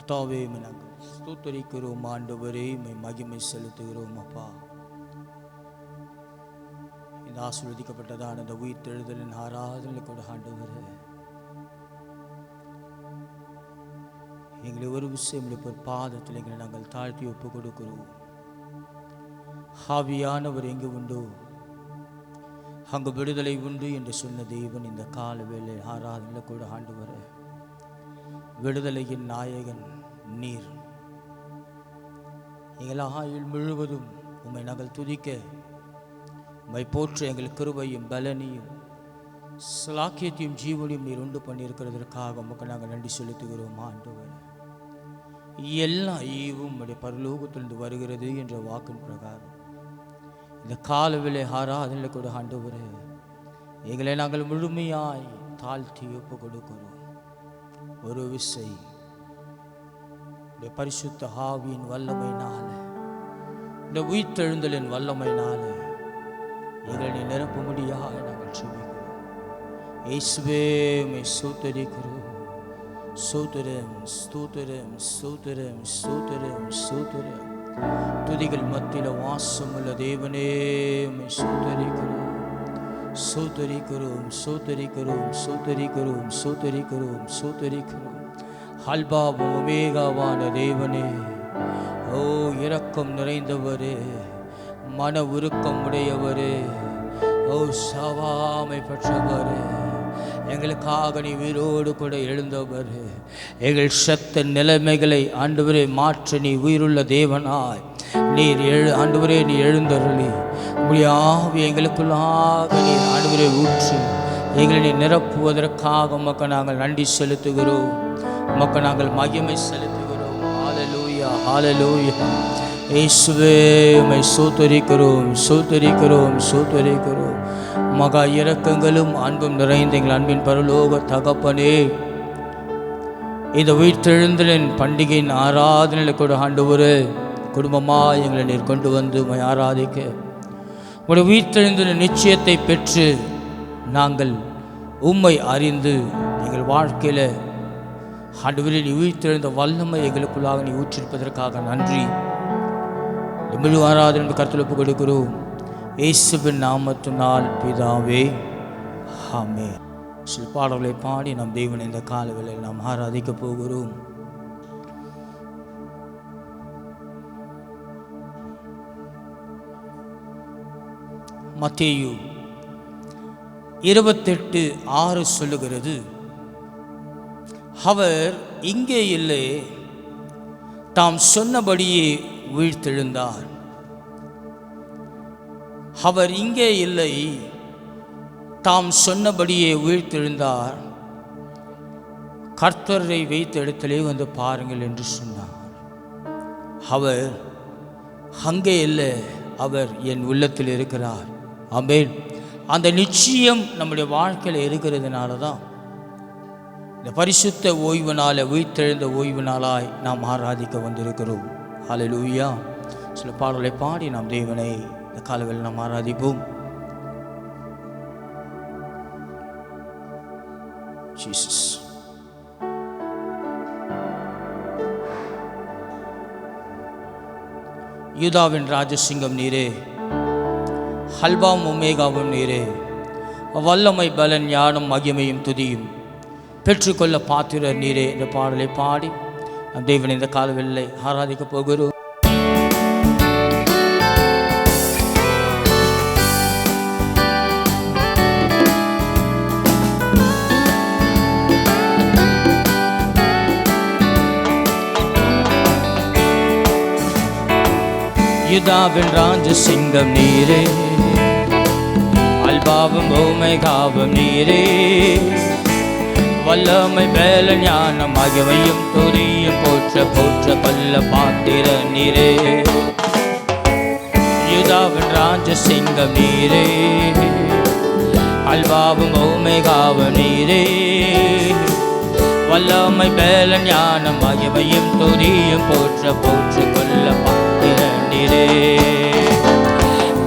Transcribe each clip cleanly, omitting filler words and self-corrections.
கர்த்தாவே நாங்கள் ஸ்தோத்தரிக்கிறோம் ஆண்டவரே, மகிமை செலுத்துகிறோம் அப்பா. இந்த ஆசீர்வதிக்கப்பட்டதான இந்த உயிர்த்தெழுதலின் ஆராதனை கூட ஆண்டவரே, எங்களை ஒரு விஷயம் ஒரு பாதத்தில் எங்களை நாங்கள் தாழ்த்தி ஒப்பு கொடுக்கிறோம். ஆவியானவர் எங்கு உண்டோ அங்கு விடுதலை உண்டு என்று சொன்ன தேவன் இந்த கால வேளை ஆராதனை கூட ஆண்டவரே, விடுதலையின் நாயகன் நீர். எங்கள் ஆயுள் முழுவதும் உம்மை நாங்கள் துதிக்க, உம்மை போற்ற எங்கள் கிருபையும் பலனையும் சலாக்கியத்தையும் ஜீவனையும் நீர் உண்டு பண்ணியிருக்கிறதற்காக உமக்கு நாங்கள் நன்றி செலுத்துகிறோம் ஆண்டவரே. எல்லா ஈவும் உம்முடைய பரலோகத்திலிருந்து வருகிறது என்ற வாக்கின் பிரகாரம் இந்த காலவிலை ஆராதனை கூட ஆண்டவரே, எங்களை நாங்கள் முழுமையாய் தாழ்த்தி ஒப்பு கொடுக்கிறோம். ஒரு விசை பரிசுத்த ஆவியின் வல்லமையினால, இந்த உயிர்த்தெழுந்தலின் வல்லமையினால எங்களை நிரப்ப முடியாது நாங்கள் செபிக்கிறோம். இயேசுவே உம்மை ஸ்தோத்திரிக்கிறோம். ஸ்தோத்திரம் ஸ்தோத்திரம் ஸ்தோத்திரம் ஸ்தோத்திரம் ஸ்தோத்திரம். துதிகள் மத்தியில் வாசமுள்ள தேவனே உம்மை ஸ்தோத்திரிக்கிறோம். சோதரிக்கிறோம் சோதரிக்கிறோம் சோதரிக்கிறோம் சோதரிக்கிறோம் சோதரிக்கிறோம். அல்பாவும் ஒமேகாவான தேவனே, ஓ இரக்கம் நிறைந்தவரே, மன உருக்கம் உடையவரே, ஓ சாவாமை பெற்றவரே, எங்களுக்காக நீ உயிரோடு கூட எழுந்தவர், எங்கள் சத்த நிலைமைகளை ஆண்டவரே மாற்ற நீ உயிருள்ள தேவனாய் நீர் ஆண்டவரே நீ எழுந்தருளி உம்முடைய ஆவி எங்களுக்குள்ளாக நீர் ஆண்டவரே ஊற்றி எங்களை நீ நிரப்புவதற்காக உமக்கு நாங்கள் நன்றி செலுத்துகிறோம், உமக்கு நாங்கள் மகிமை செலுத்துகிறோம். ஹல்லேலூயா ஹல்லேலூயா. இயேசுவே உம்மை ஸ்தோத்திரிக்கிறோம் ஸ்தோத்திரிக்கிறோம் ஸ்தோத்திரிக்கிறோம். மகா இரக்கங்களும் அன்பும் நிறைந்த எங்கள் அன்பின் பரலோக தகப்பனே, இந்த உயிர்த்தெழுந்தலின் பண்டிகையின் ஆராதனையில் கூட ஆண்டவரே குடும்பமாக எங்களை நீர் கொண்டு வந்து உம்மை ஆராதிக்க, உங்களுடைய உயிர்த்தெழுந்தலின் நிச்சயத்தை பெற்று நாங்கள் உம்மை அறிந்து எங்கள் வாழ்க்கையில் ஆண்டவரே நீ உயிர்த்தெழுந்த வல்லமை எங்களுக்குள்ளாக நீ ஊற்றிருப்பதற்காக நன்றி. முழு ஆராதனை கருத்தில் ஒப்புக் கொடுக்கிறோம். இயேசுவின் நாமத்தினால் பிதாவே, ஆமென். சில பாடல்களை பாடி நம் தேவனை இந்த காலவேளையில் நாம் ஆராதிக்க போகிறோம். மத்தேயு 28:6 சொல்லுகிறது, அவர் இங்கே இல்லை, தாம் சொன்னபடியே உயிர்த்தெழுந்தார். அவர் இங்கே இல்லை, தாம் சொன்னபடியே உயிர்த்தெழுந்தார். கர்த்தரை வைத்த இடத்திலே வந்து பாருங்கள் என்று சொன்னார். அவர் அங்கே இல்லை, அவர் என் உள்ளத்தில் இருக்கிறார். ஆமென். அந்த நிச்சயம் நம்முடைய வாழ்க்கையில் இருக்கிறதுனால தான் இந்த பரிசுத்த ஓய்வு நாளை உயிர்த்தெழுந்த ஓய்வு நாளாய் நாம் ஆராதிக்க வந்திருக்கிறோம். ஹல்லேலூயா. சில பாடலை பாடி நாம் தேவனை இந்த காலவேளையில் நாம் ஆராதிப்போம். ஜீசஸ். யூதாவின் ராஜசிங்கம் நீரே, அல்பாவும் ஒமேகாவும் நீரே, வல்லமை பலன் ஞானம் மகிமையும் துதியும் பெற்றுக்கொள்ள பாத்திரர் நீரே. இந்த பாடலை பாடி நம் தேவனை இந்த காலவேளையில் ஆராதிக்க போகிறோம். யூதாவின் ராஜசிங்கம் நீரே, அல்பாவும் ஓமேகாவும் நீரே, வல்லமை மேல ஞானம் மகிமையும் துதியும் போற்ற போற்ற கொல்ல பாத்திர நீரே. யூதாவின் ராஜசிங்கம் நீரே, அல்பாவும் ஓமேகாவும் நீரே, வல்லமை மேல ஞானம் மகிமையும் துதியும் போற்ற போற்ற கொல்ல பாத்திர நீரே.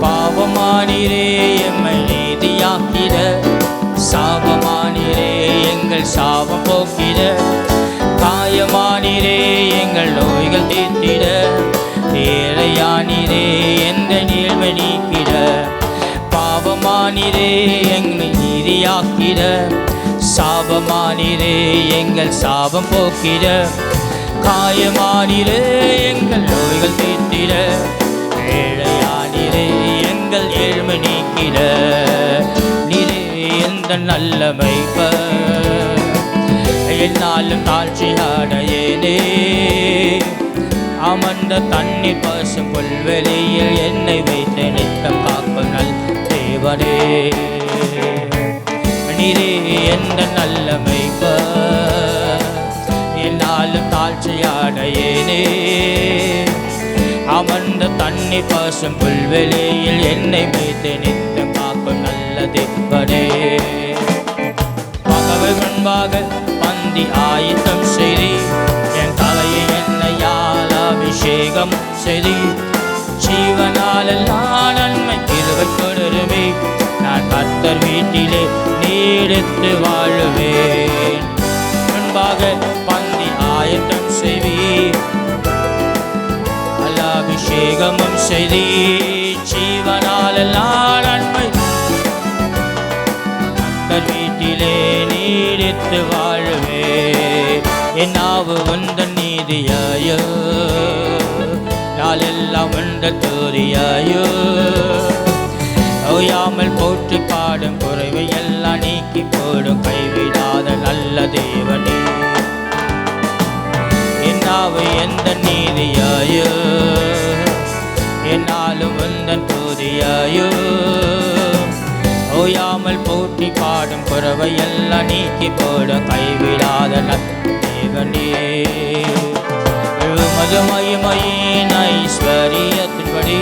பாவமானீரே எம்மை நீதியாக்கிட, சாபமானீரே எங்கள் சாபம் போக்கிட, காயமானீரே நீரே எந்த நீழ்மை நீக்கிட, பாவமானிரே எங்களை நீதியாக்கிட, சாபமானிரே எங்கள் சாபம் போக்கிட, காயமானிரே எங்கள் நோய்கள் தீர்த்திட, ஏழையானிரே எங்கள் ஏழ்மை நீக்கிட, நீரே எந்த நல்ல மேய்ப்பர், என்னாலும் தாழ்ச்சி அடையேனே, அமர்ந்த தண்ணீர் பசும் புல்வெளியில் என்னை வைத்து நித்தம் காக்கும் நல் தேவனே, நீரே எந்த நல்ல மேய்ப்பர், என்னாலும் தாழ்ச்சி அடையேனே, அமர்ந்த தண்ணீர் பசும் புல்வெளியில் என்னை வைத்து நித்தம் காக்கும் நல்ல தேவனே. பகவன் முன்பாக பந்தி ஆயத்தம் செய்தி, என் தலையை எண்ணெயால் அபிஷேகம் செய்தி, ஜீவனால் எல்லாம் நன்மை கிருபை தொடருமே, நான் கர்த்தர் வீட்டிலே நீடித்து வாழுவேன். முன்பாக பந்தி ஆயத்தம் செய்தி, அபிஷேகமும் செய்தி, ஜீவனால் எல்லாம் நன்மை கர்த்தர் வீட்டிலே நீடித்து வாழுவே. என் நாவு உந்தன் நீதியாயோ, நாளெல்லாம் உந்தன் தூரியாயோ, ஓயாமல் போற்றி பாடும் குறைவை எல்லாம் நீக்கி போடும் கைவிடாத நல்ல தேவனே. என் நாவு எந்த நீதியாயோ, என்னாலும் உந்தன் தூரியாயோ, ஓயாமல் போற்றி பாடும் குறவை எல்லாம் நீக்கி போட கைவிடாத தேவனே. மதுமயிமையின் ஐஸ்வரியத்தின்படி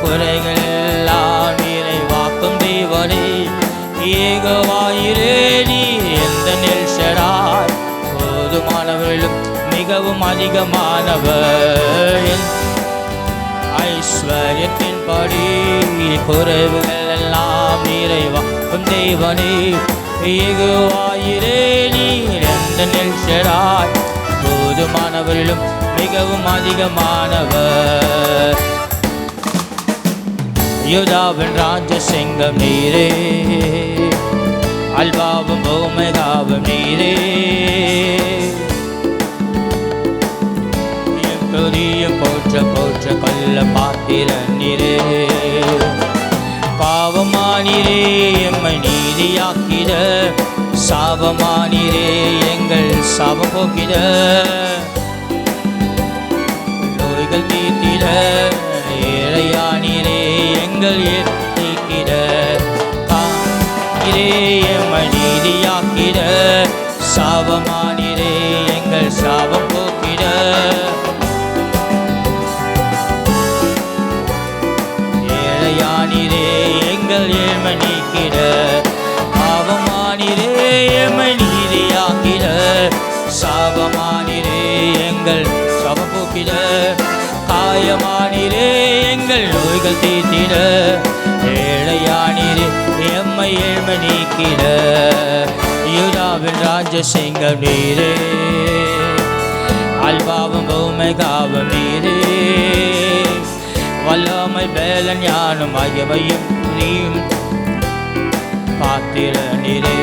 குறைகள் எல்லாம் நிறைவாக்கும் தேவனே. ஏகவாயிரே நீ எந்த நெல்ஷராய், போதுமானவர்களும் மிகவும் அதிகமானவர். ஐஸ்வர்யத்தின்படி குறைவுகள் எல்லாம் நிறைவாக்கும் தேவனே. ஏகவாயிரே நீர் எந்த நெல்ஷராய், போதுமானவர்களும் மிகவும் அதிகமானவர். யூதாவின் ராஜசிங்கம் நீரே, அல்பாவும் ஓமெகாவும் நீரே, போற்ற போற்ற கொல்ல பாத்திர நீரே. பாவமானிரே எம்மை நீதியாக்கிட, சாபமானிரே எங்கள் சாபம் போக்கிட, நோய்கள் தீர்த்திட, ஏழையானிரே எங்கள் நீக்கிட, காணிரே எம்மை நீதியாக்கிட, சாபமானிரே எங்கள் சாபம் போக்கிட, ஏழையானிரே எங்கள் ஏழ்மை நீக்கிட, பாவமானிரே எம்மை நீதியாக்கிட, சாபமானிரே எங்கள் சாபம் போக்கிட, காயமானிரே எங்கள் நோய்கள் தீர்த்திட, ஏழையானிரே எம்மை ஏழ்மை நீக்கிட. யூதாவின் ராஜசிங்கம் நீரே, அல்பாவும் ஓமெகாவும் நீரே, வல்லமை பேலன் ஞானம் ஆகியவையும் நீயும் பாத்திர நீரே.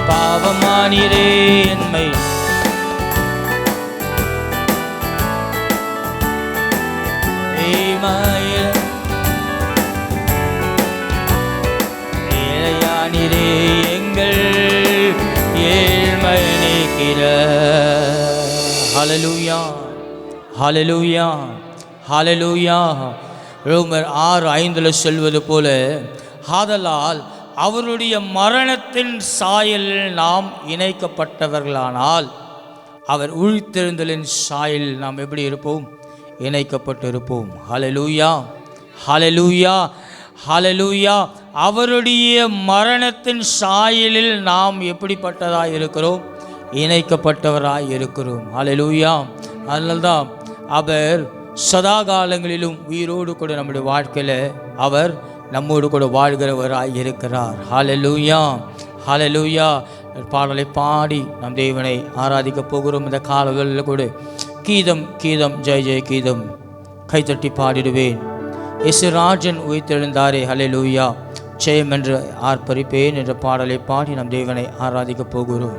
பாவமானிரே என்மை ஏழையானிரே எங்கள் ஏழ்மை நீக்கிற. ஹல்லேலூயா, ஹல்லேலூயா, ஹல்லேலூயா. ரோமர் 6:5 சொல்வது போல, ஆதலால் அவருடைய மரணத்தின் சாயலில் நாம் இணைக்கப்பட்டவர்களானால் அவர் உயிர்த்தெழுந்தலின் சாயலில் நாம் எப்படி இருப்போம்? இணைக்கப்பட்டு இருப்போம். ஹல்லேலூயா, ஹல்லேலூயா, ஹல்லேலூயா. அவருடைய மரணத்தின் சாயலில் நாம் எப்படிப்பட்டதாய் இருக்கிறோம்? இணைக்கப்பட்டவராய் இருக்கிறோம். ஹல்லேலூயா. அதனால்தான் அவர் சதா காலங்களிலும் உயிரோடு கூட நம்முடைய வாழ்க்கையில் அவர் நம்மோடு கூட வாழ்கிறவராய் இருக்கிறார். ஹல்லேலூயா, ஹல்லேலூயா. பாடலை பாடி நம் தேவனை ஆராதிக்க போகிறோம். இந்த காலங்களில் கூட கீதம் கீதம் ஜெய ஜெய கீதம் கைத்தட்டி பாடிடுவேன். இயேசுராஜன் உயிர்த்தெழுந்தாரே ஹல்லேலூயா, ஜெயம் என்று ஆர்ப்பரிப்பேன் என்ற பாடலை பாடி நம் தேவனை ஆராதிக்கப் போகிறோம்.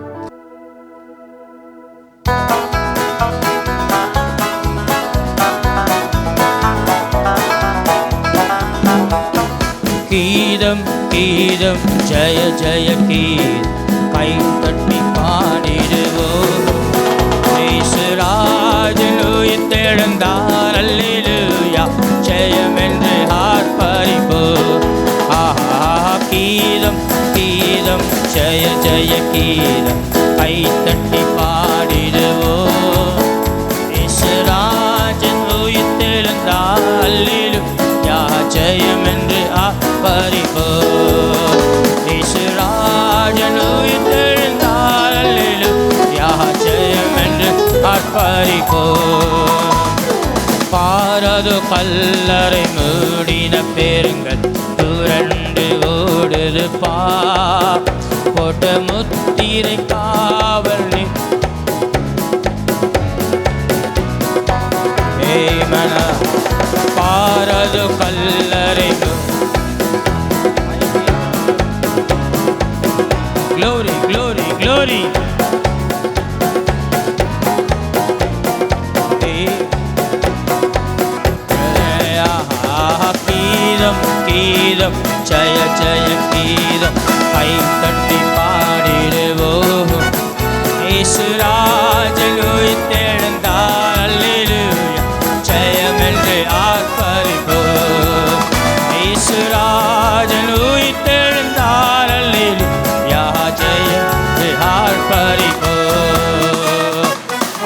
கீதம் கீதம் ஜெய ஜெய கீதம் கைத்தட்டி பாடிடுவோம். இயேசுராஜன் உயிர்த்தெழுந்தார் அல்லேலூயா, ஜெயம் என்று ஆர்ப்பரிப்போம். கீதம் கீதம் ஜெய ஜெய கீதம் கைத்தட்டி பாடிடுவோம். இயேசுராஜன் உயிர்த்தெழுந்தார் அல்லேலூயா, ஜெயம் என்று ஆர்ப்பரிப்போம். இயேசுராஜன் உயிர்த்தெழுந்தார் அல்லேலூயா, ஜெயம் என்று ஆர்ப்பரிப்போம். பாரது கல்லறை மூடின பெருங்கள் துரண்டு ஓடுது போட்ட முத்திரை காவல் பாரது கல்லறை க்ளோரி க்ளோரி க்ளோரி கீதம் கீதம் ஜெய ஜெய கீதம் கைத்தட்டி பாடிடுவோம். இயேசுராஜன் உயிர்த்தெழுந்தார் அல்லேலூயா, ஜெயம் என்று ஆர்ப்பரிப்போம். இயேசுராஜன் உயிர்த்தெழுந்தார் அல்லேலூயா, ஜெயம் என்று ஆர்ப்பரிப்போம்.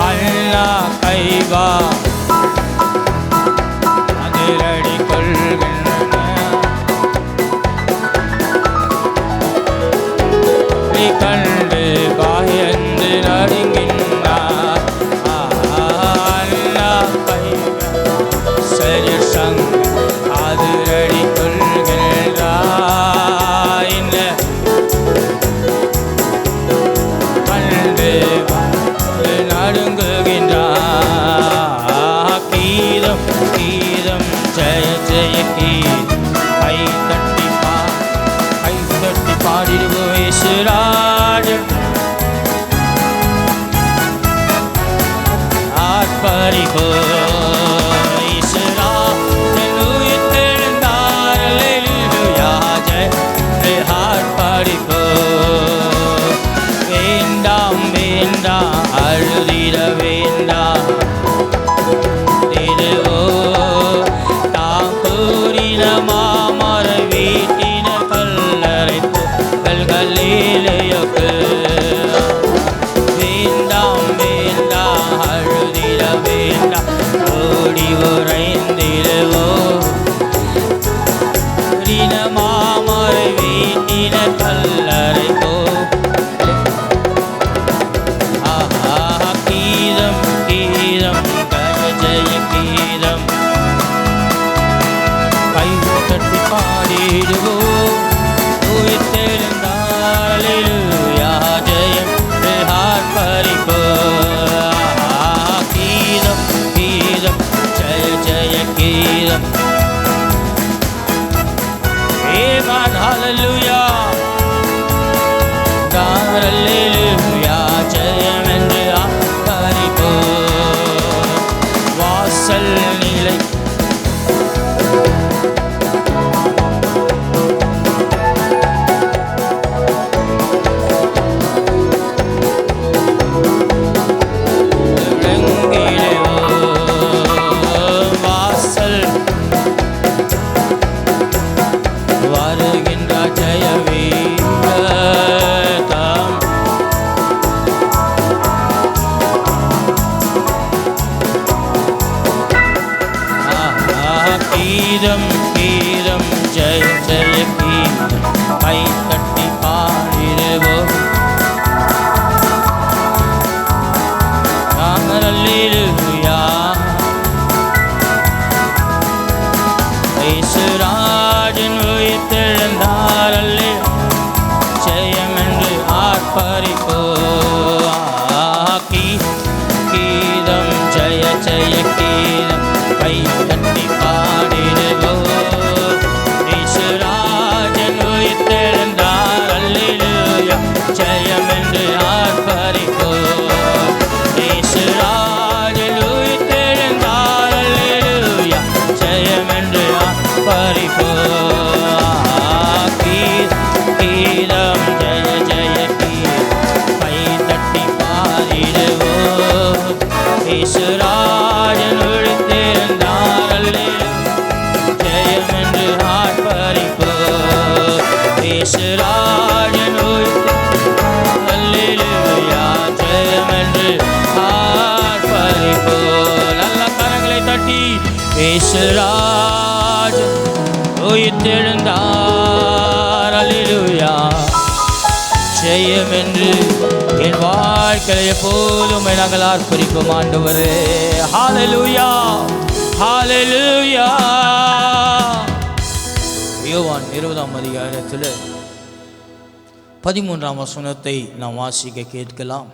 அல்லாஹ் கைவா அதிரடி கொள்கின்றன, கண்டு பாயந்து நடுங்கின்றார். சரிய சங்க அதிரடி கொள்கின்றார், கண்டு நடுங்குகின்றார். கீதம் கீதம் ஜெய ஜெய கீதம் கைத்தட்டி பாடிடுவோம். இயேசுராஜன் ஆர்ப்பரிப்போம். இயேசுராஜன் உயிர்த்தெழுந்தார் அல்லேலூயா, ஜெயம் என்று ஆர்ப்பரிப்போம். வேண்டாம் வேண்டாம் அழுதிட வேண்டாம், தாம் கூறின மாமர வீட்டின கல்லறை கல்கலேலையோக்கு. வேண்டாம் வேண்டாம் அழுதிட வேண்டாம், ஓடி உறைந்திடுவோ. மாமர வீட்டின கல்லறை போ. கீதம் கீதம் ஜெய கீதம் கைத்தட்டி பாடிடுவோம். உயிர்த்தெழுந்தார் அல்லேலூயா, ஜெயம் என்று ஆர்ப்பரிப்போம். கீதம் கீதம் ஜெய ஜெய கீதம். ஆமென் ஹல்லேலூயா, அல்லேலூயா, ஜெயம் என்று ஆர்ப்பரிப்போம். வாசல் நிலை வாசல் வருகின்ற ஜெயவீரம். கீதம் கீதம் ஜெய ஜெய கீதம் கைத்தட்டி பாடிடுவோம். அல்லேலூயா, இயேசுராஜன் உயிர்த்தெழுந்தார் அல்லேலூயா, ஜெயம் என்று ஆர்ப்பரிப்போம். கீதம் ஜெய ஜெய கீதம் கைத்தட்டி ஆர்ப்பரிப்போ கீதம் ஜெய ஜெய கை தட்டி பாடிடுவோ இயேசுராஜன் உயிர்த்தெழுந்தார் ஜெயம் என்று ஆர்ப்பரிப்போ இயேசுராஜன் அல்லேலூயா ஜெயம் என்று ஆர்ப்பரிப்போ நல்ல கரங்களை தட்டி இயேசுராஜன் உயிர்த்தெழுந்தார் அல்லேலூயா ஜெயம் என்று என் வாழ்க்கையை எப்போதும் நாங்கள் ஆர்ப்பரிப்போம் ஆண்டவரே. ஹல்லேலூயா ஹல்லேலூயா. யோவான் 20ஆம் அதிகாரத்தில் 13ஆம் வசனத்தை நாம் வாசிக்க கேட்கலாம்.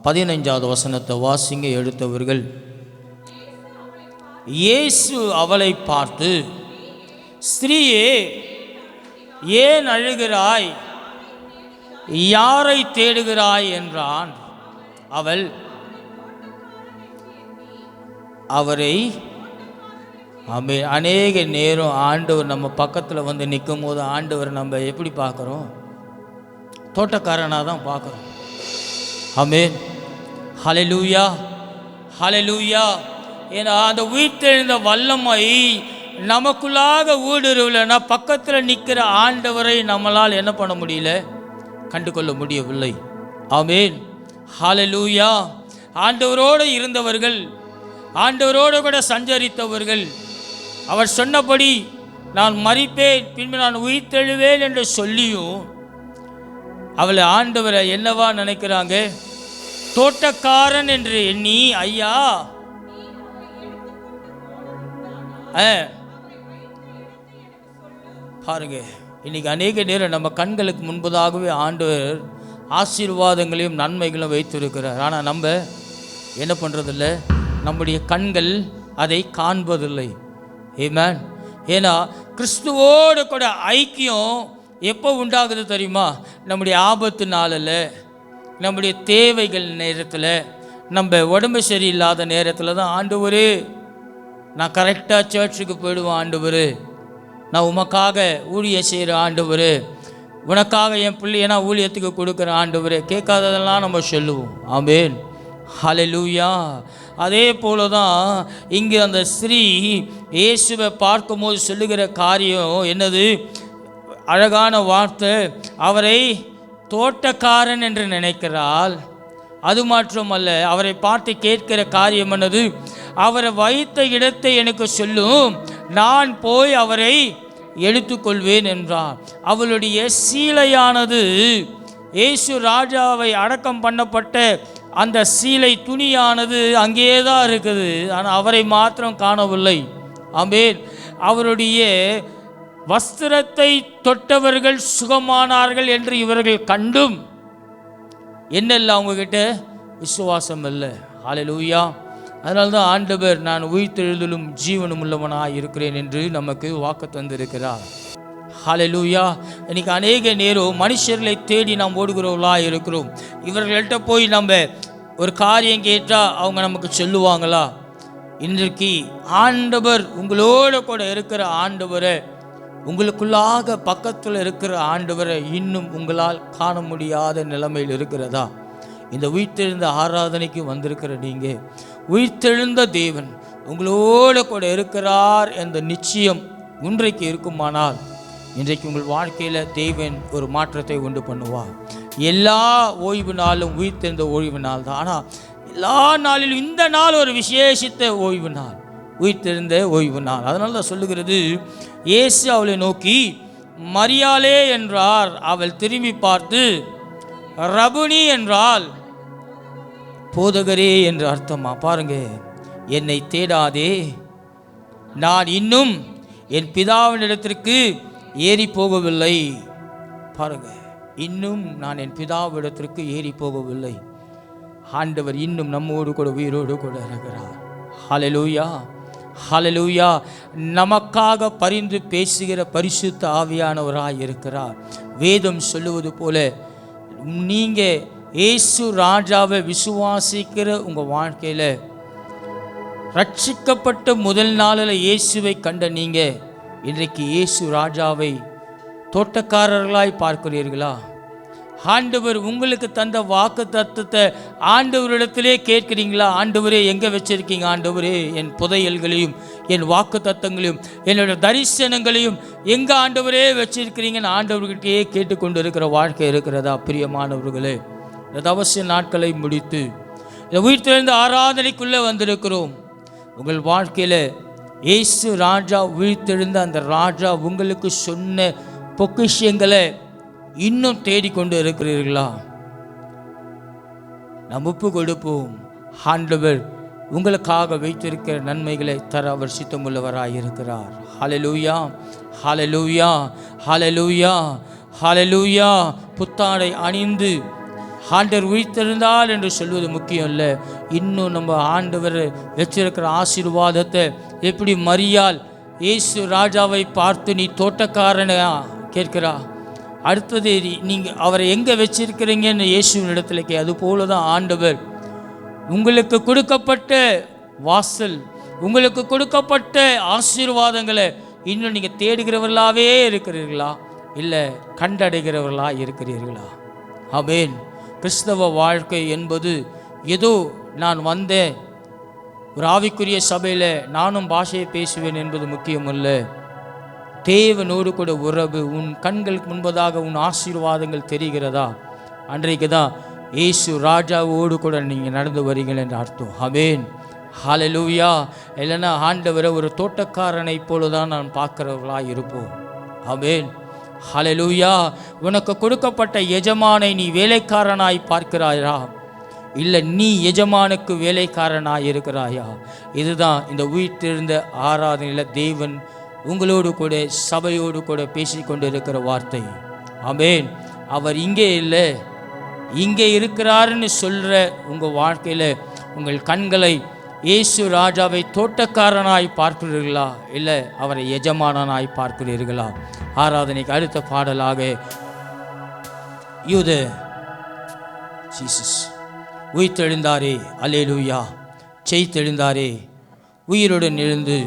15வது வசனத்தை வாசிங்க எடுத்தவர்கள். இயேசு அவளை பார்த்து, ஸ்திரீயே, ஏன் அழுகிறாய்? யாரை தேடுகிறாய் என்றான். அவள் அவரை அநேக நேரம் ஆண்டவர் நம்ம பக்கத்தில் வந்து நிற்கும் போது ஆண்டவர் நம்ம எப்படி பார்க்குறோம்? தோட்டக்காரனாக தான் பார்க்குறோம். ஆமென். ஹல்லேலூயா ஹல்லேலூயா. ஏன்னா அந்த உயிர்த்தெழுந்த வல்லமை நமக்குள்ளாக ஊடுருவலைன்னா பக்கத்தில் நிற்கிற ஆண்டவரை நம்மளால் என்ன பண்ண முடியல? கண்டு கொள்ள முடியவில்லை. ஆமென். ஹல்லேலூயா. ஆண்டவரோடு இருந்தவர்கள், ஆண்டவரோடு கூட சஞ்சரித்தவர்கள், அவர் சொன்னபடி நான் மரிப்பேன் பின்பு நான் உயிர்த்தெழுவேன் என்று சொல்லியும் அவளை ஆண்டவரை என்னவா நினைக்கிறாங்க? தோட்டக்காரன் என்று எண்ணி, ஐயா பாருங்க, இன்னைக்கு அநேக நேரம் நம்ம கண்களுக்கு முன்பதாகவே ஆண்டவர் ஆசீர்வாதங்களையும் நன்மைகளும் வைத்திருக்கிறார். ஆனால் நம்ம என்ன பண்ணுறதில்ல? நம்முடைய கண்கள் அதை காண்பதில்லை. ஆமென். ஏன்னா கிறிஸ்துவோடு கூட ஐக்கியம் எப்போ உண்டாகுது தெரியுமா? நம்முடைய ஆபத்து நாளில், நம்முடைய தேவைகள் நேரத்தில், நம்ம உடம்பு சரியில்லாத நேரத்தில் தான் ஆண்டவரே நான் கரெக்டாக சர்ச்சுக்கு போயிடுவேன், ஆண்டவரே நான் உமக்காக ஊழியம் செய்கிற ஆண்டவரே, உனக்காக என் பிள்ளையை நான் ஊழியத்துக்கு கொடுக்குற ஆண்டவரே, கேட்காததெல்லாம் நம்ம சொல்லுவோம். ஆமென். ஹல்லேலூயா. அதே போல தான் இங்கு அந்த ஸ்திரீ இயேசுவை பார்க்கும்போது சொல்லுகிற காரியம் என்னது? அழகான வார்த்தை. அவரை தோட்டக்காரன் என்று நினைக்கிறாள். அது மட்டுமல்ல, அவரை பார்த்து கேட்கிற காரியம் என்னது? அவரை வைத்த இடத்தை எனக்கு சொல்லும், நான் போய் அவரை எடுத்துக்கொள்வேன் என்றார். அவளுடைய சீலையானது இயேசு ராஜாவை அடக்கம் பண்ணப்பட்ட அந்த சீலை துணியானது அங்கேயே தான் இருக்குது. ஆனால் அவரை மாத்திரம் காணவில்லை. ஆமென். அவருடைய வஸ்திரத்தை தொட்டவர்கள் சுகமானார்கள் என்று இவர்கள் கண்டும் என்னல்ல அவங்கக்கிட்ட விசுவாசம் இல்லை. ஹல்லேலூயா. அதனால தான் ஆண்டவர் நான் உயிர்த்தெழுதலும் ஜீவனும் உள்ளவனாக இருக்கிறேன் என்று நமக்கு வாக்கு தந்திருக்கிறார். ஹல்லேலூயா. இன்னைக்கு அநேக நேரம் மனுஷர்களை தேடி நாம் ஓடுகிறவர்களாக இருக்கிறோம். இவர்கள்ட்ட போய் நம்ம ஒரு காரியம் கேட்டால் அவங்க நமக்கு சொல்லுவாங்களா? இன்றைக்கு ஆண்டவர் உங்களோடு கூட இருக்கிற ஆண்டவரை, உங்களுக்குள்ளாக பக்கத்தில் இருக்கிற ஆண்டவரை இன்னும் உங்களால் காண முடியாத நிலைமையில் இருக்கிறதா? இந்த உயிர்த்தெழுந்த ஆராதனைக்கு வந்திருக்கிற நீங்கள், உயிர்த்தெழுந்த தேவன் உங்களோடு கூட இருக்கிறார் என்ற நிச்சயம் இன்றைக்கு இருக்குமானால், இன்றைக்கு உங்கள் வாழ்க்கையில் தேவன் ஒரு மாற்றத்தை உண்டு பண்ணுவார். எல்லா ஓய்வு நாளும் உயிர்த்தெழுந்த ஓய்வு நாள் தான். ஆனால் எல்லா நாளிலும் இந்த நாள் ஒரு விசேஷித்த ஓய்வு நாள், உயிர்த்தெழுந்த ஓய்வு நாள். அதனால தான் சொல்லுகிறது, இயேசு அவளை நோக்கி மரியாளே என்றார். அவள் திரும்பி பார்த்து ரபுனி என்றால் போதகரே என்று அர்த்தமா? பாருங்க, என்னை தேடாதே, நான் இன்னும் என் பிதாவினிடத்திற்கு ஏறி போகவில்லை. பாருங்க, இன்னும் நான் என் பிதாவிடத்திற்கு ஏறி போகவில்லை. ஆண்டவர் இன்னும் நம்மோடு கூட உயிரோடு கூட இருக்கிறார். ஹல்லேலூயா ஹல்லேலூயா. நமக்காக பரிந்து பேசுகிற பரிசுத்த ஆவியானவராய் இருக்கிறார். வேதம் சொல்லுவது போல, நீங்கள் இயேசு ராஜாவை விசுவாசிக்கிற உங்கள் வாழ்க்கையில் ரட்சிக்கப்பட்ட முதல் நாளில் இயேசுவை கண்ட நீங்கள் இன்றைக்கு இயேசு ராஜாவை தோட்டக்காரர்களாய் பார்க்கிறீர்களா? ஆண்டவர் உங்களுக்கு தந்த வாக்கு தத்துவத்தை ஆண்டவரிடத்திலே கேட்கிறீங்களா? ஆண்டவரே எங்கே வச்சிருக்கீங்க? ஆண்டவரே என் புதையல்களையும் என் வாக்கு தத்தங்களையும் என்னோட தரிசனங்களையும் எங்கே ஆண்டவரே வச்சிருக்கிறீங்கன்னு ஆண்டவர்கிட்டயே கேட்டுக்கொண்டு இருக்கிற வாழ்க்கை இருக்கிறதா? பிரியமானவர்களே, இந்த அவசிய நாட்களை முடித்து இந்த உயிர்த்தெழுந்த ஆராதனைக்குள்ளே வந்திருக்கிறோம். உங்கள் வாழ்க்கையில் இயேசு ராஜா உயிர்த்தெழுந்த அந்த ராஜா உங்களுக்கு சொன்ன பொக்கிஷங்களை இன்னும் தேடிக்கொண்டு இருக்கிறீர்களா? நாம் ஒப்பு கொடுப்போம். ஆண்டவர் உங்களுக்காக வைத்திருக்கிற நன்மைகளை தர அவர் சித்தமுள்ளவராய் இருக்கிறார். ஹல்லேலூயா, ஹல்லேலூயா, ஹல்லேலூயா, ஹல்லேலூயா. புத்தாடை அணிந்து ஆண்டவர் உயிர்த்தெழுந்தால் என்று சொல்வது முக்கியம் இல்லை. இன்னும் நம்ம ஆண்டவர் வச்சிருக்கிற ஆசீர்வாதத்தை எப்படி மரியாள் இயேசு ராஜாவை பார்த்து நீ தோட்டக்காரனா கேட்கிறா, அடுத்தது நீங்கள் அவரை எங்கே வச்சிருக்கிறீங்கன்னு இயேசுவின் இடத்துல அது போல தான் ஆண்டவர் உங்களுக்கு கொடுக்கப்பட்ட வாசல், உங்களுக்கு கொடுக்கப்பட்ட ஆசீர்வாதங்களை இன்னும் நீங்கள் தேடுகிறவர்களாகவே இருக்கிறீர்களா, இல்லை கண்டடைகிறவர்களா இருக்கிறீர்களா? ஆமென். கிறிஸ்தவ வாழ்க்கை என்பது ஏதோ நான் வந்தேன் ஒரு ஆவிக்குரிய சபையில் நானும் பாஷையை பேசுவேன் என்பது முக்கியமல்ல. தேவனோடு கூட உறவு, உன் கண்களுக்கு முன்பதாக உன் ஆசீர்வாதங்கள் தெரிகிறதா? அன்றைக்கு தான் இயேசு ராஜாவோடு கூட நீங்கள் நடந்து வரீங்கள் என்று அர்த்தம். ஆமென், ஹல்லேலூயா. இல்லைன்னா ஆண்டவரை ஒரு தோட்டக்காரனை போல தான் நான் பார்க்கிறவர்களாக இருப்போம். ஆமென், ஹல்லேலூயா. உனக்கு கொடுக்கப்பட்ட எஜமானை நீ வேலைக்காரனாய் பார்க்கிறாயா, இல்லை நீ எஜமானுக்கு வேலைக்காரனாய் இருக்கிறாயா? இதுதான் இந்த உயிர்த்தெழுந்த ஆராதனையில் தேவன் உங்களோடு கூட சபையோடு கூட பேசிக்கொண்டு இருக்கிற வார்த்தை. ஆமென். அவர் இங்கே இல்லை, இங்கே இருக்கிறாருன்னு சொல்கிற உங்கள் வாழ்க்கையில் உங்கள் கண்களை இயேசு ராஜாவை தோட்டக்காரனாய் பார்க்கிறீர்களா, இல்லை அவரை எஜமானனாய் பார்க்கிறீர்களா? ஆராதனைக்கு அடுத்த பாடலாக யூத ஜீசஸ் உயிர்த்தெழுந்தாரே, அல்லேலூயா, செய்தெழுந்தாரே, உயிருடன் எழுந்து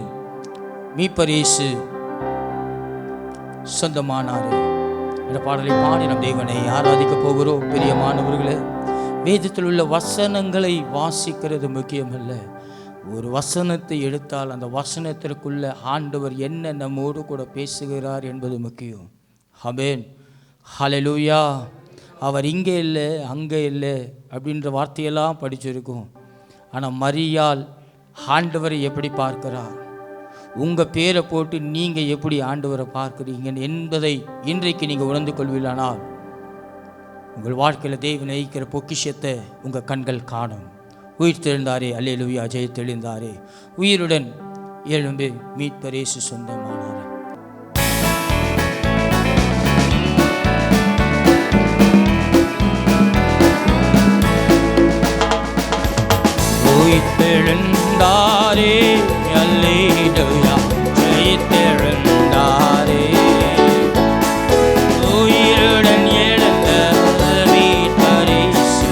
மீட்பர் இயேசு சொந்தமானாரே என்ற பாடலை பாடி நம் தேவனை ஆராதிக்க போகிறோம். பிரியமானவர்களே, வேதத்தில் உள்ள வசனங்களை வாசிக்கிறது முக்கியமல்ல, ஒரு வசனத்தை எடுத்தால் அந்த வசனத்திற்குள்ள ஆண்டவர் என்ன நம்மோடு கூட பேசுகிறார் என்பது முக்கியம். ஆமென், ஹல்லேலூயா. அவர் இங்கே இல்லை அங்கே இல்லை அப்படின்ற வார்த்தையெல்லாம் படிச்சிருக்கோம். ஆனால் மரியாள் ஆண்டவரை எப்படி பார்க்கிறார், உங்கள் பேரை போட்டு நீங்கள் எப்படி ஆண்டவரை பார்க்குறீங்க என்பதை இன்றைக்கு நீங்கள் உணர்ந்து கொள்வீர்களானால் உங்கள் வாழ்க்கையில் தேவன் வைக்கிற பொக்கிஷத்தை உங்கள் கண்கள் காணும். உயிர்த்தெழுந்தாரே, அல்லேலூயா, ஜெயத்தெழுந்தாரே, உயிருடன் எழும்பி மீட்பர் இயேசு சொந்தமானாரே. உயிர்த்தெழுந்தாரே, அல்லேலூயா, ஜெயத்தெழுந்தாரே, உயிருடன் எழுந்த மீட்பர் இயேசு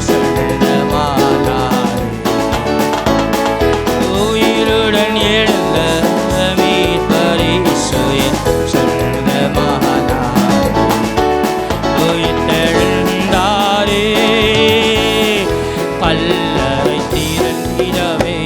சொந்தமானாரே, உயிருடன் எழுந்த மீட்பர் இயேசு சொந்தமானாரே, உயிர்த்தெழுந்தாரே, கல்லறை திறந்திடவே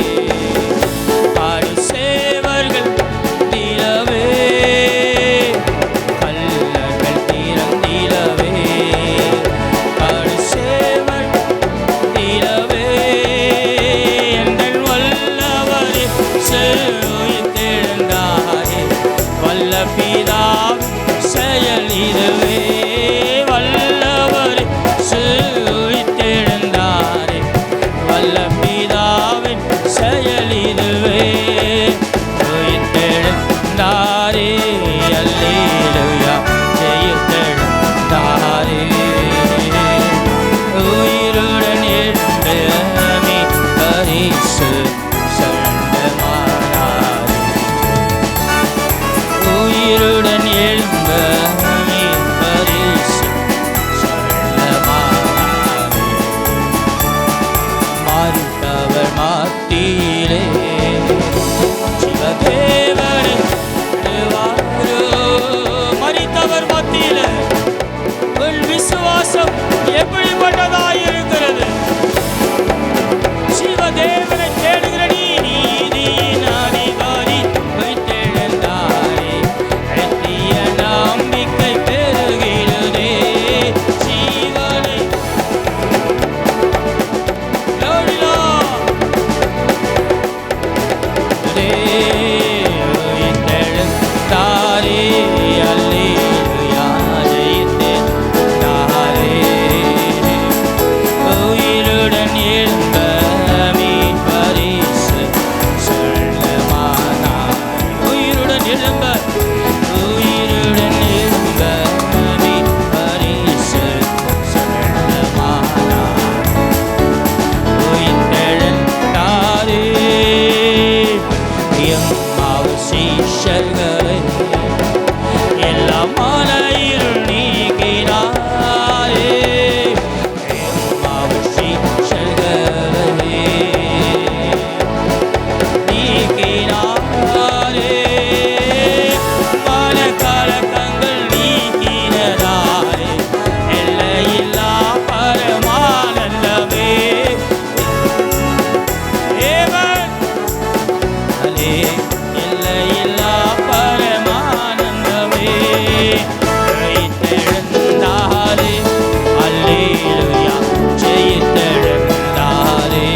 சீஷர்களை எல்லா மலையில் நீக்கினாரே. எம்மாவு சீஷர்களை நீக்கினாரே. மனக்கலக்கங்கள் நீக்கினதாரே. எல்லையில்லா பரமானந்தமே. எல்லையில்லா பரமானந்தமே. ஜெயித்தெழுந்தாரே. அல்லேலூயா. ஜெயித்தெழுந்தாரே.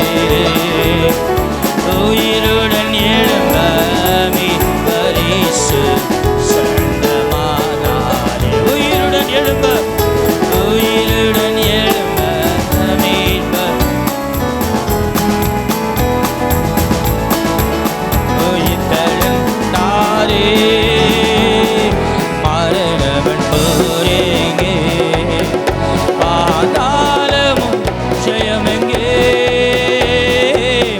உயிருடன் எழும்ப மீட்பர் இயேசு சொந்தமானாரே. உயிருடன் எழும்ப, உயிருடன் எழும்ப மீட்பர் உயிர்த்தெழுந்தாரே. மரணவன் போரேங்கே, பாதாளமும் ஜெயமெங்கே.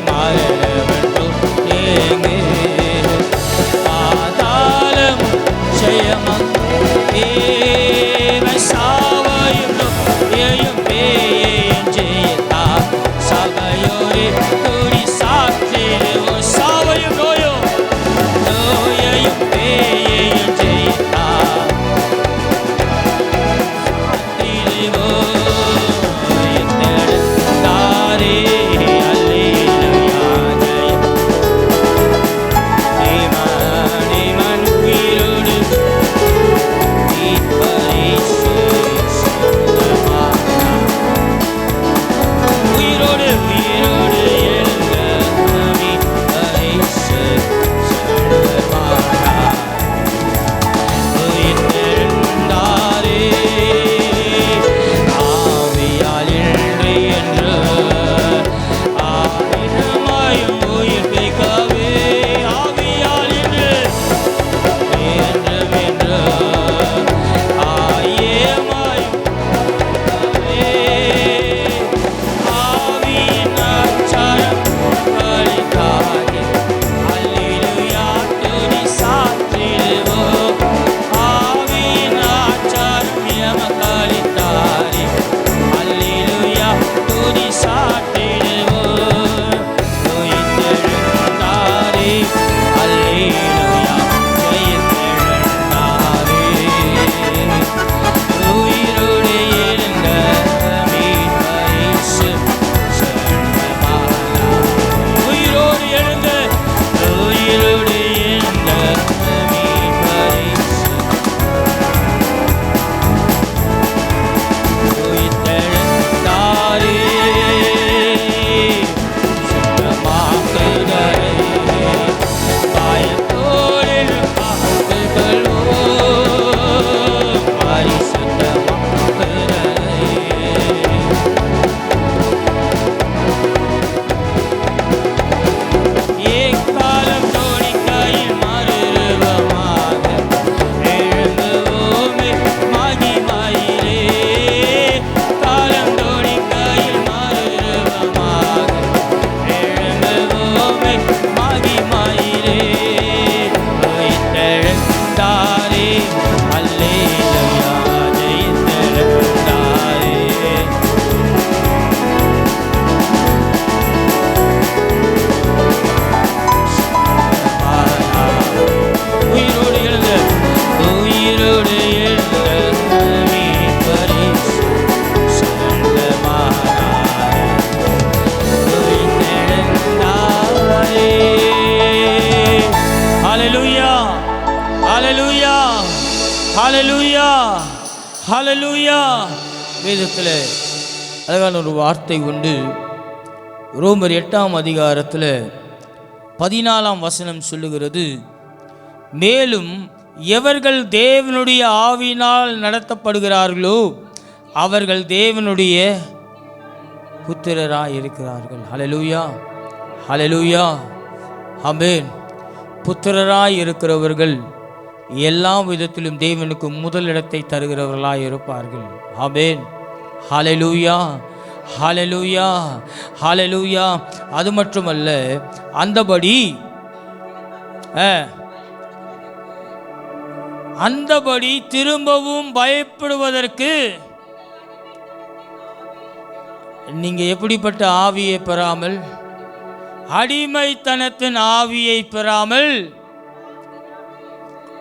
மரணவன் போரேங்கே, பாதாளமும் ஜெயமெங்கே. சாவையும் நோயையும் பேயையும் ஜெயித்தார். சபையோரே கூடி சாற்றிடுவோம். சாவையும் நோயையும் பேயையும் ஜெயித்தார். உயிர்த்தெழுந்தாரே. அல்லேலூயா. ஜெயம் உயிரோடு மீட்பர் இயேசு சொந்தமானார். உயிரோடு உயிரோடு எழுந்த மீட்பர் இயேசு சொந்தமானார். உயிர்த்தெழுந்தாரே. ஆவியால் இன்று என்று ஆயிரமாயும் உயிர்ப்பிக்கவே. ஆவியால் இன்று என்றும் என்று ஆயிரமாயும் ஆவியின் அச்சாரம் அளித்தாரே. அல்லேலூயா. துதி சாற்றிடுவோம். ஆவியின் அச்சாரம் எமக்கு அளித்தாரே. அல்லேலூயா. துதி சாற்றிடுவோம். உயிர்த்தெழுந்தாரே. அல்லேலூயா. ஜெயித்தெழுந்தாரே. உயிரோடு எழுந்த மீட்பர் இயேசு சொந்தமானார். உயிரோடு எழுந்த, உயிரோடு எழுந்த மீட்பர் இயேசு உயிர்த்தெழுந்தாரே. சுத்தமாக்குதலை காயத்தோடு காத்துக்கொள்வோம். பரிசுத்தமாக்குதலை ஏக்காலம் தோணிக்கையில் மறுரூபமாக எழும்புவோமே மகிமையிலே. காலம் தோணிக்கையில் மறுரூபமாக எழும்புவோமே மகிமையிலே. உயிர்த்தெழுந்தாரே. அல்லேலூயா. ஜெயித்தெழுந்தாரே. உயிரோடு எழுந்த, உயிரோடு எழுந்த மீட்பர் இயேசு சொந்தமானார். உயிர்த்தெழுந்தாரே. ஹல்லேலூயா. ஹல்லேலூயா. ஹல்லேலூயா. ஹல்லேலூயா. வேதத்தில் அழகான ஒரு வார்த்தை உண்டு. ரோமர் 8ஆம் அதிகாரத்தில் 14ஆம் வசனம் சொல்லுகிறது, மேலும் எவர்கள் தேவனுடைய ஆவியினால் நடத்தப்படுகிறார்களோ அவர்கள் தேவனுடைய புத்திரராய் இருக்கிறார்கள். ஹல்லேலூயா. ஹல்லேலூயா. ஆமென். புத்திரராய் இருக்கிறவர்கள் எல்லா விதத்திலும் தேவனுக்கு முதலிடத்தை தருகிறவர்களாய் இருப்பார்கள். ஆமென். ஹல்லேலூயா. ஹல்லேலூயா. ஹல்லேலூயா. அது மட்டுமல்ல, அந்தபடி அந்தபடி திரும்பவும் பயப்படுவதற்கு நீங்க எப்படிப்பட்ட ஆவியை பெறாமல், அடிமைத்தனத்தின் ஆவியை பெறாமல்,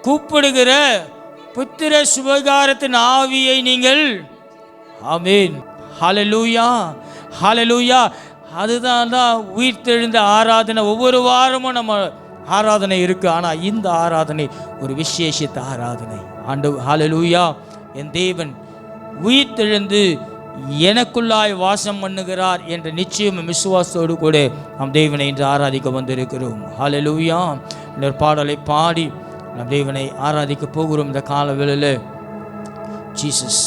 கூப்பிடுகிற புத்திர சுவிகாரத்தின் ஆவியை நீங்கள், ஆமென், ஹல்லேலூயா, ஹல்லேலூயா. அதுதான் உயிர்த்தெழுந்த ஆராதனை. ஒவ்வொரு வாரமும் நம்ம ஆராதனை இருக்கு. ஆனால் இந்த ஆராதனை ஒரு விசேஷித்த ஆராதனை. ஹல்லேலூயா. என் தேவன் உயிர்த்தெழுந்து எனக்குள்ளாய் வாசம் பண்ணுகிறார் என்ற நிச்சயம் விசுவாசத்தோடு கூட நம் தேவனை இன்று ஆராதிக்க வந்திருக்கிறோம். ஹல்லேலூயா. இந்த பாடலை பாடி நம் தேவனை ஆராதிக்க போகிறோம். இந்த கால வேளையில் ஜீசஸ்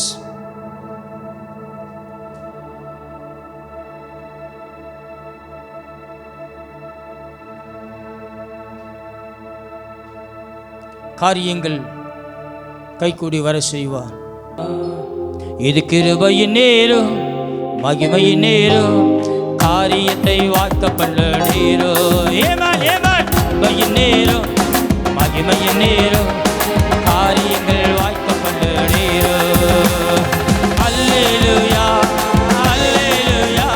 காரியங்கள் கைகூடி வர செய்வார். இது கிருபையின் நேரம், மகிமையின் நேரம், காரியத்தை வாக்க பண்ண நேரம். ஏமான் ஏமான் கிருபையின் நேரம், மகிமையின் நேரம், காரியங்கள் வாக்க பண்ண நேரம். அல்லேலூயா, அல்லேலூயா.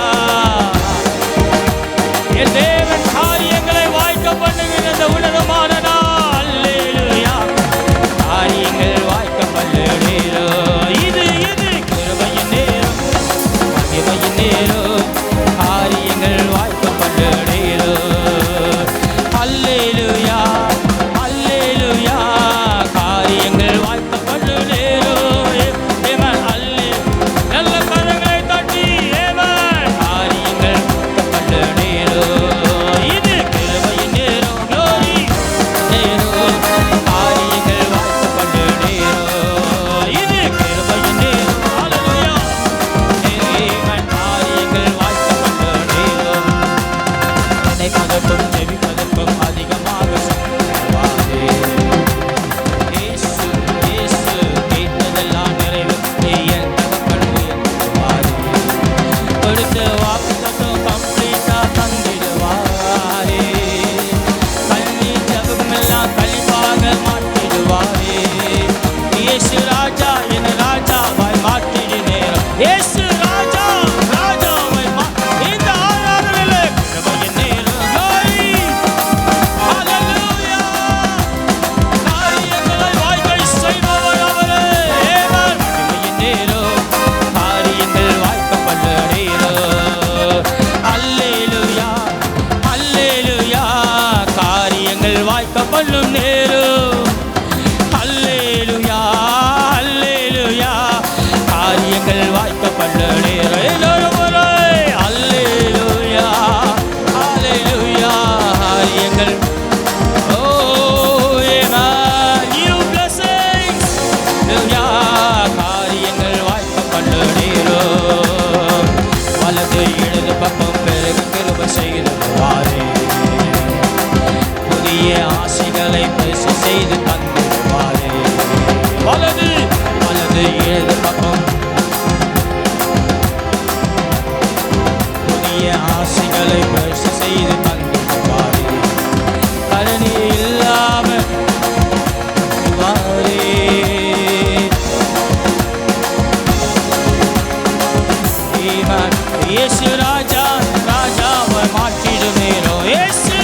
என் தேவன் காரியங்களை வாய்க்க பண்ணுகிற இந்த உன்னதமான காரியங்கள் வாய்க்க பண்ண நேரம். இது கிருபையின் நேரம், மகிமையின் நேரம், காரியங்கள் வாய்க்க பண்ண நேரம். அல்லேலூயா, அல்லேலூயா. காரியங்கள் வாய்க்க பண்ண நேரம். ஏமன் அல்லே நல்ல கரங்களை தட்டி ஏமன் காரியங்கள் வாய்க்க பண்ண நேரம். இது கிருபையின் நேரம், glory நேரம், காரியங்கள் பண்ணும் நேரம். அல்லேலூயா, அல்லேலூயா. காரியங்கள் வாய்க்க பண்ண நேரம். எல்லோரும் அல்லேலூயா, அல்லேலூயா. காரியங்கள் new blessings. காரியங்கள் வாய்க்க பண்ண நேரம். வலது இடது பக்கம் பிறகு கிருபை செய்திருவாரே. புதிய ஆசைகளை பரிசு செய்து தந்திருவாரே. வலது வலது இடது பக்கம் புதிய ஆசைகளை பரிசு செய்து தந்திருவாரே. கருணை இல்லாமல் இயேசு ராஜா, ராஜாவை மாற்றிடும் நேரம். இயேசு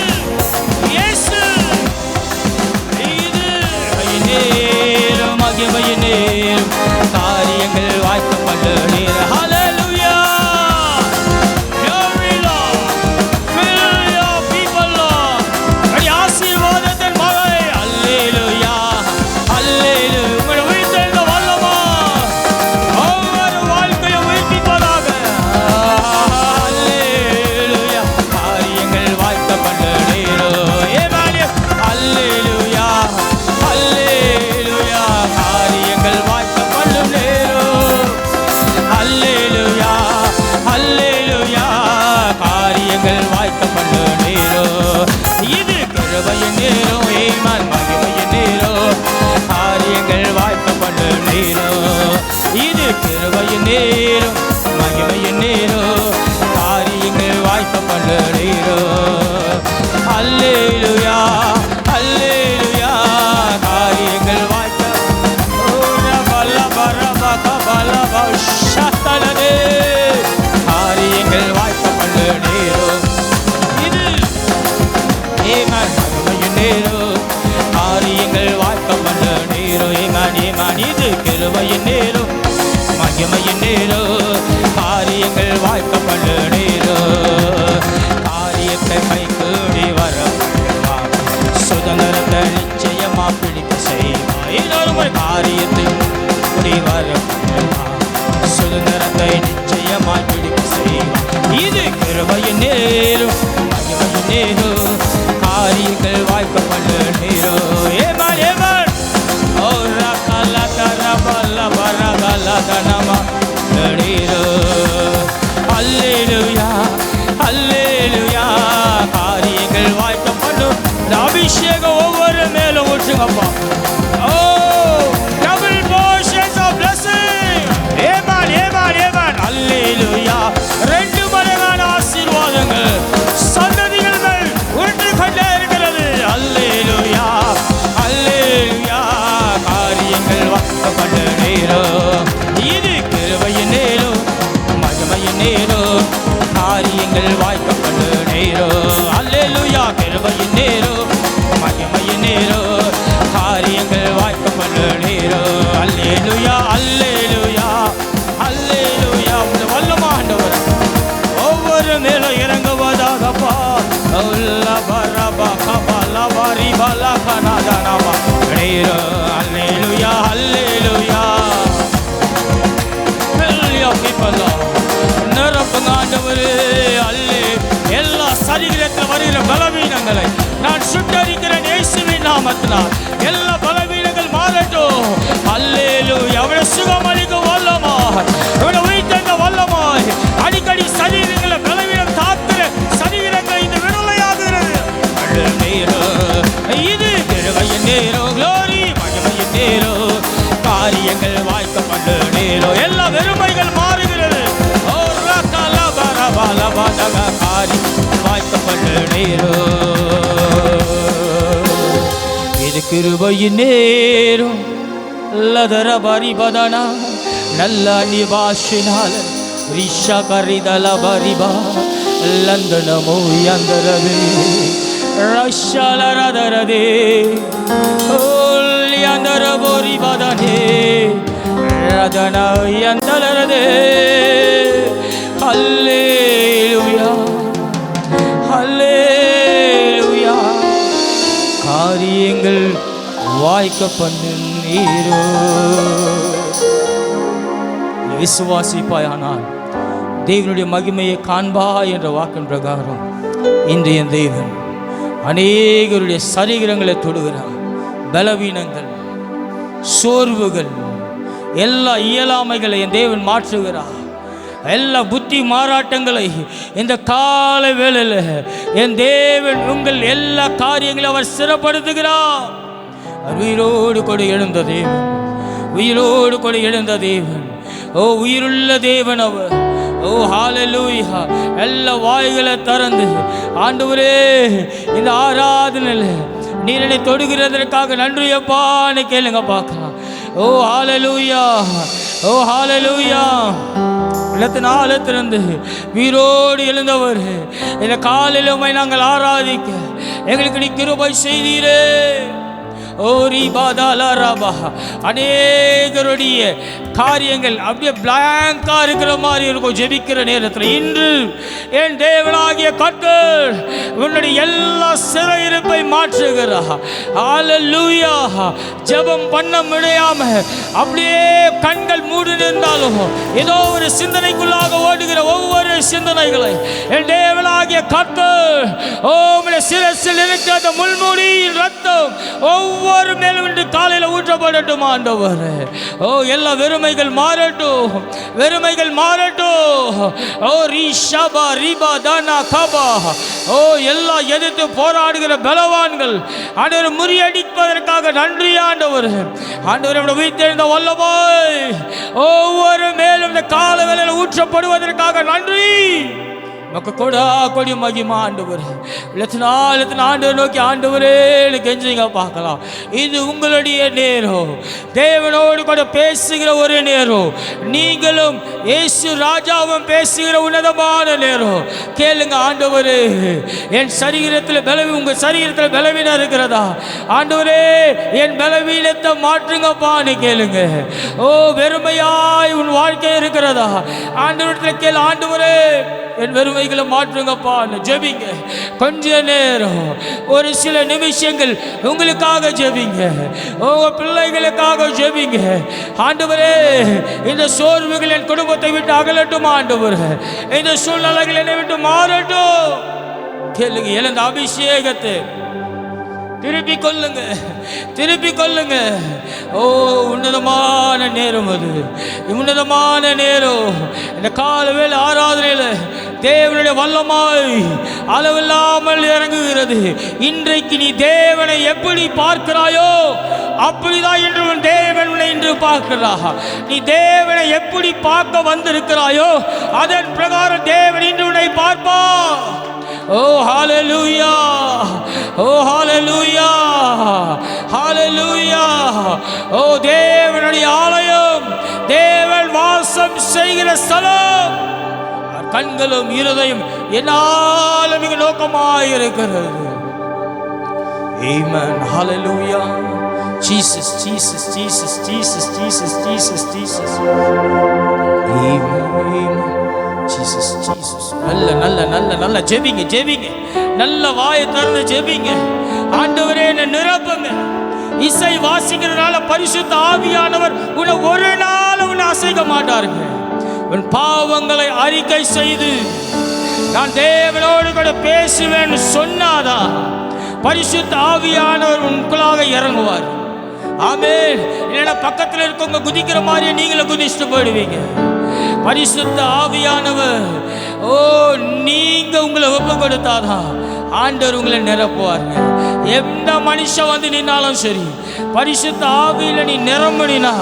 இயேசு. இது நேரம், மகிமையின் நேரம், காரியங்கள் வாய்க்க பண்ண நேரம். ஹல்லேலூயா. Glory Lord. Fill your people Lord. ஆசீர்வாதத்தின் மழை. அல்லேலூயா, அல்லேலூயா. உங்களை உயிர்த்தெழுந்த வல்லமா ஒவ்வொரு வாழ்க்கையும் உயிர்ப்பிப்பதாக. அல்லேலூயா. காரியங்கள் வாய்க்க பண்ண நேரம். அல்லேலூயா, அல்லேலூயா. காரியங்கள் வாய்க்க பண்ணும் நேரம். அல்லேலூயா, அல்லேலூயா. காரியங்கள் வாய்க்க பண்ணும் நேரம். இது கிருபையின் நேரம். ஏமான் மகிமையின் நேரம். காரியங்கள் வாய்க்க பண்ணும் நேரம். இது கிருபையின் நேரம், மகிமையின் நேரம், காரியங்கள் வாய்க்க பண்ணும் நேரம். அல்லேலூயா, அல்லேலூயா. காரியங்கள் வாய்க்க கிருபையின் நேரம் மகிமையின் நேரம் காரியங்கள் வாய்க்க பண்ண நேரம் காரியத்தை கை கூடி வர சுதந்திரத்தை நிச்சயமா பிடிக்க செய்வார் இன்னொரு காரியத்தை கூடி வர சுதந்திரத்தை நிச்சயமா பிடிக்க செய்வார் இது கிருபையின் நேரம் மகிமையின் நேரம் காரியங்கள் வாய்க்க பண்ண நேரம் ஏமான் ஏமான் காரியங்கள் வாய்க்க பண்ணும் அபிஷேகம் ஒவ்வொரு மேலும் ஊற்றுங்கப்பா டபுள் போர்ஷன்ஸ் ஆஃப் பிளெஸிங் ஏமான் ஏமான் ஏமான் அல்லேலூயா ரெண்டு மடங்கான ஆசீர்வாதங்கள் சந்ததிகள் மேல் ஊற்று கொண்டே இருக்கிறது அல்லேலூயா அல்லேலூயா காரியங்கள் வாய்க்கப்பட்ட நேரம் இது கிருபையின் நேரம் மகிமையின் நேரம் காரியங்கள் வாய்க்கப்பட்ட நேரம் அல்லேலூயா கிருபையின் நேரம் மகிமையின் நேரம் காரியங்கள் வாய்க்கப்பட்ட நேரம் அல்லேலூயா அல்லேலூயா அல்லேலூயா வல்லமாண்டவர் ஒவ்வொரு மேலும் இறங்குவதாகப்பா அல்லேலூயா அல்லேலூயா நிரப்புங்க ஆண்டவரே அல்லே எல்லா சரீரத்தில் வருகிற பலவீனங்களை நான் சுட்டரிக்கிறேன் இயேசுவின் நாமத்தினால் எல்லா பலவீனங்கள் மாறட்டும் அல்லேலூயா அவரை சுகம் அளிக்கும் வல்லமாய் அவரை உயிர்த்தெழுந்த வல்லமாய் அடிக்கடி சரீரங்களை பலவீனம் தாக்குற சரீரங்கள் இந்த விடுதலையாகிறது இது கிருபையின் நேரம் க்ளோரி மகிமையின் நேரம் காரியங்கள் வாய்க்கப்பட்ட நேரம் எல்லா வெறுமைகள் மாறுகிறது வாய்க்கப்பட்ட நேரம் இது கிருபையின் நேரம் லதர பரிபதனா நல்ல நிபாஷினால ரிஷா கரிதல பரிபா லந்தனமோ யந்தரவே ரஷாலரதரதே ஓல்யந்தர பரிபதனே ரதன யந்தரதே அல்லேலூயா அல்லேலூயா காரியங்கள் வாய்க்க பண்ணீரோ விசுவாசிப்பாயானால் தேவனுடைய மகிமையை காண்பா என்ற வாக்கின் பிரகாரம் இன்றைய தேவன் அநேகருடைய சரீரங்களை தொடுகிறார் பலவீனங்கள் சோர்வுகள் எல்லா இயலாமைகளை என் தேவன் மாற்றுகிறார் எல்லா புத்தி மாறாட்டங்களை இந்த கால வேளையில் என் தேவன் உங்கள் எல்லா காரியங்களையும் அவர் சிறப்படுத்துகிறார் உயிரோடு கூட எழுந்த தேவன் உயிரோடு கூட எழுந்த தேவன் ஓ உயிருள்ள தேவன் அவர் ஓ ஹல்லேலூயா எல்லா வாய்களை திறந்து ஆண்டவரே இந்த ஆராதனையில் நீர் என்னை தொடுகிறதற்காக நன்றி அப்பான்னு கேளுங்க பார்க்கலாம் ஓ ஹல்லேலூயா ஓ ஹல்லேலூயா திறந்து வீரோடு எழுந்தவர் இந்த காலையில் உம்மை நாங்கள் ஆராதிக்க எங்களுக்கு நீ கிருபை செய்தீரே ஓரி பாதாலா ராபா அநேகருடைய காரியங்கள் அப்படியே பிளாங்கா இருக்கிற மாதிரி இருக்கும் ஜெபிக்கிற நேரத்தில் இன்று என் தேவனாகிய கர்த்தர் உன்னுடைய எல்லா சிறையிருப்பை மாற்றுகிறா ஹல்லேலூயா ஜெபம் பண்ண முடியாம அப்படியே கண்கள் மூடி நின்றாலும் ஏதோ ஒரு சிந்தனைக்குள்ளாக ஓடுகிற ஒவ்வொரு சிந்தனைகளை என் தேவனாகிய கர்த்தர் உம்முடைய சிரசில் இருக்கிற அந்த முள்மூடியின் ரத்தம் ஒவ்வொரு மேலும் இன்று காலையில் ஊற்றப்படட்டும் ஆண்டவரே ஓ எல்லா வெறுமைகள் மாறட்டும் வெறுமைகள் மாறட்டும் ஓ ரிஷபா ரிபா தானா கபா ஓ எல்லா எதிர்த்து போராடுகிற பலவான்கள் ஆண்டவரை முறியடிப்பதற்காக நன்றி ஆண்டவர் ஆண்டவரை உயிர்த்தெழுந்த வல்லமாய் ஒவ்வொரு மேலும் இந்த கால வேளையில் ஊற்றப்படுவதற்காக நன்றி மக்க கொடா கொடி மகிமா ஆண்டவர். எத்தனை ஆண்டவர் நோக்கி ஆண்டவரே கெஞ்சிங்க பார்க்கலாம். இது உங்களுடைய நேரம், தேவனோடு கூட பேசுகிற ஒரு நேரம், நீங்களும் இயேசு ராஜாவும் பேசுகிற உன்னதமான நேரம். கேளுங்க, ஆண்டவரே என் சரீரத்தில் உங்கள் சரீரத்தில் பலவீனம் இருக்கிறதா? ஆண்டவரே என் பலவீனத்தை மாற்றுங்கப்பான்னு கேளுங்க. ஓ, வெறுமையாய் உன் வாழ்க்கை இருக்கிறதா? ஆண்டவரத்தில் கேளு, ஆண்டவரே என் வெறுமைகளை மாற்றுங்கப்பா. ஜெபிங்க, கொஞ்ச நேரம், ஒரு சில நிமிஷங்கள் உங்களுக்காக ஜெபிங்க, உங்க பிள்ளைகளுக்காக ஜெபிங்க. ஆண்டவரே இந்த சோர்வுகள் என் குடும்பத்தை விட்டு அகலட்டும். ஆண்டவர் இந்த சூழ்நிலைகள் என்னை விட்டு மாறட்டும். கேளுங்க, எழுந்த அபிஷேகத்தை திருப்பி கொள்ளுங்க, திருப்பி கொள்ளுங்க. ஓ, உன்னதமான நேரம், அது உன்னதமான நேரம். இந்த காலவேளை ஆராதனையில் தேவனுடைய வல்லமாய் அளவில்லாமல் இறங்குகிறது. இன்றைக்கு நீ தேவனை எப்படி பார்க்கிறாயோ அப்படிதான் இன்று தேவன் உன்னை இன்று பார்க்கிறார். நீ தேவனை எப்படி பார்க்க வந்திருக்கிறாயோ அதன் பிரகாரம் தேவன் இன்று உன்னை பார்ப்பார். ஓ ஹalleluya, ஓ ஹalleluya, ஹalleluya. ஓ, தேவனுடைய ஆலயம், தேவன் வாசம் செய்கிற ஸ்தலம். கண்களும் இருதயம் என்னாலும் மிக நோக்கமாயிருக்கிறது. Amen, hallelujah. Jesus, Jesus, Jesus, Jesus, Jesus, Jesus, Jesus. Amen, amen. Jesus, Jesus. நல்ல நல்ல நல்ல நல்ல ஜெபிங்க, ஜெபிங்க, நல்ல வாயை திறந்து ஜெபிங்க. ஆண்டவரே என்னை நிரப்புங்க. இசை வாசிக்கிறதுனால பரிசுத்த ஆவியானவர் உன்னை ஒரு நாள் உன்னை அசைக்க மாட்டாருங்க. உன் பாவங்களை அறிக்கை செய்து நான் தேவனோடு கூட பேசுவேன் சொன்னாதான் பரிசுத்த ஆவியானவர் உங்களுக்காக இறங்குவார். ஆமென். இல்லைன்னா பக்கத்தில் இருக்கவங்க குதிக்கிற மாதிரியே நீங்களும் குதிச்சுட்டு போயிடுவீங்க. பரிசுத்த ஆவியானவர், ஓ, நீங்க உங்களை ஒப்பு கொடுத்தாதான் ஆண்டவர் உங்களை நிரப்புவாருங்க. எந்த மனுஷன் வந்து நின்னாலும் சரி, பரிசுத்த ஆவியில நீ நிரம்பினா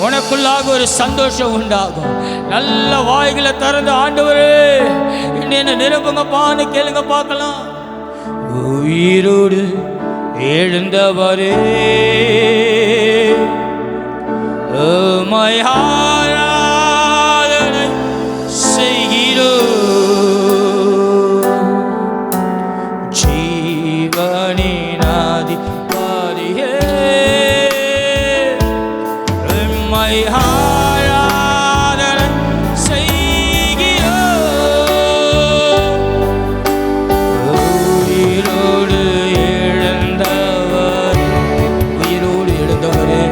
உனக்குள்ளாக ஒரு சந்தோஷம் உண்டாகும். நல்ல வாய்களை திறந்து ஆண்டவரே என்ன நிரப்புங்கப்பான்னு கேளுங்க பார்க்கலாம். உயிரோடு எழுந்தவரே ஆராதனை செய்கிறோம். ஜீவனின் அதிகாரியே உம்மை ஆராதனை செய்கிறோம். உயிரோடு எழுந்தவர், உயிரோடு எழுந்தவரே,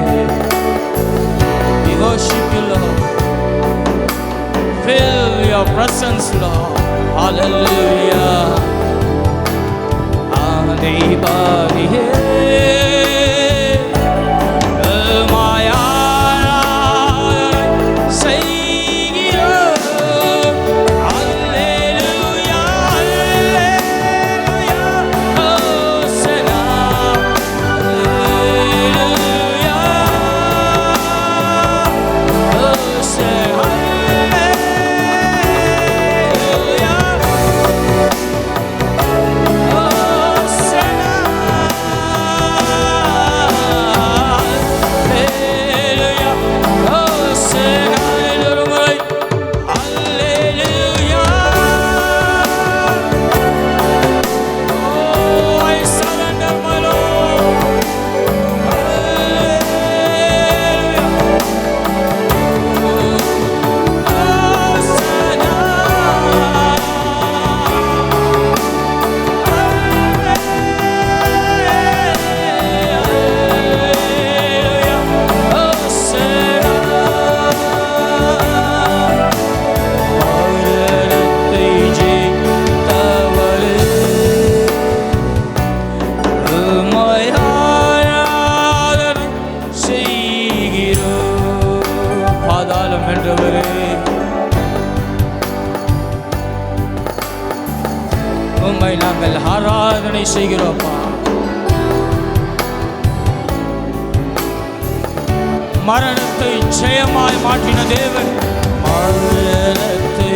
we worship you, Lord. Fill your presence, Lord. Hallelujah. Adibadiye உம்மை நாங்கள் ஆராதனை செய்கிறோம்ப்பா. மரணத்தை ஜெயமாய் மாற்றின தேவன், மரணத்தை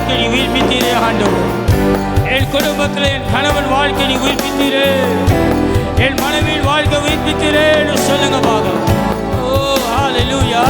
வாழ்க்கை நீ உயிர்ப்பித்தீரே ஆண்டவர். என் குடும்பத்தில் என் கணவன் வாழ்க்கை நீ உயிர்ப்பித்தீரே, என் மனைவியின் வாழ்க்கை உயிர்ப்பித்தீரே என்று சொல்லுங்க பார்க்கலாம். ஓ ஹல்லேலூயா.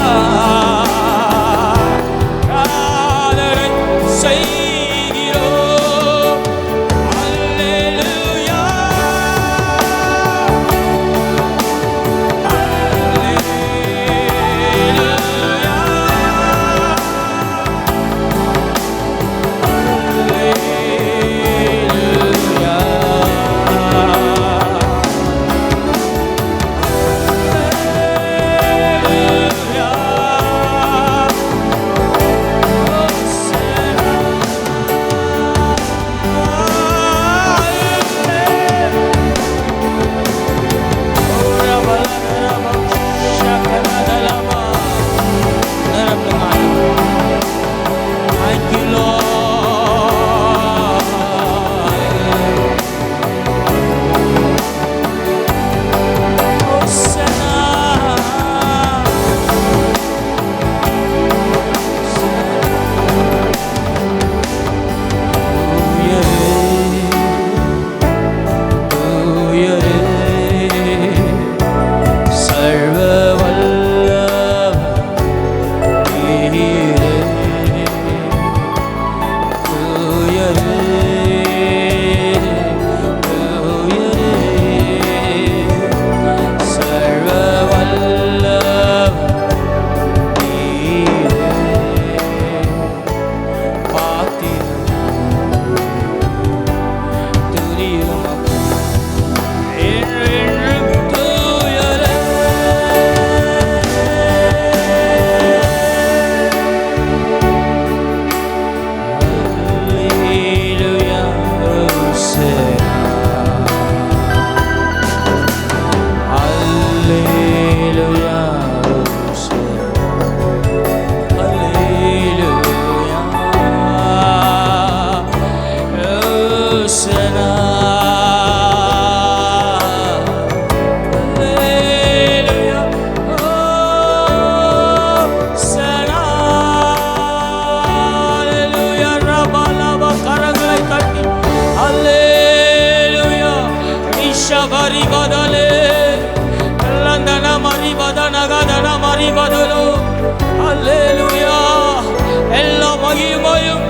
எல்லா மகிமையும்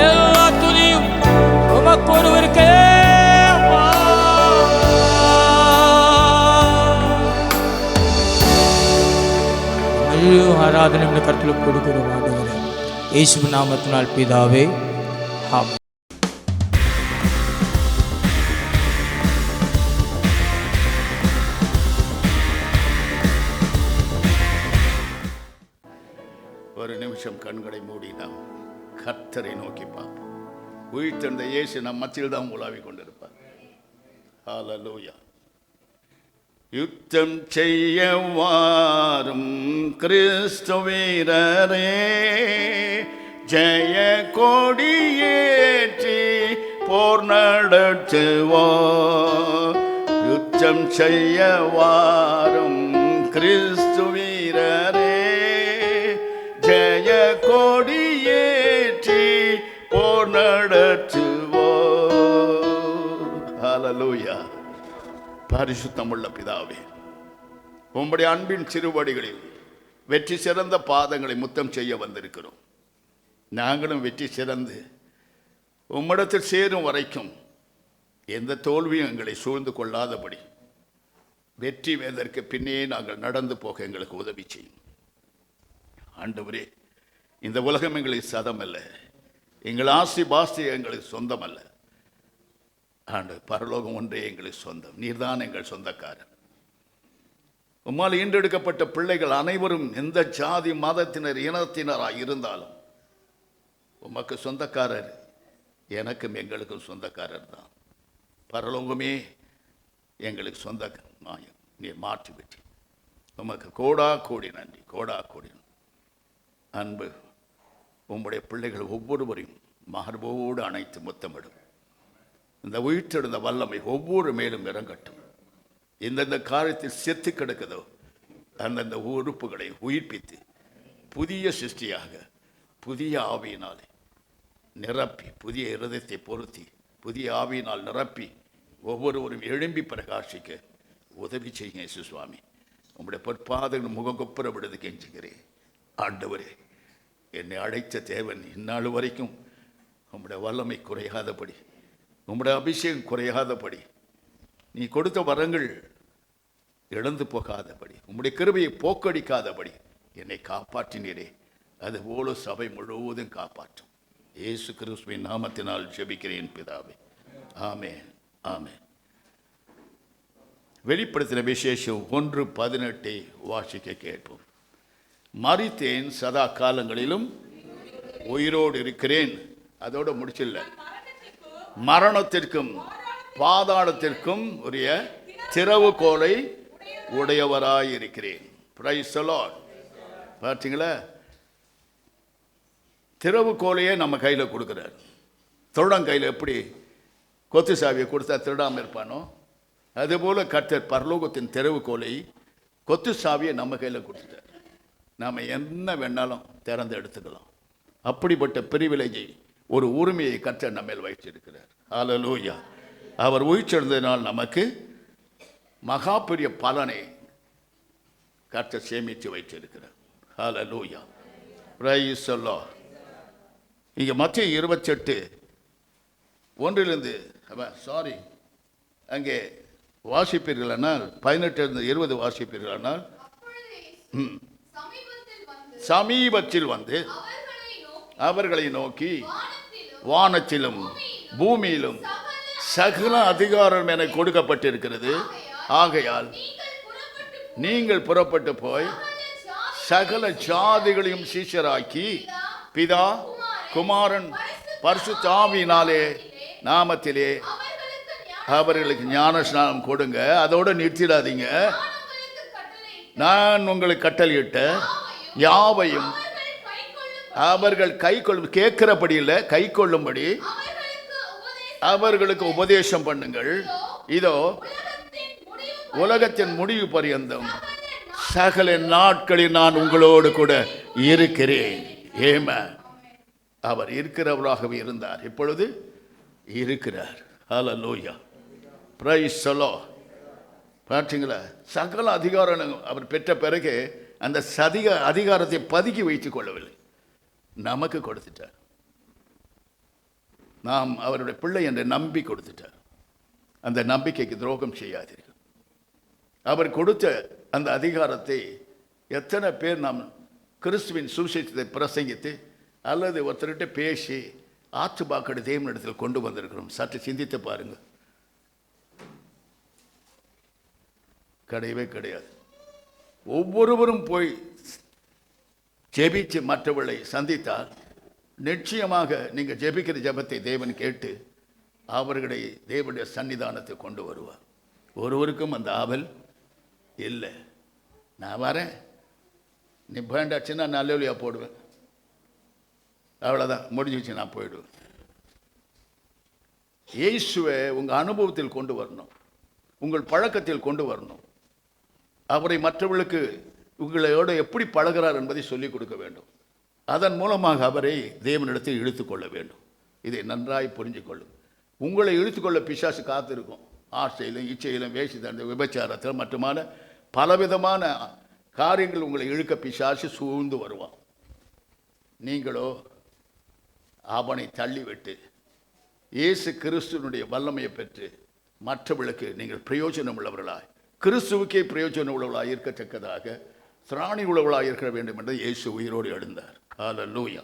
எல்லா துதியும் உமக்கு ஒருவருக்கே. ஆராதனை கருத்தில் கொடுக்கிறோம் ஆண்டவரே, இயேசுவின் நாமத்தினால் பிதாவே, ஆமென். ஒரு நிமிஷம் கண்களை மூடி நாம் கர்த்தரை நோக்கி பார்ப்போம். உயிர்த்தெழுந்த இயேசு நம் மத்தியில் தான் உலாவிக் கொண்டிருப்பார். ஹல்லேலூயா. யுத்தம் செய்ய வாரும் கிறிஸ்து வீரரே, ஜெய கொடியேற்றி போர் நடத்துவோம். யுத்தம் செய்ய வாரும் கிறிஸ்து வீரரே, ஜெய கொடியேற்றி போர் நடத்துவோம். ஹல்லேலூயா. பரிசுத்தமுள்ள பிதாவே, உம்முடைய அன்பின் சிறுவடிகளில் வெற்றி சிறந்த பாதங்களை முத்தம் செய்ய வந்திருக்கிறோம். நாங்களும் வெற்றி சிறந்து உம்மிடத்தில் சேரும் வரைக்கும் எந்த தோல்வியும் எங்களை சூழ்ந்து கொள்ளாதபடி வெற்றி வேதற்கு பின்னே நாங்கள் நடந்து போக எங்களுக்கு உதவி செய்யும். ஆண்டவரே, இந்த உலகம் எங்களுக்கு சதம் அல்ல, எங்கள் ஆசி பாஸ்தி எங்களுக்கு சொந்தம் அல்ல. ஆண்டு பரலோகம் ஒன்றே எங்களுக்கு சொந்தம். நீர்தான் எங்கள் சொந்தக்காரர். உம்மால் ஈண்டெடுக்கப்பட்ட பிள்ளைகள் அனைவரும் எந்த ஜாதி மதத்தினர் இனத்தினராக இருந்தாலும் உமக்கு சொந்தக்காரர், எனக்கும் எங்களுக்கும் சொந்தக்காரர் தான். பரலோகமே எங்களுக்கு சொந்த மாயம். நீ மாற்றி விட்டு உமக்கு கோடா கோடி நன்றி, கோடா கோடி அன்பு. உம்முடைய பிள்ளைகள் ஒவ்வொருவரையும் மார்போடு அணைத்து முத்தமிடும். இந்த உயிர்த்தெழுந்த வல்லமை ஒவ்வொரு மேலும் இறங்கட்டும். எந்தெந்த காரியத்தில் செத்து கிடக்குதோ அந்தந்த உறுப்புகளை உயிர்ப்பித்து புதிய சிருஷ்டியாக புதிய ஆவியினாலே நிரப்பி, புதிய இருதயத்தை பொருத்தி, புதிய ஆவியினால் நிரப்பி ஒவ்வொருவரும் எழும்பி பிரகாசிக்க உதவி செய்யுங்க இயேசு சுவாமி. உங்களுடைய பொற்பாதங்கள் முகங்கொப்புற விடுது கெஞ்சுகிறேன். ஆண்டவரே, என்னை அழைத்த தேவன் இந்நாள் வரைக்கும் உம்முடைய வல்லமை குறையாதபடி, உம்முடைய அபிஷேகம் குறையாதபடி, நீ கொடுத்த வரங்கள் இழந்து போகாதபடி, உம்முடைய கிருபையை போக்கடிக்காதபடி என்னை காப்பாற்றினீரே. அதுபோல சபை முழுவதும் காப்பாற்றும். இயேசு கிறிஸ்துவின் நாமத்தினால் ஜெபிக்கிறேன் பிதாவே. ஆமென், ஆமென். வெளிப்படுத்தின விசேஷம் 1:18 வாசிக்க கேட்போம். மரித்தேன், சதா காலங்களிலும் உயிரோடு இருக்கிறேன். அதோட முடிச்சில்ல, மரணத்திற்கும் பாதாளத்திற்கும் உரிய திறவுகோலை உடையவராயிருக்கிறேன். Price the Lord. பார்த்தீங்களா, திறவுகோலையே நம்ம கையில் கொடுக்குறார். திருடன் கையில் எப்படி கொத்து சாவியை கொடுத்தா திருடாமல் இருப்பானோ, அதுபோல கர்த்தர் பரலோகத்தின் திறவுகோலை, கொத்து சாவியை நம்ம கையில் கொடுத்துட்டார். நாம் என்ன வேணாலும் திறந்து எடுத்துக்கலாம். அப்படிப்பட்ட பிரிவிலேஜை, ஒரு உரிமையை கர்த்தர் நம்ம மேல் வைத்திருக்கிறார். ஹல்லேலூயா. அவர் உயிர்த்தெழுந்ததினால் நமக்கு மகா பெரிய பலனை கர்த்தர் சேமித்து வைத்திருக்கிறார். ஹல்லேலூயா. Praise the Lord. இங்கே மத்தேயு 28:1 அங்கே வாசிப்பீர்களானால் 18-20 வாசிப்பீர்களானால், சமீபத்தில் வந்து அவர்களை நோக்கி, வானத்திலும் பூமியிலும் சகல அதிகாரம் என கொடுக்கப்பட்டிருக்கிறது. ஆகையால் நீங்கள் புறப்பட்டு போய் சகல ஜாதிகளையும் சீஷராக்கி, பிதா, குமாரன், பரிசுத்த ஆவியினாலே நாமத்திலே அவர்களுக்கு ஞான ஸ்நானம் கொடுங்க. அதோடு நிறுத்திடாதீங்க. நான் உங்களுக்கு கட்டளையிட்ட யாவையும் அவர்கள் கை கொள்ளும், கேட்கிறபடி இல்லை, கை கொள்ளும்படி அவர்களுக்கு உபதேசம் பண்ணுங்கள். இதோ உலகத்தின் முடிவு பரியந்தம் சகல நாட்களில் நான் உங்களோடு கூட இருக்கிறேன். ஆமென். அவர் இருக்கிறவராகவே இருந்தார், இப்பொழுது இருக்கிறார். ஹல்லேலூயா. Praise the Lord. பார்த்தீங்களா, சகல அதிகாரம் அவர் பெற்ற பிறகு அந்த அதிகாரத்தை பதுக்கி வைத்துக் கொள்ளவில்லை, நமக்கு கொடுத்துட்டார். நாம் அவருடைய பிள்ளை என்று நம்பி கொடுத்துட்டார். அந்த நம்பிக்கைக்கு துரோகம் செய்யாதீர்கள். அவர் கொடுத்த அந்த அதிகாரத்தை எத்தனை பேர் நாம் கிறிஸ்துவின் சுவிசேஷத்தை பிரசங்கித்து அல்லது ஒருத்தர்கிட்ட பேசி ஆற்றுப்பாக்கடு தேவனிடத்தில் கொண்டு வந்திருக்கிறோம்? சற்று சிந்தித்து பாருங்கள். கிடையவே கிடையாது. ஒவ்வொருவரும் போய் ஜெபிச்சு மற்றவர்களை சந்தித்தால் நிச்சயமாக நீங்கள் ஜெபிக்கிற ஜெபத்தை தேவன் கேட்டு அவர்களை தேவனுடைய சன்னிதானத்தை கொண்டு வருவார். ஒருவருக்கும் அந்த ஆவல் இல்லை. நான் வரேன், நீ வேண்டாச்சுன்னா நான் அல்லேலூயா போடுவேன், அவ்வளோதான், முடிஞ்சிச்சு, நான் போயிடுவேன். இயேசுவை உங்கள் அனுபவத்தில் கொண்டு வரணும், உங்கள் பழக்கத்தில் கொண்டு வரணும். அவரை மற்றவர்களுக்கு உங்களோட எப்படி பழகிறார் என்பதை சொல்லிக் கொடுக்க வேண்டும். அதன் மூலமாக அவரை தேவனிடத்தில் இழுத்துக்கொள்ள வேண்டும். இதை நன்றாய் புரிஞ்சுக்கொள்ளும். உங்களை இழுத்துக்கொள்ள பிசாசு காத்திருக்கும். ஆசையிலும் இச்சையிலும் வேசித்தனம் விபச்சாரத்தில் மட்டுமான பலவிதமான காரியங்கள் உங்களை இழுக்க பிசாசு சூழ்ந்து வருவான். நீங்களோ அவனை தள்ளிவிட்டு இயேசு கிறிஸ்துவனுடைய வல்லமையை பெற்று மற்றவர்களுக்கு நீங்கள் பிரயோஜனம் உள்ளவர்களாய், கிறிஸ்துவுக்கே பிரயோஜனம் உள்ளவர்களாக இருக்கத்தக்கதாக திராணி உள்ளவர்களாக இருக்க வேண்டும் என்று இயேசு உயிரோடு எழுந்தார். ஹல்லேலூயா.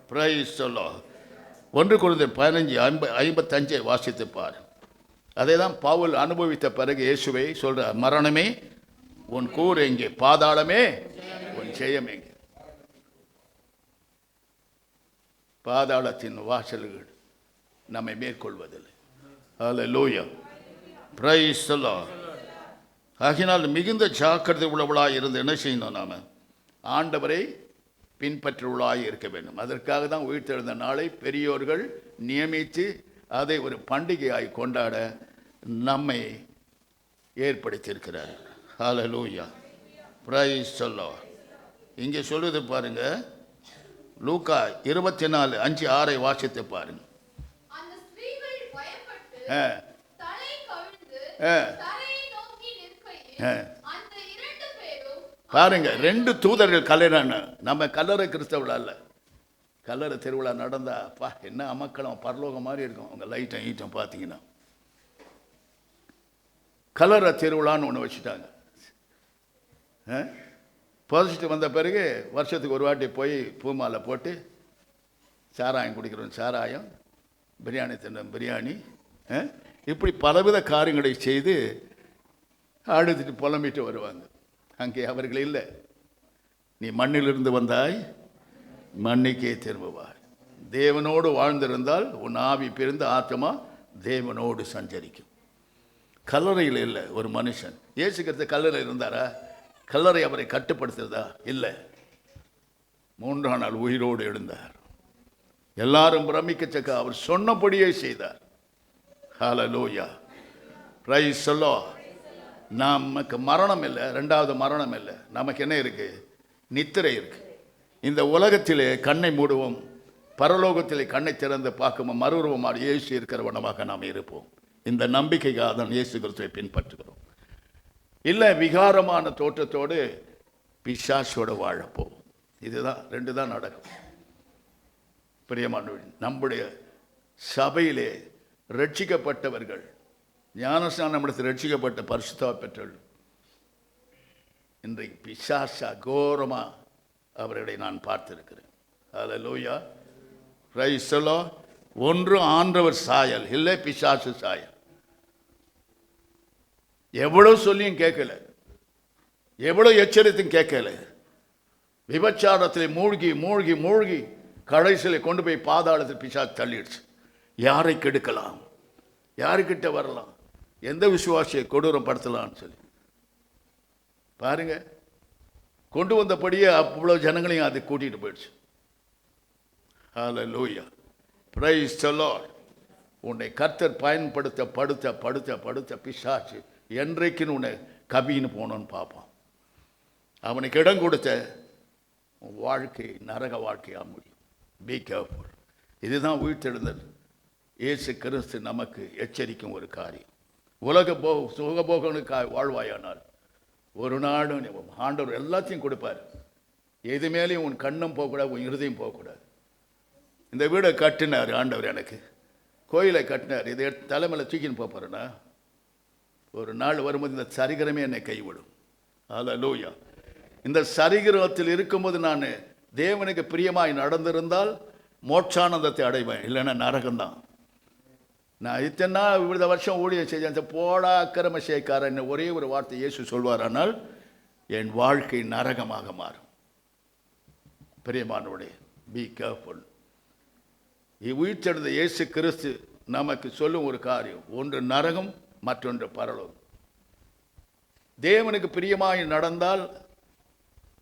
Praise the Lord. 1 கொரிந்தியர் 15:55 வாசித்து பார். அதை தான் பவுல் அனுபவித்த பிறகு இயேசுவை சொல்றார், மரணமே உன் கூர் எங்கே, பாதாளமே உன் ஜெயம் எங்கே? பாதாளத்தின் வாசல்கள் நம்மை மேற்கொள்வதில்லை. ஹல்லேலூயா. Praise the Lord. ஆகினால் மிகுந்த ஜாக்கிரதை உள்ளவளாய் இருந்து என்ன செய்யணும்? நாம் ஆண்டவரை பின்பற்றுவளாய் இருக்க வேண்டும். அதற்காக தான் உயிர்த்தெழுந்த நாளை பெரியோர்கள் நியமித்து அதை ஒரு பண்டிகையாய் கொண்டாட நம்மை ஏற்படுத்தியிருக்கிறார். ஹல்லேலூயா. Praise the Lord. இங்கே சொல்வது பாருங்க, லூக்கா 24:5-6 வாசித்து பாருங்க. அந்த ஸ்திரீகள் பயப்பட்டு ஆ. தலை கவிழ்ந்து ஆ. தரையை நோக்கி நிற்கையில் அந்த இரண்டு பேரும் பாருங்க, 2 தூதர்கள் கல்லறைன்னு. நம்ம கல்லறை கிறிஸ்தவர்கள் அல்ல. கல்லறை திருவிழா நடந்தா என்ன அமக்களம், பரலோகம் மாதிரி இருக்கும். அவங்க லைட்டம் ஈட்டம் பார்த்தீங்கன்னா கல்லறை திருவிழான்னு ஒன்று வச்சுட்டாங்க. புதைச்சிட்டு வந்த பிறகு வருஷத்துக்கு ஒரு வாட்டி போய் பூமாலை போட்டு சாராயம் குடிக்கிறோம், சாராயம், பிரியாணி தின்னும் பிரியாணி, இப்படி பலவித காரியங்களை செய்து அழுதுட்டு புலம்பிட்டு வருவாங்க. அங்கே அவர்கள் இல்லை. நீ மண்ணிலிருந்து வந்தாய், மண்ணுக்கே திரும்புவாய். தேவனோடு வாழ்ந்திருந்தால் உன் ஆவி பிரிந்து ஆத்மா தேவனோடு சஞ்சரிக்கும். கல்லறையில் இல்லை ஒரு மனுஷன். இயேசு கிறிஸ்து கல்லறை இருந்தாரா? கல்லறை அவரை கட்டுப்படுத்துறதா? இல்லை. 3ஆம் நாள் உயிரோடு எழுந்தார். எல்லாரும் பிரமிக்கச்சக்க அவர் சொன்னபடியே செய்தார். ஹல்லேலூயா, பிரைஸ் தி லார்ட். நமக்கு மரணம் இல்லை, 2வது மரணம் இல்லை. நமக்கு என்ன இருக்கு? நித்திரை இருக்கு. இந்த உலகத்திலே கண்ணை மூடுவோம், பரலோகத்திலே கண்ணை திறந்து பார்க்கும் மறுரூபமாக இயேசு இருக்கிறவனமாக நாம் இருப்போம். இந்த நம்பிக்கைக்காக தான் இயேசு கிறிஸ்துவை பின்பற்றுகிறோம். இல்லை விகாரமான தோற்றத்தோடு பிசாசோடு வாழப்போம். இதுதான் 2 தான் நடக்கும். பிரியமானவர்களே, நம்முடைய சபையிலே ரட்சிக்கப்பட்டவர்கள், ஞானஸ்நானம் எடுத்து ரட்சிக்கப்பட்ட பரிசுத்தம் பெற்றவர்கள் இன்றைக்கு பிசாசா கோரமா அவர்களை நான் பார்த்திருக்கிறேன். ஹல்லேலூயா, பிரைஸ் தி லார்ட். ஒன்று ஆண்டவர் சாயல், இல்லை பிசாசு சாயல். எவ்வளவு சொல்லியும் கேட்கல, எவ்வளவு எச்சரித்தும் கேட்கல. விபச்சாரத்தில் மூழ்கி மூழ்கி மூழ்கி கடைசியில் கொண்டு போய் பாதாளத்தில் பிசாசு தள்ளிடுச்சு. யாரை கெடுக்கலாம், யாருக்கிட்ட வரலாம், எந்த விசுவாசியை கொடூரப்படுத்தலாம்னு சொல்லி பாருங்க. கொண்டு வந்தபடியே அவ்வளவு ஜனங்களையும் அது கூட்டிட்டு போயிடுச்சு. ஹல்லேலூயா, பிரைஸ் தி லார்ட். உன்னை கர்த்தர் பயன்படுத்த படுத்த படுத்த படுத்த பிசாசு என்றைக்குன்னு உன்னை கவின்னு போனோன்னு பார்ப்பான். அவனுக்கு இடம் கொடுத்த வாழ்க்கை நரக வாழ்க்கையாக முடியும். Be careful. இதுதான் உயிர்த்தெழுந்தல். இயேசு கிறிஸ்து நமக்கு எச்சரிக்கும் ஒரு காரியம். உலக சுகபோகனுக்காக வாழ்வாயானால் ஒரு நாடு ஆண்டவர் எல்லாத்தையும் கொடுப்பார். எது மேலேயும் உன் கண்ணும் போகக்கூடாது, உன் இருதயம் போகக்கூடாது. இந்த வீடை கட்டினார் ஆண்டவர், எனக்கு கோயிலை கட்டினார். இதை தலைமையில் தூக்கின்னு போகிறேன்னா ஒரு நாள் வரும்போது இந்த சரிகிரமே என்னை கைவிடும். ஹல்லேலூயா. இந்த சரிகிரகத்தில் இருக்கும்போது நான் தேவனுக்கு பிரியமாய் நடந்திருந்தால் மோட்சானந்தத்தை அடைவேன், இல்லைன்னா நரகம்தான். நான் இத்தனை நாள் இவ்வளோ வருஷம் ஊழியம் செஞ்சேன், போடா அக்கிரம செய்காரன் ஒரே ஒரு வார்த்தை இயேசு சொல்வார், ஆனால் என் வாழ்க்கை நரகமாக மாறும். பிரியமானவர்களே, பி கேர்ஃபுல். உயிர்த்தெழுந்த இயேசு கிறிஸ்து நமக்கு சொல்லும் ஒரு காரியம், ஒன்று நரகம், மற்றொன்று பரலோகம். தேவனுக்கு பிரியமாய் நடந்தால்,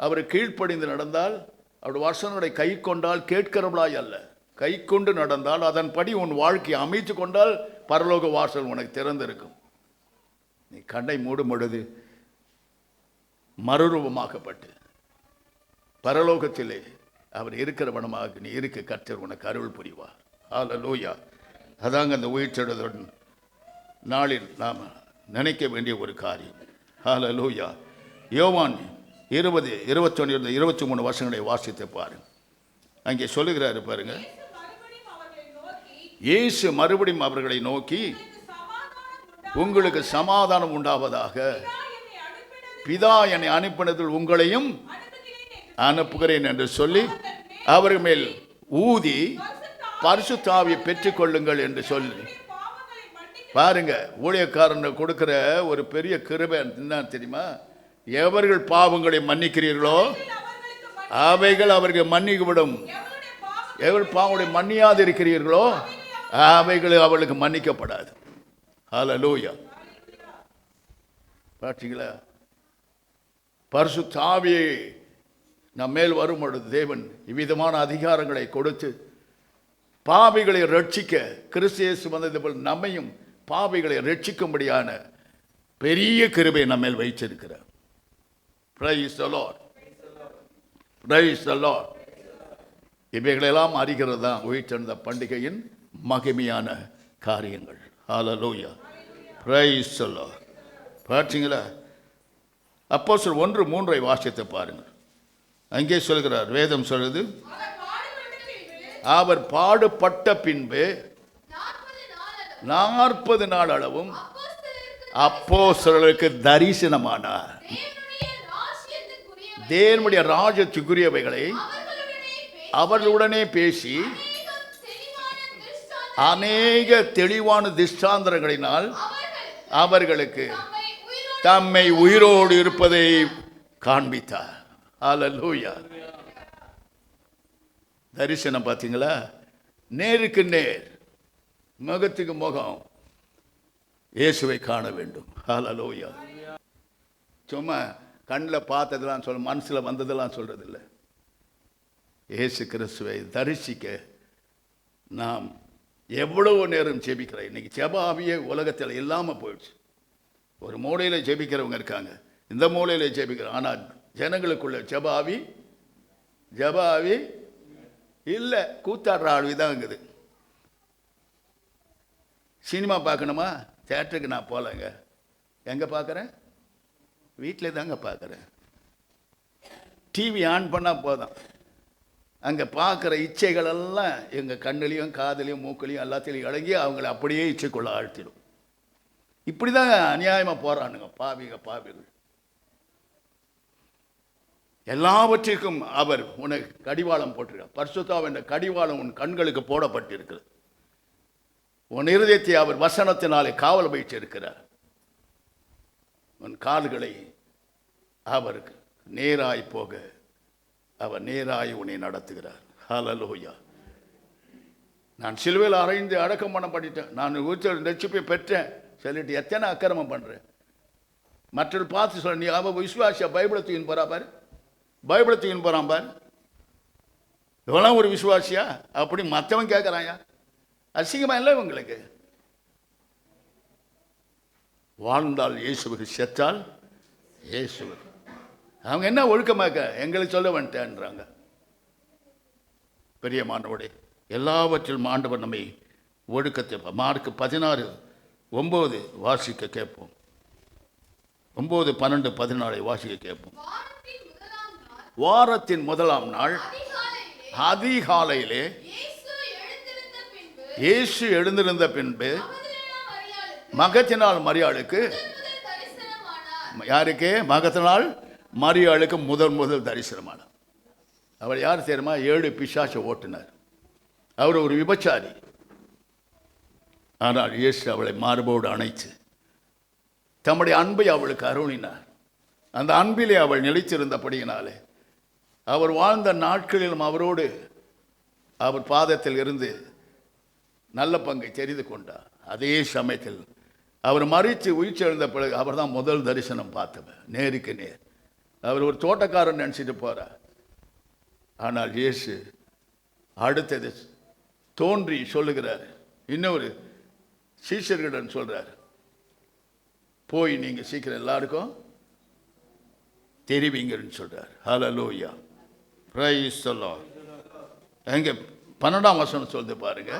அவர் கீழ்ப்படிந்து நடந்தால், அவருடைய வசனங்களை கை கொண்டால், கேட்கிறவளாய் அல்ல, கை கொண்டு நடந்தால், அதன்படி உன் வாழ்க்கையை அமைத்து கொண்டால் பரலோக வாசல் உனக்கு திறந்திருக்கும். நீ கண்ணை மூடும் பொழுது மறுரூபமாக்கப்பட்டு பரலோகத்திலே அவர் இருக்கிறவனமாக நீ இருக்க கர்த்தர் உனக்கு அருள் புரிவார். ஹல்லேலூயா. அதாங்க அந்த உயிர்த்தெழுதல் நாளில் நாம் நினைக்க வேண்டிய ஒரு காரியம். ஹல்லேலூயா. யோவான் 20:21-23 வசனங்களை வாசித்து பாருங்க. அங்கே சொல்லுகிறாரு பாருங்க. இயேசு மறுபடியும் அவர்களை நோக்கி, உங்களுக்கு சமாதானம் உண்டாவதாக, பிதா என்னை அனுப்பினதில் உங்களையும் அனுப்புகிறேன் என்று சொல்லி அவர்கள் மேல் ஊதி பரிசுத்த ஆவியை பெற்றுக்கொள்ளுங்கள் என்று சொல்லி பாருங்க. ஊழியக்காரன் கொடுக்கிற ஒரு பெரிய கிருபை என்ன தெரியுமா? எவர்கள் பாவங்களை மன்னிக்கிறீர்களோ அவைகள் அவர்கள் மன்னிக்கப்படும், எவர்கள் பாவங்களை மன்னியாது இருக்கிறீர்களோ அவைகள் அவளுக்கு மன்னிக்கப்படாது. ஹல்லேலூயா. பார்த்தீங்களா? பரிசுத்த ஆவியை நம் மேல் வரும் பொழுது தேவன் இவ்விதமான அதிகாரங்களை கொடுத்து பாவிகளை ரட்சிக்க, கிறிஸ்து இயேசு வந்தது போல் நம்மையும் பாவிகளை ரட்சிக்கும்படியான பெரிய கிருபை நம்ம மேல் வைச்சிருக்கிறார். Praise the Lord. Praise the Lord. இவைகளெல்லாம் அறிகிறது தான் உயிர்த்தெழுந்த பண்டிகையின் மகிமையான காரியங்கள். ஹல்லேலூயா, பிரைஸ் தி லார்ட். பார்த்தீங்களா? அப்போஸ்தலர் 1:3 வாசித்து பாருங்கள். அங்கே சொல்கிறார், வேதம் சொல்றது, அவர் பாடுபட்ட பின்பு 40 நாள் அளவும் அப்போஸ்தலருக்கு தரிசனமானார். தேவனுடைய ராஜ்யத்துக்குரியவைகளை அவர்களுடனே பேசி அநேக தெளிவான திஷ்டாந்தரங்களினால் அவர்களுக்கு தம்மை உயிரோடு இருப்பதை காண்பித்தார். ஹல்லேலூயா. தரிசனம் பார்த்தீங்களா? நேருக்கு நேர், முகத்துக்கு முகம் இயேசுவை காண வேண்டும். ஹல்லேலூயா. சும்மா கண்ணில் பார்த்ததெல்லாம் சொல்ல, மனசில் வந்ததெல்லாம் சொல்றது இல்லை. இயேசு கிறிஸ்துவை தரிசிக்க நாம் எவ்வளவு நேரம் ஜெபிக்கிறோம். இன்னைக்கு ஜெப ஆவியே உலகத்தில் இல்லாமல் போயிடுச்சு. ஒரு மூலையில் ஜெபிக்கிறவங்க இருக்காங்க, இந்த மூலையில் ஜெபிக்கிறோம். ஆனால் ஜனங்களுக்குள்ள ஜெப ஆவி இல்லை, கூத்தாடுற ஆழ்வி தான் இருக்குது. சினிமா பார்க்கணுமா? தேட்டருக்கு நான் போகலங்க. எங்கே பார்க்குறேன்? வீட்டில் தாங்க பார்க்குறேன். டிவி ஆன் பண்ணால் போதும், அங்கே பார்க்குற இச்சைகளெல்லாம் எங்கள் கண்ணிலையும் காதுலையும் மூக்கிலையும் எல்லாத்திலையும் இறங்கி அவங்கள அப்படியே இச்சைக்குள்ள ஆழ்த்திடும். இப்படி தான் அநியாயமாக போகிறானுங்க பாவிகள். எல்லாவற்றிற்கும் அவர் உனக்கு கடிவாளம் போட்டிருக்கார். பரிசுத்தாவின் என்ற கடிவாளம் உன் கண்களுக்கு போடப்பட்டிருக்கிறது. உன் இருதயத்தை அவர் வசனத்தினாலே காவல் வைத்திருக்கிறார். உன் கால்களை அவருக்கு நேராய் போக அவர் நேராய் உன்னை நடத்துகிறார். ஹல்லேலூயா. நான் சிலுவையில் அறைந்து அடக்கம் பண்ணப்பட்டேன், நான் ரட்சிப்பை பெற்றேன் சொல்லிட்டு எத்தனை அக்கிரமம் பண்ணுறேன். மற்றவர்கள் பார்த்து சொல்ல, நீ அவன் விசுவாசியா? பைபிளை தூக்கின்னு போறா பாரு, பைபிளை தூக்கின்னு போறான் பாரு, இவெல்லாம் ஒரு விசுவாசியா அப்படி மற்றவன் கேட்குறாயா? அசிங்கமா இல்லை உங்களுக்கு? வாழ்ந்தால் இயேசுவுக்கு, செத்தால் இயேசுவுக்கு. அவங்க என்ன ஒழுக்கமாக்க எங்களுக்கு சொல்ல வந்துட்டேன்றாங்க. பெரிய மாண்டவருடைய எல்லாவற்றிலும் ஆண்டவர் நம்மை ஒழுக்கத்தை மார்க் 16:9 வாசிக்க கேட்போம். 9, 12, 14 வாசிக்க கேட்போம். வாரத்தின் முதலாம் நாள் அதிகாலையிலே இயேசு எழுந்திருந்த பின்பு மகத்தினால் மரியாளுக்கு, யாருக்கு? மகத்தினால் மரியாளுக்கு முதல் தரிசனமானார். அவர் யார் தெரியுமா? 7 பிசாசை ஓட்டினார். அவர் ஒரு விபச்சாரி. ஆனால் இயேசு அவளை மார்போடு அணைத்து தம்முடைய அன்பை அவளுக்கு அருளினார். அந்த அன்பிலே அவள் நிலைத்திருந்தபடியினாலே அவர் வாழ்ந்த நாட்களிலும் அவரோடு அவர் பாதத்தில் இருந்து நல்ல பங்கை தெரிந்து கொண்டார். அதே சமயத்தில் அவர் மரித்து உயிர்த்தெழுந்த பிறகு அவர் தான் முதல் தரிசனம் பார்த்தவர், நேருக்கு நேர். அவர் ஒரு தோட்டக்காரன் நினச்சிட்டு போறார். ஆனால் இயேசு அடுத்தது தோன்றி சொல்லுகிறார். இன்னொரு சீஷர்களிடம் சொல்றார், போய் நீங்க சீக்கிரம் எல்லாருக்கும் தெரிவிங்கன்னு சொல்றார். ஹல்லேலூயா, பிரைஸ் தி லார்ட். எங்க 12ஆம் வசனம் சொல்லுது பாருங்க.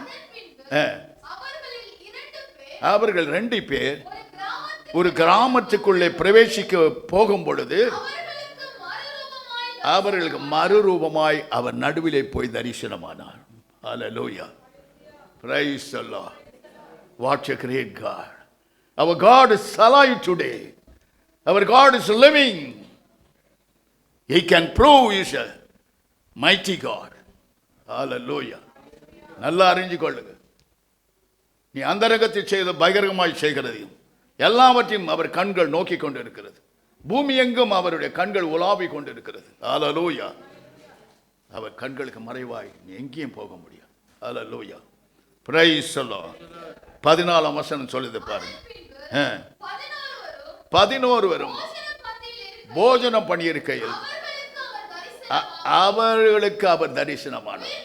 அவர்கள் 2 பேர் ஒரு கிராமத்துக்குள்ளே பிரவேசிக்க போகும் பொழுது அவர்களுக்கு மறுரூபமாய் அவர் நடுவிலே போய் தரிசனமானார். Hallelujah, praise the Lord. What a great God. Our God is alive today. Our God is living. He can prove he is a mighty God. Hallelujah. நல்லா அறிஞ்சு கொள்ளுங்க. நீ அந்தரங்கத்தை செய்த பகிரங்கமாய் செய்கிறதையும் எல்லாவற்றையும் அவர் கண்கள் நோக்கி கொண்டு இருக்கிறது. பூமி எங்கும் அவருடைய கண்கள் உலாவி கொண்டு இருக்கிறது. ஹல்லேலூயா. அவர் கண்களுக்கு மறைவாய் நீ எங்கேயும் போக முடியாது. ஹல்லேலூயா, பிரைஸ் தி லார்ட். 14ஆம் வசனம் சொல்லுது பாருங்க. 11 வரும் போஜனம் பண்ணியிருக்கையில் அவர்களுக்கு அவர் தரிசனமானார்.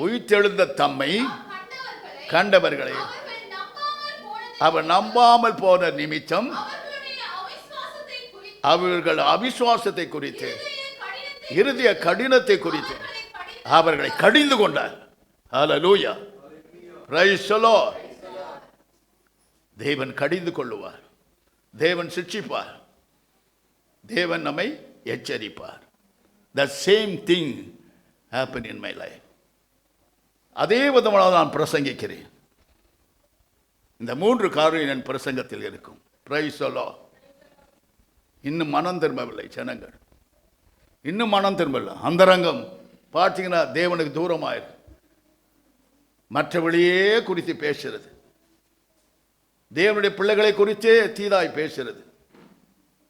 உயிர்த்தெழுந்த தம்மை கண்டவர்களை அவர் நம்பாமல் போன நிமித்தம் அவர்கள் அவிசுவாசத்தை குறித்து, இருதய கடினத்தை குறித்து அவர்களை கடிந்து கொண்டார். ஹல்லேலூயா. Praise the Lord. தேவன் கடிந்து கொள்ளுவார், தேவன் சிட்சிப்பார், தேவன் நம்மை எச்சரிப்பார். The same thing happened in my life. அதே விதமாக நான் பிரசங்கிக்கிறேன். இந்த 3 காரியம் என் பிரசங்கத்தில் இருக்கும். Price the Lord. இன்னும் மனம் திரும்பவில்லை ஜனங்கள், இன்னும் மனம் திரும்பவில்லை. அந்தரங்கம் பார்த்தீங்கன்னா தேவனுக்கு தூரமாயிருக்கு. மற்றவழியே குறித்து பேசுறது, தேவனுடைய பிள்ளைகளை குறித்தே தீதாய் பேசுறது,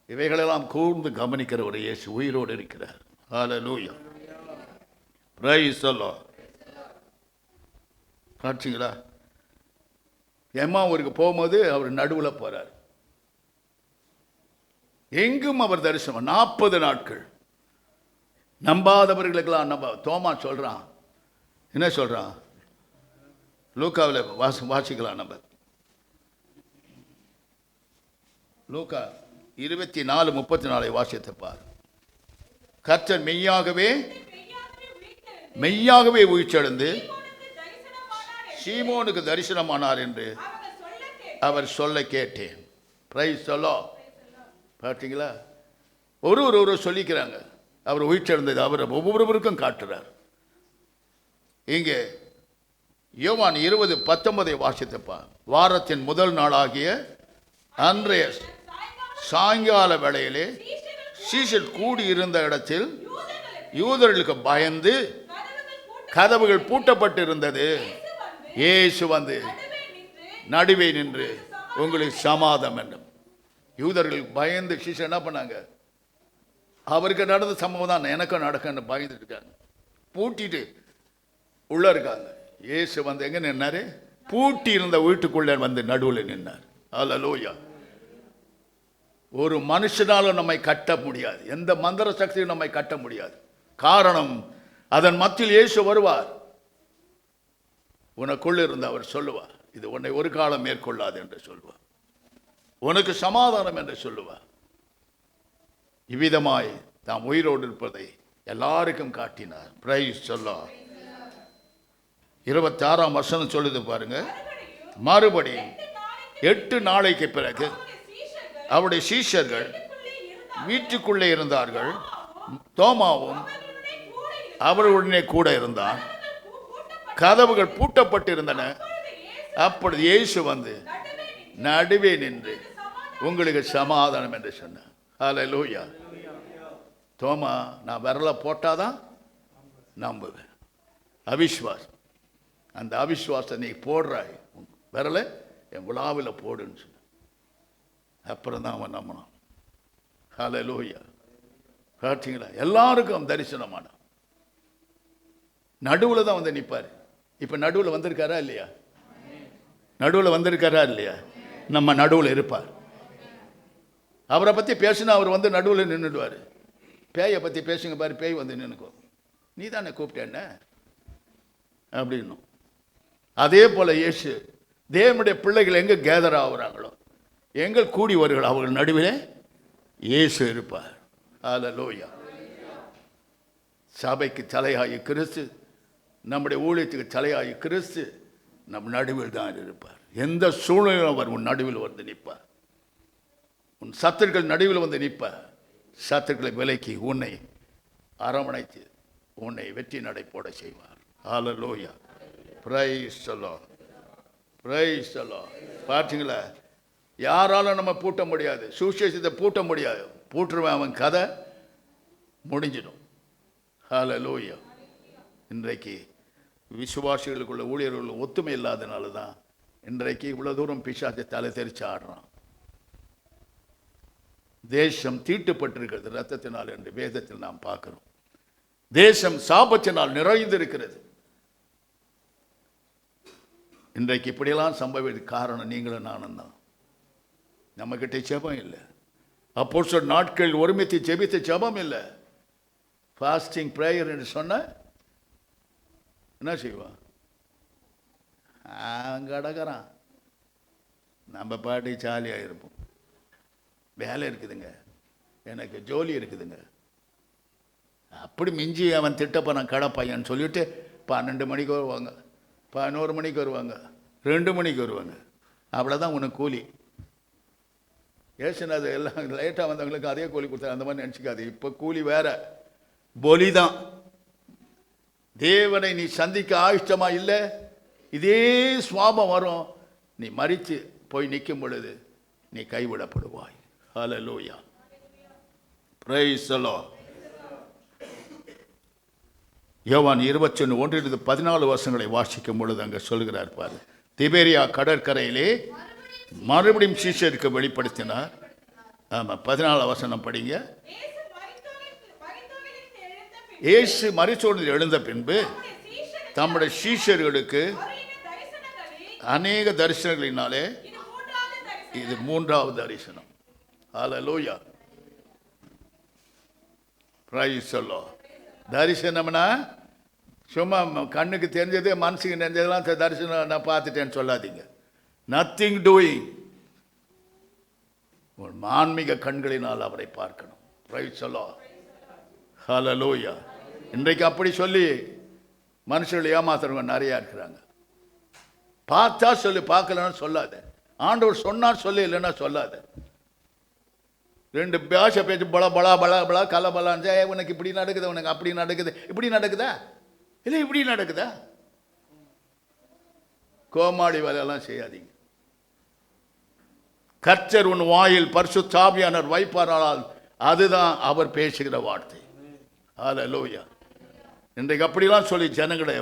இவைகளெல்லாம் கூர்ந்து கவனிக்கிற ஒரு இயேசு உயிரோடு இருக்கிறார். ஹல்லேலூயா. Praise the Lord. பார்த்தீங்களா, எம்மா ஊருக்கு போகும்போது அவர் நடுவில் போறார். எங்கும் அவர் தரிசனம் 40 நாட்கள். நம்பாதவர்களுக்கெல்லாம் நம்ப. தோமா சொல்றான், என்ன சொல்றான்? லூக்காவில் வாசிக்கலாம். நம்ம லூக்கா 24:34 வாசித்து பார். கர்த்தர் மெய்யாகவே உயிர்த்தெழுந்து சீமோனுக்கு தரிசனமானார் என்று அவர் சொல்ல கேட்டேன். Price the Lord. பார்த்தீங்களா, ஒரு சொல்லிக்கிறாங்க. அவர் உயிர்த்தெழுந்தது அவர் ஒவ்வொருவருக்கும் காட்டுறார். இங்கே யோவான் 20:19 வாசித்தப்பா. வாரத்தின் முதல் நாளாகிய அன்றைய சாயங்கால வேளையிலே சீஷர் கூடி இருந்த இடத்தில் யூதர்களுக்கு பயந்து கதவுகள் பூட்டப்பட்டிருந்தது. இயேசு வந்து நடுவே நின்று உங்களுக்கு சமாதானம் என்றும். யூதர்கள் பயந்து சீஷர் என்ன பண்ணாங்க? அவருக்கு நடந்த சம்பவம் தான் எனக்கும் நடக்கன்னு பயந்துட்டு இருக்காங்க. பூட்டிட்டு உள்ள இருக்காங்க. இயேசு வந்து எங்க நின்னாரு? பூட்டி இருந்த வீட்டுக்குள்ளே வந்து நடுவில் நின்னார். ஹல்லேலூயா. ஒரு மனுஷனாலும் நம்மை கட்ட முடியாது, எந்த மந்திர சக்தியும் நம்மை கட்ட முடியாது. காரணம், அதன் மத்தியில் இயேசு வருவார். உனக்குள்ள இருந்து அவர் சொல்லுவார், இது உன்னை ஒரு காலம் மேற்கொள்ளாது என்று சொல்லுவார், உனக்கு சமாதானம் என்று சொல்லுவார். இவ்விதமாய் தாம் உயிரோடு இருப்பதை எல்லாருக்கும் காட்டினார். Price the Lord. 26ஆம் வசனம் சொல்லுது பாருங்க. மறுபடியும் 8 நாளைக்கு பிறகு அவருடைய சீஷர்கள் வீட்டுக்குள்ளே இருந்தார்கள். தோமாவும் அவர்களுடனே கூட இருந்தான். கதவுகள் பூட்டப்பட்டிருந்தன. அப்பொழுது இயேசு வந்து நடுவே நின்று உங்களுக்கு சமாதானம் என்று சொன்னார். ஹல்லேலூயா. தோமா, நான் விரலை போட்டாதான் நம்புவேன். அவிஸ்வாசம். அந்த அவிஸ்வாசம் நீ போடுறாய், விரலை என் விழாவில் போடுன்னு சொன்ன. அப்புறம் தான் அவன் நம்பினான். ஹல்லேலூயா. பார்த்தீங்களா, எல்லாருக்கும் தரிசனமான நடுவில் தான் வந்து நிற்பார். இப்போ நடுவில் வந்திருக்காரா இல்லையா? நடுவில் வந்திருக்காரா இல்லையா? நம்ம நடுவில் இருப்பார். அவரை பற்றி பேசினா அவர் வந்து நடுவில் நின்றுடுவார். பேயை பற்றி பேசுங்க பாரு, பேய் வந்து நின்றுக்கோ, நீ தானே கூப்பிட்டேன்ன அப்படின்னும். அதே போல இயேசு தேவனுடைய பிள்ளைகள் எங்கே கேதர் ஆகுறாங்களோ, எங்கள் கூடி வருகிறார்கள், அவர்கள் நடுவிலே இயேசு இருப்பார். ஹல்லேலூயா. சபைக்கு தலையாகி கிறிஸ்து, நம்முடைய ஊழியத்துக்கு தலையாகி கிறிஸ்து நம் நடுவில் தான் இருப்பார். எந்த சூழ்நிலையும் அவர் உன் நடுவில் வந்து நிற்பார். உன் சத்துருக்கள் நடுவில் வந்து நிற்பார். சத்துருக்களை விலக்கி உன்னை அரவணைத்து உன்னை வெற்றி நடை போட செய்வார். Hallelujah. Praise the Lord. Praise the Lord. பார்த்தீங்களா, யாராலும் நம்ம பூட்ட முடியாது, சுவிசேஷத்தை பூட்ட முடியாது. பூட்டுருவேன், அவன் கதை முடிஞ்சிடும். ஹல்லேலூயா. இன்றைக்கு விசுவாசிகளுக்குள்ள ஊழியர்கள் ஒத்துமை இல்லாதனால தான் இன்றைக்கு இவ்வளோ தூரம் பிசாசை தலை தெரிச்சு ஆடுறான். தேசம் தீட்டுப்பட்டிருக்கிறது இரத்தத்தினால் என்று வேதத்தில் நாம் பார்க்கிறோம். தேசம் சாபத்தினால் நிறைந்திருக்கிறது. இன்றைக்கு இப்படியெல்லாம் சம்பவிக்க காரணம் நீங்களும் நானும் தான். நம்மக்கிட்ட ஜெபம் இல்லை. அப்போஸ்தலர் நாட்கள் ஒருமித்து ஜெபித்த ஜெபம் இல்லை. ஃபாஸ்டிங் ப்ரேயர் என்று சொன்ன என்ன செய்வான்? அங்கே அடக்கிறான். நம்ம பாட்டி ஜாலியாக இருப்போம். வேலை இருக்குதுங்க, எனக்கு ஜோலி இருக்குதுங்க, அப்படி மிஞ்சி அவன் திட்டப்போனான் கடை பையன் சொல்லிவிட்டு 12 மணிக்கு வருவாங்க, 11 மணிக்கு வருவாங்க, 2 மணிக்கு வருவாங்க. அவ்வளோதான் உனக்கு கூலி. ஏசுனது எல்லாம் லேட்டாக வந்தவங்களுக்கு அதே கூலி கொடுத்தாரு. அந்த மாதிரி நினச்சிக்காது. இப்போ கூலி வேற, பொலி தான். தேவனை நீ சந்திக்க ஆயிஷ்டமா இல்லை, இதே சுவாபம் வரும். நீ மரித்து போய் நிற்கும் பொழுது நீ கைவிடப்படுவாய். ஹல்லேலூயா, பிரைஸ் தி லார்ட். யோவான் 21:1-14 வருஷங்களை வாசிக்கும் பொழுது அங்கே சொல்கிறார் பாரு. திபேரியா கடற்கரையிலே மறுபடியும் சீஷருக்கு வெளிப்படுத்தினார். ஆமாம், 14 வசனம் படிங்க. இயேசு மரித்தோரிலிருந்து எழுந்த பின்பு தம்முடைய சீஷர்களுக்கு அநேக தரிசனங்களினாலே இது 3வது தரிசனம். ஹல்லேலூயா, பிரைஸ் தி லார்ட். தரிசனம்னா சும்மா கண்ணுக்கு தெரிஞ்சது மனசுக்கு தெரிஞ்சதெல்லாம் தரிசனம் நான் பார்த்துட்டேன்னு சொல்லாதீங்க. Nothing doing. ஆன்மீக கண்களினால் அவரை பார்க்கணும். பிரைஸ் தி லார்ட், ஹல்லேலூயா. இன்றைக்கு அப்படி சொல்லி மனுஷர்கள் ஏமாத்துறவங்க நிறையா இருக்கிறாங்க. பார்த்தா சொல்லு, பார்க்கலன்னு சொல்லாத. ஆண்டவர் சொன்னார் சொல்லு, இல்லைன்னா சொல்லாத. 2 பாஷை பேச்சு பல பலா பலா பலா கலபலான்னு உனக்கு இப்படி நடக்குது, உனக்கு அப்படி நடக்குது. இப்படி நடக்குதா இல்லை இப்படி நடக்குதா? கோமாளி வேலையெல்லாம் செய்யாதீங்க. கர்த்தர் உன் வாயில் பரிசுத்த ஆவியானவர் வைப்பாரால் அதுதான் அவர் பேசுகிற வார்த்தை. ஹல்லேலூயா. இன்றைக்கு அப்படிலாம் சொல்லி ஜனங்களை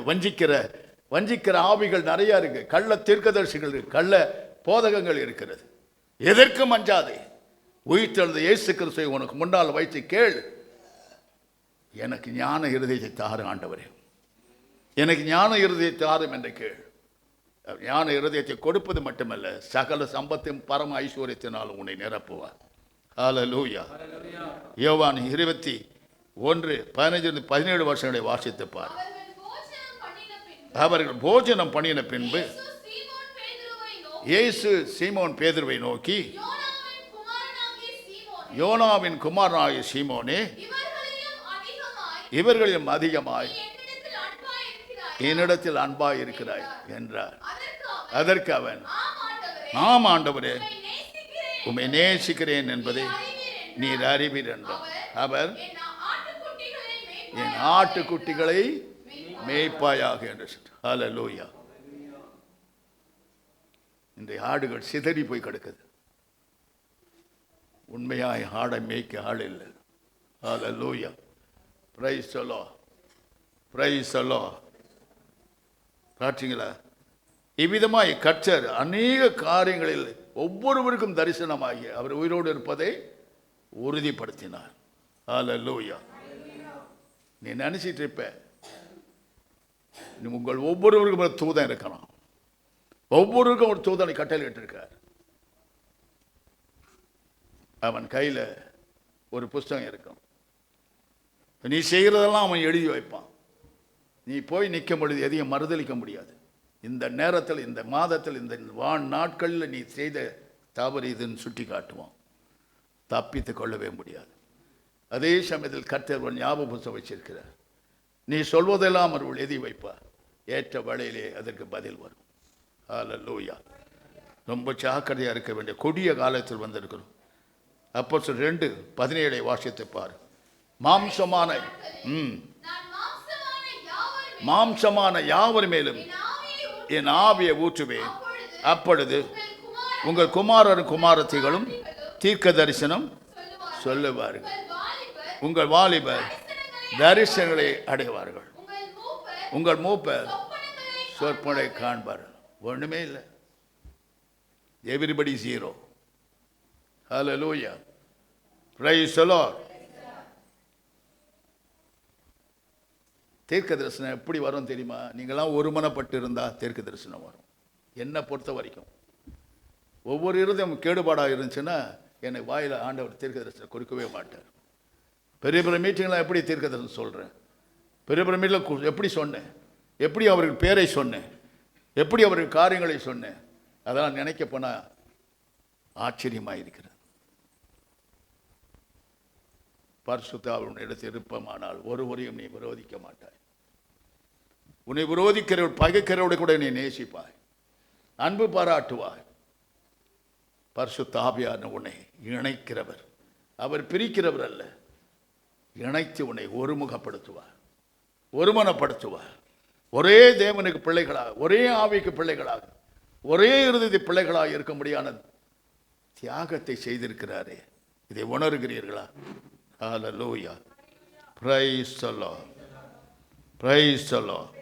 வஞ்சிக்கிற ஆவிகள் நிறையா இருக்கு. கள்ள தீர்க்கதரிசிகள் இருக்கு, கள்ள போதகங்கள் இருக்கிறது. எதற்கும் அஞ்சாதே. உயிர்த்தெழுந்த இயேசு கிறிஸ்துவை உனக்கு முன்னால் வைத்து கேள். எனக்கு ஞான இருதயத்தை தாரும் ஆண்டவரே, எனக்கு ஞான இருதயத்தை தாரும் என்று கேள். ஞான இருதயத்தை கொடுப்பது மட்டுமல்ல, சகல சம்பத்தையும் பரம ஐஸ்வர்யத்தினாலும் உன்னை நிரப்புவார். ஹல்லேலூயா. யோவான் 21:15-17 வருஷங்களை வாசித்து பார். அவர்கள் போஜனம் பண்ணின பின்பு இயேசு சீமோன் பேதுருவை நோக்கி, யோனாவின் குமாரனாகிய சீமோனே, இவர்களிலும் அதிகமாய் என்னிடத்தில் அன்பாய் இருக்கிறாய் என்றார். அதற்கு அவன், ஆம் ஆண்டவரே, உம்மை நேசிக்கிறேன் என்பதை நீர் அறிவீர் என்றார். அவர், என் ஆட்டுக்குட்டிகளை மேய்ப்பாயாக என்று சொன்னார். ஹல்லேலூயா. இந்த ஆடுகள் சிதறி போய் கிடக்குது. உண்மையாய் ஆடை மேய்க்க ஆள் இல்லை. Hallelujah, praise the Lord, praise the Lord. பார்த்தீங்களா? இவ்விதமாய் கர்த்தர் அநேக காரியங்களில் ஒவ்வொருவருக்கும் தரிசனமாகி அவர் உயிரோடு இருப்பதை உறுதிப்படுத்தினார். ஹல்லேலூயா. நீ நினைச்சிட்டு இருப்ப, உங்கள் ஒவ்வொருவருக்கும் ஒரு தூதன் இருக்கலாம். ஒவ்வொருவருக்கும் ஒரு தூதனை கட்டளையிட்டு இருக்கார். அவன் கையில் ஒரு புஸ்தகம் இருக்கும். நீ செய்கிறதெல்லாம் அவன் எழுதி வைப்பான். நீ போய் நிற்கும் பொழுது எதையும் மறுதளிக்க முடியாது. இந்த நேரத்தில், இந்த மாதத்தில், இந்த நாட்களில் நீ செய்த தவறு இதுன்னு சுட்டி காட்டுவான். தப்பித்து கொள்ளவே முடியாது. அதே சமயத்தில் கர்த்தர் ஒரு ஞாபக புஸ்தகம் வச்சிருக்கிறார். நீ சொல்வதெல்லாம் அவர்கள் எழுதி வைப்பார். ஏற்ற வேளையிலே அதற்கு பதில் வரும். ஹல்லேலூயா. ரொம்ப ஜாக்கிரதையாக இருக்க வேண்டிய கொடிய காலத்தில் வந்திருக்கிறோம். அப்போஸ்தலர் 2:17 வாசித்து பார். மாம்சமான யாவர் மேலும் என் ஆவியை ஊற்றுவேன். அப்பொழுது உங்கள் குமாரரும் குமாரத்திகளும் தீர்க்க தரிசனம் சொல்லுவார்கள். உங்கள் வாலிபர் தரிசனங்களை அடைவார்கள். உங்கள் மூப்பர் சொற்பனை காண்பார்கள். ஒண்ணுமே இல்லை. Everybody zero. Hallelujah, praise the Lord. தீர்க்க தரிசனம் எப்படி வரும் தெரியுமா? நீங்களாம் ஒருமனப்பட்டு இருந்தால் தீர்க்க தரிசனம் வரும். என்னை பொறுத்த வரைக்கும் ஒவ்வொரு இருதயம் கேடுபாடாக இருந்துச்சுன்னா என்னை வாயில் ஆண்டவர் தீர்க்க தரிசனம் கொடுக்கவே மாட்டார். பெரிய பெரிய மீட்டிங்லாம் எப்படி தீர்க்க தரிசனம் சொல்கிறேன்? பெரிய பெரிய மீட்டில் எப்படி சொன்னேன்? எப்படி அவர்கள் பேரை சொன்னேன்? எப்படி அவர்கள் காரியங்களை சொன்னேன்? அதெல்லாம் நினைக்க போனால் ஆச்சரியமாக இருக்கிறது. பரிசுத்த ஆவியினிடத்தில் இருப்பமானால் ஒருவரையும் நீ விரோதிக்க மாட்டாய். உன்னை விரோதிக்கிற பகைக்கிறவரை கூட நீ நேசிப்பாய், அன்பு பாராட்டுவாய். பரிசுத்த ஆவியான உன்னை இணைக்கிறவர், அவர் பிரிக்கிறவர் அல்ல. இணைத்து உன்னை ஒருமுகப்படுத்துவார், ஒருமனப்படுத்துவார். ஒரே தேவனுக்கு பிள்ளைகளாக, ஒரே ஆவிக்கு பிள்ளைகளாக, ஒரே இறுதி பிள்ளைகளாக இருக்க முடியாத தியாகத்தை செய்திருக்கிறாரே, இதை உணர்கிறீர்களா? Hallelujah, praise the Lord, praise the Lord.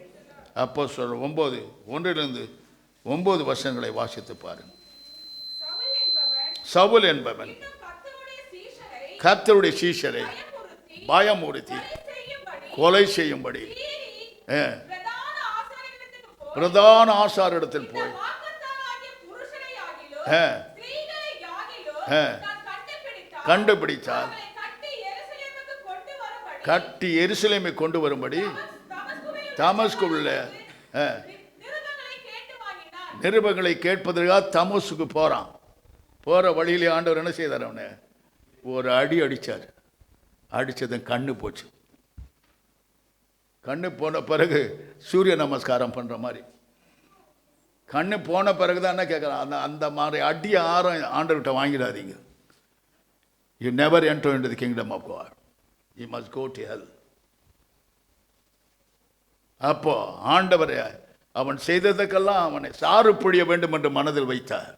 அப்போஸ்தலர் 9:1-9 வசனங்களை வாசித்து பாருங்கள். சவுல் என்பவன் கர்த்தருடைய சீஷரை பயமுறுத்தி கொலை செய்யும்படி பிரதான ஆசாரிடத்தில் போய் கண்டுபிடித்தால் கட்டி எருசலேமை கொண்டு வரும்படி தமஸ்குள்ள நிருபங்களை கேட்பதற்காக தமஸ்குக்கு போறான். போற வழியிலே ஆண்டவர் என்ன செய்தார்? அவனை ஒரு அடி அடிச்சார். அடிச்சதன் கண்ணு போச்சு. கண்ணு போன பிறகு சூரிய நமஸ்காரம் பண்ற மாதிரி கண்ணு போன பிறகுதான் என்ன கேட்கறான்? அந்த மாதிரி அடி ஆண்டவர்கிட்ட வாங்கிடாதீங்க. You never enter into the kingdom of God, you must go to hell. அப்போ ஆண்டவரை அவன் செய்ததுக்கெல்லாம் அவனை சாறு பொழிய வேண்டும் என்று மனதில் வைத்தார்.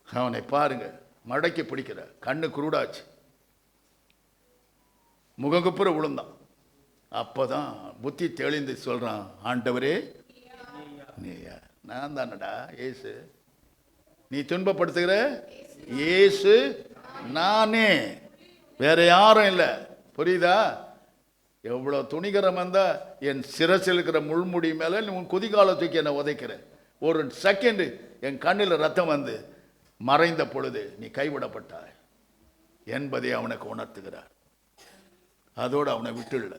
அவனை பாருங்க, மடக்கி பிடிக்கிற, கண்ணு குருடாச்சு, முகங்குப்புற விழுந்தான். அப்போதான் புத்தி தெளிந்து சொல்றான், ஆண்டவரே நீயா? நான் தானடா ஏசு, நீ துன்பப்படுத்துகிற ஏசு நானே, வேற யாரும் இல்லை. புரியுதா? எவ்வளோ துணிகரம் வந்தா என் சிரசில் இருக்கிற முள்முடி மேலே உன் குதிகால தூக்கி என்னை உதைக்கிற. ஒரு செகண்டு என் கண்ணில் ரத்தம் வந்து மறைந்த பொழுது நீ கைவிடப்பட்டாய் என்பதை அவனுக்கு உணர்த்துகிறார். அதோடு அவனை விட்டுள்ள.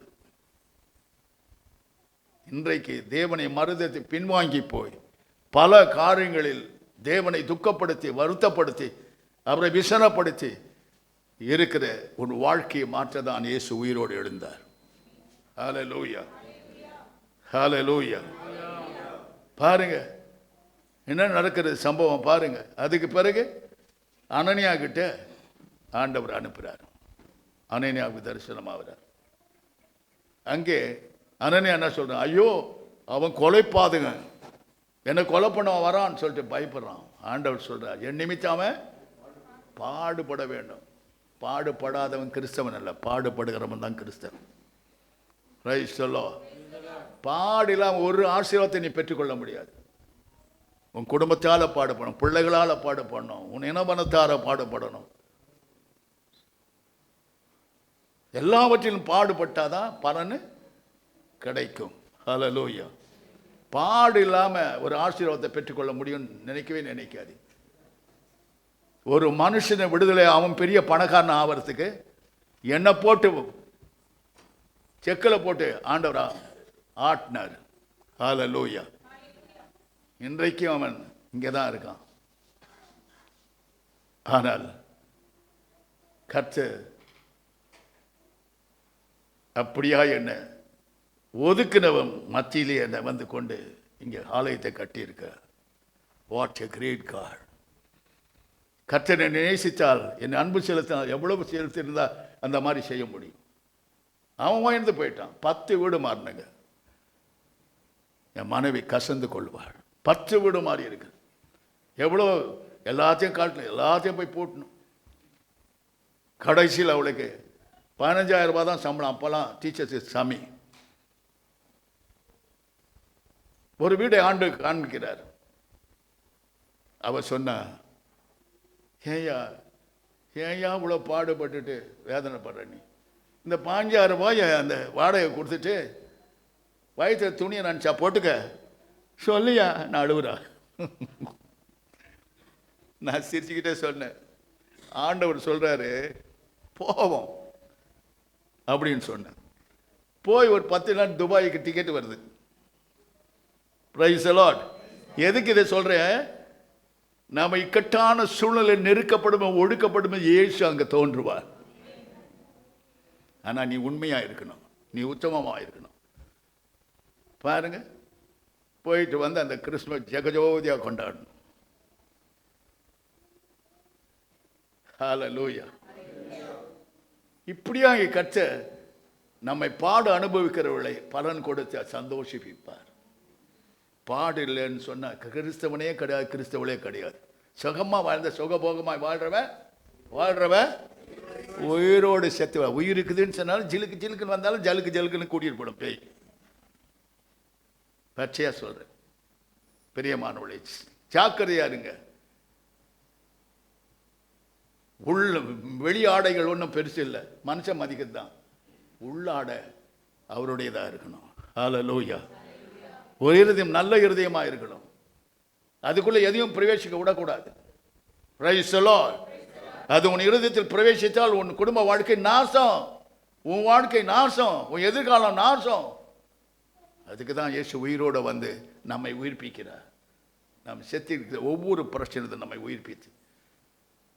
இன்றைக்கு தேவனை மறுதத்தை பின்வாங்கி போய் பல காரியங்களில் தேவனை துக்கப்படுத்தி வருத்தப்படுத்தி அவரை விசனப்படுத்தி இருக்கிற ஒரு வாழ்க்கையை மாற்றதான் இயேசு உயிரோடு எழுந்தார். ஹல்லேலூயா, ஹல்லேலூயா. பாருங்க என்ன நடக்கிறது சம்பவம் பாருங்க. அதுக்கு பிறகு அனனியா கிட்ட ஆண்டவர் அனுப்புகிறார். அனனியாவுக்கு தரிசனம் ஆகிறார். அங்கே அனனியா என்ன சொல்றான்? ஐயோ அவன் கொலைப்பாதுங்க, என்னை கொலை பண்ண வரான்னு சொல்லிட்டு பயப்படுறான். ஆண்டவர் சொல்றார், என் நிமித்தம் அவன் பாடுபட வேண்டும். பாடுபடாதவன் கிறிஸ்தவன் அல்ல, பாடுபடுகிறவன் தான் கிறிஸ்தவன். Price the Lord. பாடிலாம் ஒரு ஆசீர்வாதத்தை நீ பெற்றுக்கொள்ள முடியாது. உன் குடும்பத்தால் பாடுபடணும், பிள்ளைகளால் பாடுபடணும், உன் இனபனத்தார பாடுபடணும். எல்லாவற்றிலும் பாடுபட்டாதான் பலன் கிடைக்கும். ஹல்லேலூயா. பாடு இல்லாம ஒரு ஆசீர்வாதத்தை பெற்றுக்கொள்ள முடியும் நினைக்கவே நினைக்காது. ஒரு மனுஷனை விடுதலை, அவன் பெரிய பணக்காரன் ஆவறதுக்கு என்னை போட்டு செக்கில் போட்டு ஆண்டவரா ஆட்டினார். ஹல்லேலூயா. இன்றைக்கும் அவன் இங்கே தான் இருக்கான். ஆனால் கர்த்தர் அப்படியா என்ன ஒதுக்கினவன் மத்தியிலே என்னை வந்து கொண்டு இங்கே ஆலயத்தை கட்டியிருக்க. What a great God. கர்த்தரை நேசித்தால், என் அன்பு செலுத்தினால், எவ்வளவு செலுத்தியிருந்தா அந்த மாதிரி செய்ய முடியும். அவன் வாழ்ந்து போயிட்டான். 10 வீடு மாறினங்க. என் மனைவி கசந்து கொள்வாள். 10 வீடு மாறி இருக்கு. எவ்வளோ எல்லாத்தையும் காட்டணும், எல்லாத்தையும் போய் போட்டணும். கடைசியில் அவளுக்கு 15,000 ரூபாய் தான் சம்பளம். அப்போல்லாம் டீச்சர்ஸ் சாமி. ஒரு வீடை ஆண்டு காண்பிக்கிறார். அவர் சொன்னா, ஏயா இவ்வளோ பாடுபட்டுட்டு வேதனைப்படுற நீ, இந்த 15,000 ரூபாய் அந்த வாடகை கொடுத்துட்டு வயிற்று துணியை நினச்சா போட்டுக்க சொல்லியா? நான் அழுவுறா. நான் சிரிச்சுக்கிட்டே சொன்னேன், ஆண்டவர் சொல்றாரு போவோம் அப்படின்னு சொன்னேன். போய் ஒரு 10 நாள் துபாய்க்கு டிக்கெட் வருது. Price the Lord. எதுக்கு இதை சொல்றேன்? நாம இக்கட்டான சூழ்நிலை நெருக்கப்படும் ஒடுக்கப்படும் இயேசு அங்க தோன்றுவார். ஆனா நீ உண்மையா இருக்கணும், நீ உத்தமமா இருக்கணும். பாருங்க, போயிட்டு வந்து அந்த கிறிஸ்துமஸ் ஜெகஜோதியா கொண்டாடணும். ஹல்லேலூயா. இப்படியா கர்த்தர் நம்மை பாடு அனுபவிக்கிறவர்களை பலன் கொடுத்து சந்தோஷிப்பார். பாடு இல்லைன்னு சொன்னா கிறிஸ்தவனே கிடையாது, கிறிஸ்தவளே கிடையாது. சுகமா வாழ்ந்த சுகபோகமாய் வாழ்றவ உயிரோடு செத்துவ. உயிர் இருக்குதுன்னு சொன்னாலும் ஜிலுக்கு ஜிலுக்குன்னு வந்தாலும் ஜலுக்கு ஜலுக்குன்னு கூட்டிட்டு போடும் பேய். பச்சையா சொல்றேன், பிரியமானவளே ஜாக்கிரதையா இருங்க. உள்ள வெளி ஆடைகள் ஒன்றும் பெருசு இல்லை, மனுஷன் மதிக்கிறது தான். உள்ளாடை அவருடையதா இருக்கணும். ஹல்லேலூயா. ஒரு இருதயம் நல்ல இருதயமா இருக்கணும், அதுக்குள்ள எதையும் பிரவேசிக்க விடக்கூடாது. Price the Lord. அது உன் இருதயத்தில் பிரவேசித்தால் உன் குடும்ப வாழ்க்கை நாசம், உன் வாழ்க்கை நாசம், உன் எதிர்காலம் நாசம். அதுக்கு தான் இயேசு உயிரோடு வந்து நம்மை உயிர்ப்பிக்கிறார். நாம் செத்திருக்கிற ஒவ்வொரு பிரச்சனையும் நம்மை உயிர்ப்பித்து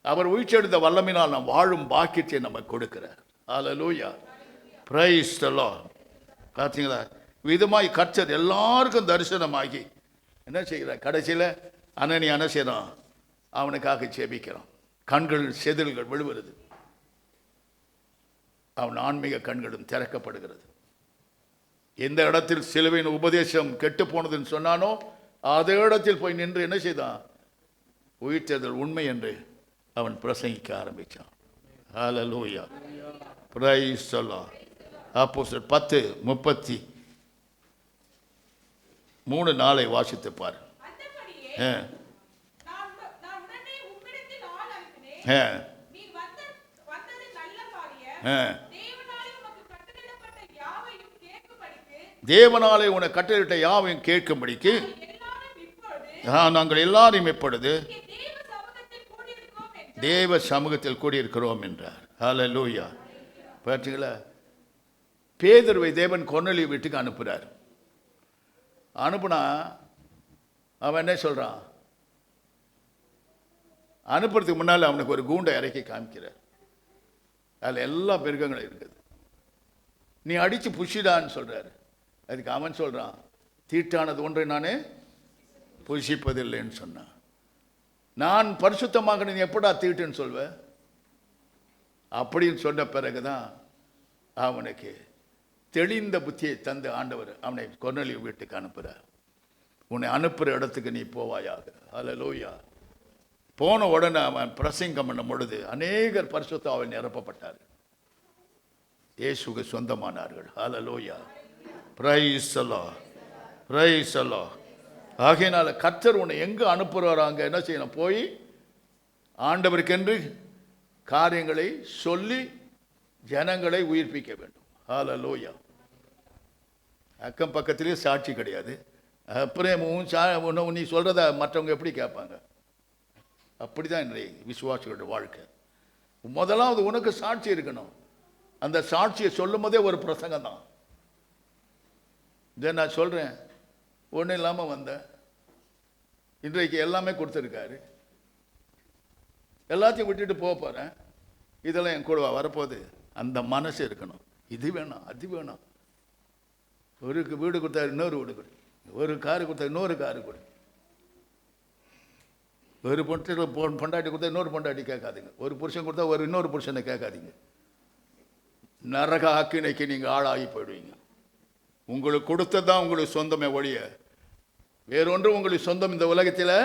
அவர் உயிர்த்தெழுந்த வல்லமையினால் நாம் வாழும் பாக்கியத்தை நம்ம கொடுக்கிறார். ஹல்லேலூயா. Praise the Lord. பார்த்தீங்களா, விதமாய் கர்த்தர் எல்லாருக்கும் தரிசனமாகி என்ன செய்கிறார்? கடைசியில் அனனி என்ன செய்யறான்? அவனுக்காக ஜெபிக்கிறான். கண்கள் செதில்கள் விழுவுறது, அவன் ஆன்மீக கண்களும் திறக்கப்படுகிறது. எந்த இடத்தில் சிலுவையின் உபதேசம் கெட்டு போனதுன்னு சொன்னானோ அதே இடத்தில் போய் நின்று என்ன செய்தான்? உயிர்த்தெழுதல் உண்மை என்று அவன் பிரசங்கிக்க ஆரம்பித்தான். ஹல்லேலூயா. Praise the Lord. அப்போஸ்தலர் 10:33 வாசித்து பாரு. தேவனாலே உனக்கு கட்டளையிட்ட யாவையும் கேட்கும்படிக்கு நாங்கள் எல்லாரும் இப்பொழுது தேவ சமூகத்தில் கூடியிருக்கிறோம் என்றார். ஹல்லேலூயா. பார்த்தீங்களா, பேதுருவை தேவன் கொர்நேலியு வீட்டுக்கு அனுப்புகிறார். அனுப்புனா அவன் என்ன சொல்றான்? அனுப்புறதுக்கு முன்னால் அவனுக்கு ஒரு கூண்டை இறக்கி காமிக்கிறார். அதில் எல்லா மிருகங்களும் இருக்குது. நீ அடித்து புஷிடான்னு சொல்றாரு. அதுக்கு அவன் சொல்றான், தீட்டானது ஒன்றை நானே புஷிப்பதில்லைன்னு சொன்னான். நான் பரிசுத்தமாக நீ எப்படா தீட்டுன்னு சொல்வேன்? அப்படின்னு சொன்ன பிறகுதான் அவனுக்கு தெளிந்த புத்தியை தந்த ஆண்டவர் அவனை கொர்நேலியு வீட்டுக்கு அனுப்புகிறார். உன்னை அனுப்புகிற இடத்துக்கு நீ போவாயாக. ஹல்லேலூயா. போன உடனே அவன் பிரசங்கம் பண்ணும் பொழுது அநேகர் பரிசுத்தாவில் நிரப்பப்பட்டார்கள், இயேசுவுக்கு சொந்தமானார்கள். Hallelujah. Praise the Lord. Praise the Lord. ஆகையினால கர்த்தர் உன்னை எங்கே அனுப்புகிறாரோ அங்கே என்ன செய்யணும்? போய் ஆண்டவருக்கென்று காரியங்களை சொல்லி ஜனங்களை உயிர்ப்பிக்க வேண்டும். ஹல்லேலூயா. அக்கம் பக்கத்திலே சாட்சி கிடையாது. அப்புறம் நீ சொல்கிறத மற்றவங்க எப்படி கேட்பாங்க? அப்படிதான் இன்றைய விசுவாசிகளோட வாழ்க்கை. முதலாவது உனக்கு சாட்சி இருக்கணும். அந்த சாட்சியை சொல்லும் போதே ஒரு பிரசங்கம் தான். இதை நான் சொல்கிறேன், ஒன்றும் இல்லாமல் வந்தேன், இன்றைக்கு எல்லாமே கொடுத்துருக்காரு, எல்லாத்தையும் விட்டுட்டு போக போகிறேன், இதெல்லாம் என் கூட வரப்போகுது. அந்த மனசு இருக்கணும். இது வேணும், அது வேணும். ஒரு வீடு கொடுத்தா இன்னொரு வீடு கொடு, ஒரு காரு கொடுத்தா இன்னொரு காரு கொடு, ஒரு பொண்டாட்டி கொடுத்தா இன்னொரு பொண்டாட்டி கேட்காதீங்க, ஒரு புருஷன் கொடுத்தா ஒரு இன்னொரு புருஷனை கேட்காதீங்க. நரக ஆக்கினைக்கு நீங்கள் ஆளாகி போயிடுவீங்க. உங்களுக்கு கொடுத்ததான் உங்களுக்கு சொந்தமே ஒழிய வேறொன்றும் உங்களுக்கு சொந்தம் இந்த உலகத்தில்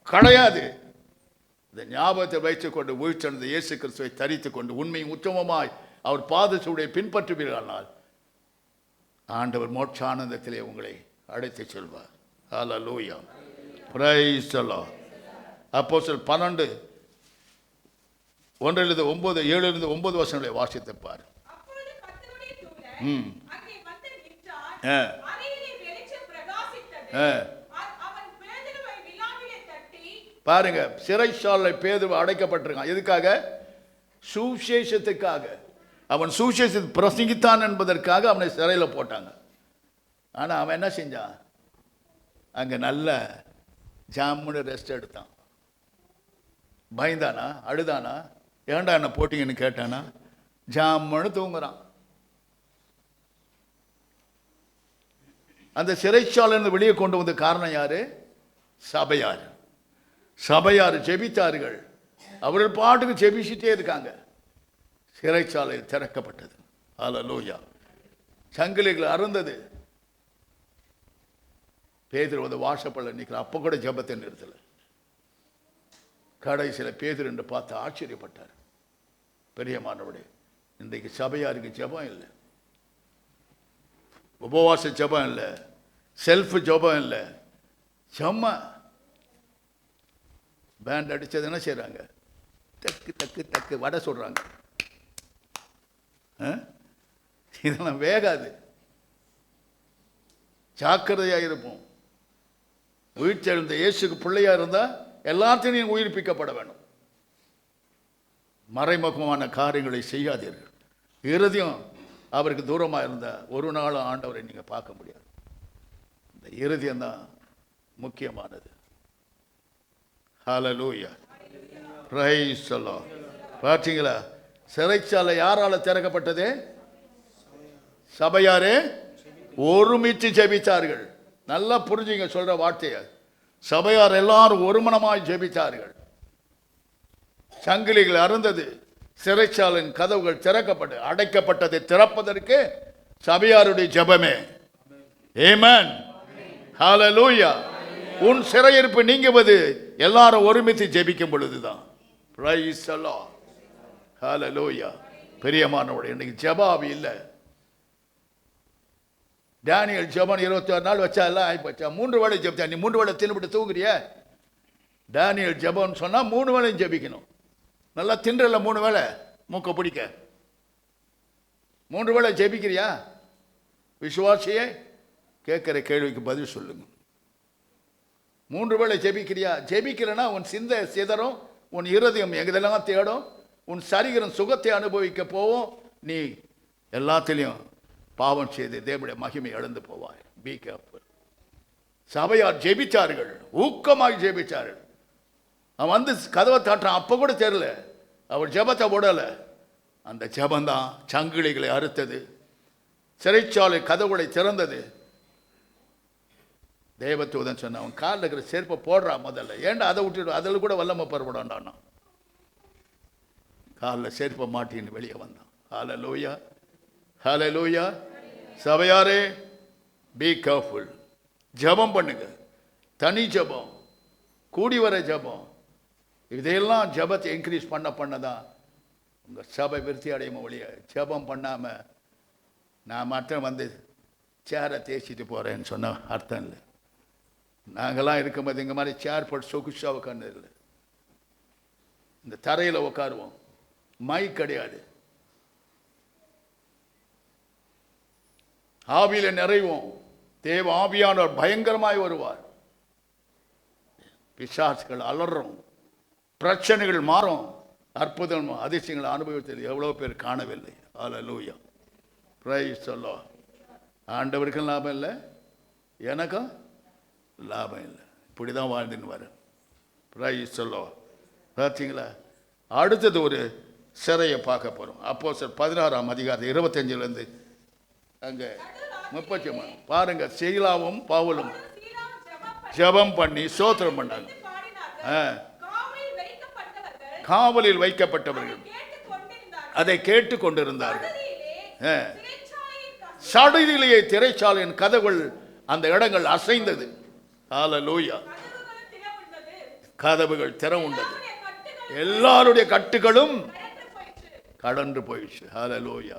கிடையாது. இந்த ஞாபகத்தை வைத்துக்கொண்டு உயிர்த்தெழுந்த இயேசு கிறிஸ்துவை தரித்து கொண்டு உண்மையும் உத்தமமாய் அவர் பாதச்சுவடை பின்பற்றுவீர்களானால் ஆண்டவர் மோட்ச ஆனந்தத்திலே உங்களை அழைத்து செல்வார். ஹல்லேலூயா. Praise the Lord. அப்போஸ்தலர் 12:1-9 வசனங்களை வாசித்துப்பார். பாருங்க, சிறைச்சாலை பேதுரு அடைக்கப்பட்டிருக்கான். எதுக்காக? சுவிசேஷத்துக்காக. அவன் சுவிசேஷத்தை பிரசங்கித்தான் என்பதற்காக அவனை சிறையில் போட்டாங்க. ஆனால் அவன் என்ன செஞ்சான்? அங்கே நல்ல ஜாமுன்னு ரெஸ்ட் எடுத்தான். பயந்தானா? அழுதானா? ஏன்டா என்ன போட்டிங்கன்னு கேட்டானா? ஜாமன்னு தூங்குறான். அந்த சிறைச்சாலையிலிருந்து வெளியே கொண்டு வந்த காரணம் யாரு? சபையார். சபையார் ஜெபித்தார்கள். அவர்கள் பாட்டுக்கு ஜெபிச்சுட்டே இருக்காங்க. சிறைச்சாலை திறக்கப்பட்டது. அல்லேலூயா. சங்கிலிகள் அறுந்தது. பேதுரு வந்து வாசப்பள்ள நிற்கிற. அப்போ கூட ஜெபத்தை நிறுத்தல. கடைசியில் பேதுரு என்று பார்த்து ஆச்சரியப்பட்டார். பெரியமானவரே, இன்றைக்கு சபையாருக்கு ஜெபம் இல்லை, உபவாச ஜெபம் இல்லை, செல்ஃப் ஜெபம் இல்லை. சும்மா பேண்ட் அடிச்சது என்ன செய்றாங்க? தக்கு தக்கு தக்கு வடை சொல்றாங்க. இதெல்லாம் வேகாது. ஜாக்கிரதையா இருப்போம். உயிர்த்தெழுந்த இயேசுக்கு பிள்ளையா இருந்தா எல்லாத்தையும் உயிர்ப்பிக்கப்பட வேண்டும். மறைமுகமான காரியங்களை செய்யாதீர்கள். இருதயம் அவருக்கு தூரமா இருந்தா ஒரு நாள் ஆண்டவரை நீங்க பார்க்க முடியாது. இந்த இருதயம் தான் முக்கியமானது. ஹல்லேலூயா. Praise the Lord. பார்த்தீங்களா? சிறைச்சாலை யாரால திறக்கப்பட்டது? சபையாரே ஒருமித்து ஜெபித்தார்கள். நல்லா புரிஞ்சுங்க சொல்ற வார்த்தையை. சபையார் எல்லாரும் ஒருமனமாய் ஜெபித்தார்கள். சங்கிலிகள் அறுந்தது. சிறைச்சாலையின் கதவுகள் திறக்கப்பட்டு அடைக்கப்பட்டதை திறப்பதற்கு சபையாருடைய ஜெபமே. ஆமென். ஹல்லேலூயா. உன் சிறையிருப்பு நீங்குவது எல்லாரும் ஒருமித்து ஜெபிக்கும் பொழுதுதான். Price the Lord. ஹல்லேலூயா. பெரியமானவரே, இன்னைக்கு ஜெபாவி இல்லை. டேனியல் ஜெபம் 26 நாள் வச்சா எல்லாம் ஆயிப்போச்சா? 3 வேளை ஜெபிச்சா. நீ 3 வேளை தின்னுபிட்டு தூங்குறிய? டேனியல் ஜெபம்னு சொன்னா 3 வேளையும் ஜெபிக்கணும். நல்லா தின்றல 3 வேளை மூக்க பிடிக்க. 3 வேளை ஜெபிக்கிறியா? விசுவாசியே, கேட்கிற கேள்விக்கு பதில் சொல்லுங்க. 3 வேளை ஜெபிக்கிறியா? ஜெபிக்கிறனா உன் சிந்தை சிதறும், உன் இருதயம் எங்கதெல்லாம் தேடும், உன் சரீரம் சுகத்தை அனுபவிக்க போவோம். நீ எல்லாத்திலையும் பாவம் செய்து தேவனுடைய மகிமை இழந்து போவாய். Be careful. சபையார் ஜெபிச்சார்கள், ஊக்கமாக ஜெபிச்சார்கள். அவன் வந்து கதவை தாட்டான், அப்ப கூட தெரியல, அவர் ஜெபத்தை போடல. அந்த ஜெபந்தான் சங்கிலிகளை அறுத்தது, சிறைச்சாலை கதவுகளை திறந்தது. தேவதூதன் சொன்ன, அவன் காலில் இருக்கிற செருப்பை போடுறான் முதல்ல. ஏன்டா அதை விட்டுட்டு அதில் கூட வல்லமை பரப்படான்டான். காலில் செருப்பை மாட்டின்னு வெளியே வந்தான். ஹல்லேலூயா. ஹல்லேலூயா. சபையாரே, பி கேர்ஃபுல். ஜெபம் பண்ணுங்க. தனி ஜெபம், கூடி வர ஜெபம், இதையெல்லாம் ஜெபத்தை இன்க்ரீஸ் பண்ணதான் உங்க சபை விருத்தி அடையும். ஒழிய ஜெபம் பண்ணாம நான் மட்டும் வந்து சேரை தேய்ச்சிட்டு போறேன்னு சொன்ன அர்த்தம் இல்லை. நாங்கெல்லாம் இருக்கும்போது இங்க மாதிரி சேர் போட்டு சொகுஷா உட்கார்ந்து இல்லை. இந்த தரையில உட்காருவோம். மைக் கிடையாது. ஆவியில நிறைவோம். தேவ ஆவியானவர் பயங்கரமாய் வருவார். பிசாசுகள் அலறும், பிரச்சனைகள் மாறும், அற்புதம் அதிசயங்களை அனுபவித்தது எவ்வளவு பேர் காணவில்லை. ஹல்லேலூயா. Praise the Lord. ஆண்டவருக்கும் லாபம் இல்லை, எனக்கும் லாபம் இல்லை. இப்படிதான் வாழ்ந்துன்னு வர. Praise the Lord. பார்த்தீங்களா? அடுத்தது ஒரு சிறையை பார்க்க போறோம். அப்போஸ்தலர் 16ஆம் அதிகாரம் 25 அங்க 30 பாருங்க. சீலாவும் பவுலும் ஜெபம் பண்ணி ஸ்தோத்திரம் பண்ணாங்க. காவலில் வைக்கப்பட்டவர்கள் அதை கேட்டு கொண்டிருந்தார்கள். சடுதியிலேயே திரைச்சாலையின் கதவுகள் அந்த இடங்கள் அசைந்தது. ஹல்லேலூயா. கதவுகள் திறவுண்டது. எல்லாருடைய கட்டுகளும் கடந்து போயிடுச்சு. ஹல்லேலூயா.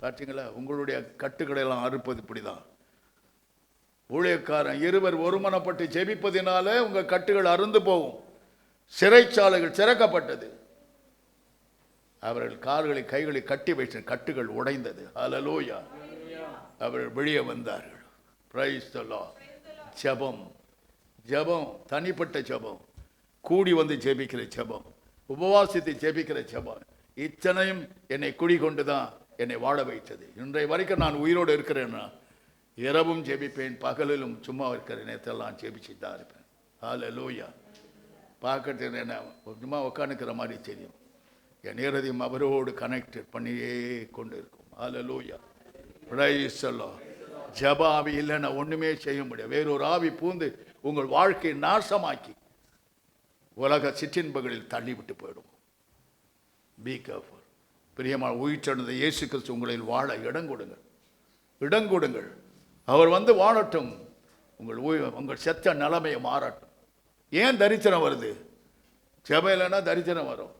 பார்த்தீங்களா? உங்களுடைய கட்டுக்களை எல்லாம் அறுப்பது இப்படிதான். ஊழியக்காரன் இருவர் ஒருமனப்பட்டு ஜெபிப்பதினால உங்க கட்டுகள் அருந்து போகும். சிறைச்சாலைகள் திறக்கப்பட்டது. அவர்கள் கால்களை கைகளை கட்டி வைத்த கட்டுகள் உடைந்தது. ஹல்லேலூயா. அவர்கள் வெளியே வந்தார்கள். Price the Lord. ஜெபம், ஜெபம், தனிப்பட்ட ஜெபம், கூடி வந்து ஜெபிக்கிற ஜெபம், உபவாசித்து ஜெபிக்கிற ஜெபம், இத்தனையும் என்னை குடிகொண்டு தான் என்னை வாழ வைத்தது. இன்றைய வரைக்கும் நான் உயிரோடு இருக்கிறேன்னா இரவும் ஜெபிப்பேன், பகலிலும் சும்மா இருக்கிற நேரத்தெல்லாம் ஜெபிச்சுட்டு தான் இருப்பேன். ஹல்லேலூயா. பார்க்கறதுக்கு என்ன சும்மா உட்காந்துக்கிற மாதிரி தெரியும். என் இருதயம் அவரோடு கனெக்டட் பண்ணியே கொண்டு இருக்கும். ஹல்லேலூயா, பிரைஸ் தி லார்ட். ஜெப ஆவி இல்லைன்னா ஒன்றுமே செய்ய முடியாது. வேறொரு ஆவி பூந்து உங்கள் வாழ்க்கையை நாசமாக்கி உலக சிற்றின்பங்களில் தள்ளிவிட்டு போயிடும். Be careful. பிரியமான உயிர்த்தெழுந்த இயேசு கிறிஸ்து உங்களில் வாழ இடம் கொடுங்கள், இடம் கொடுங்கள். அவர் வந்து வாழட்டும். உங்கள் செத்த நிலைமையை மாறட்டும். ஏன் தரித்திரம் வருது? ஜெபம் இல்லைன்னா தரித்திரம் வரும்.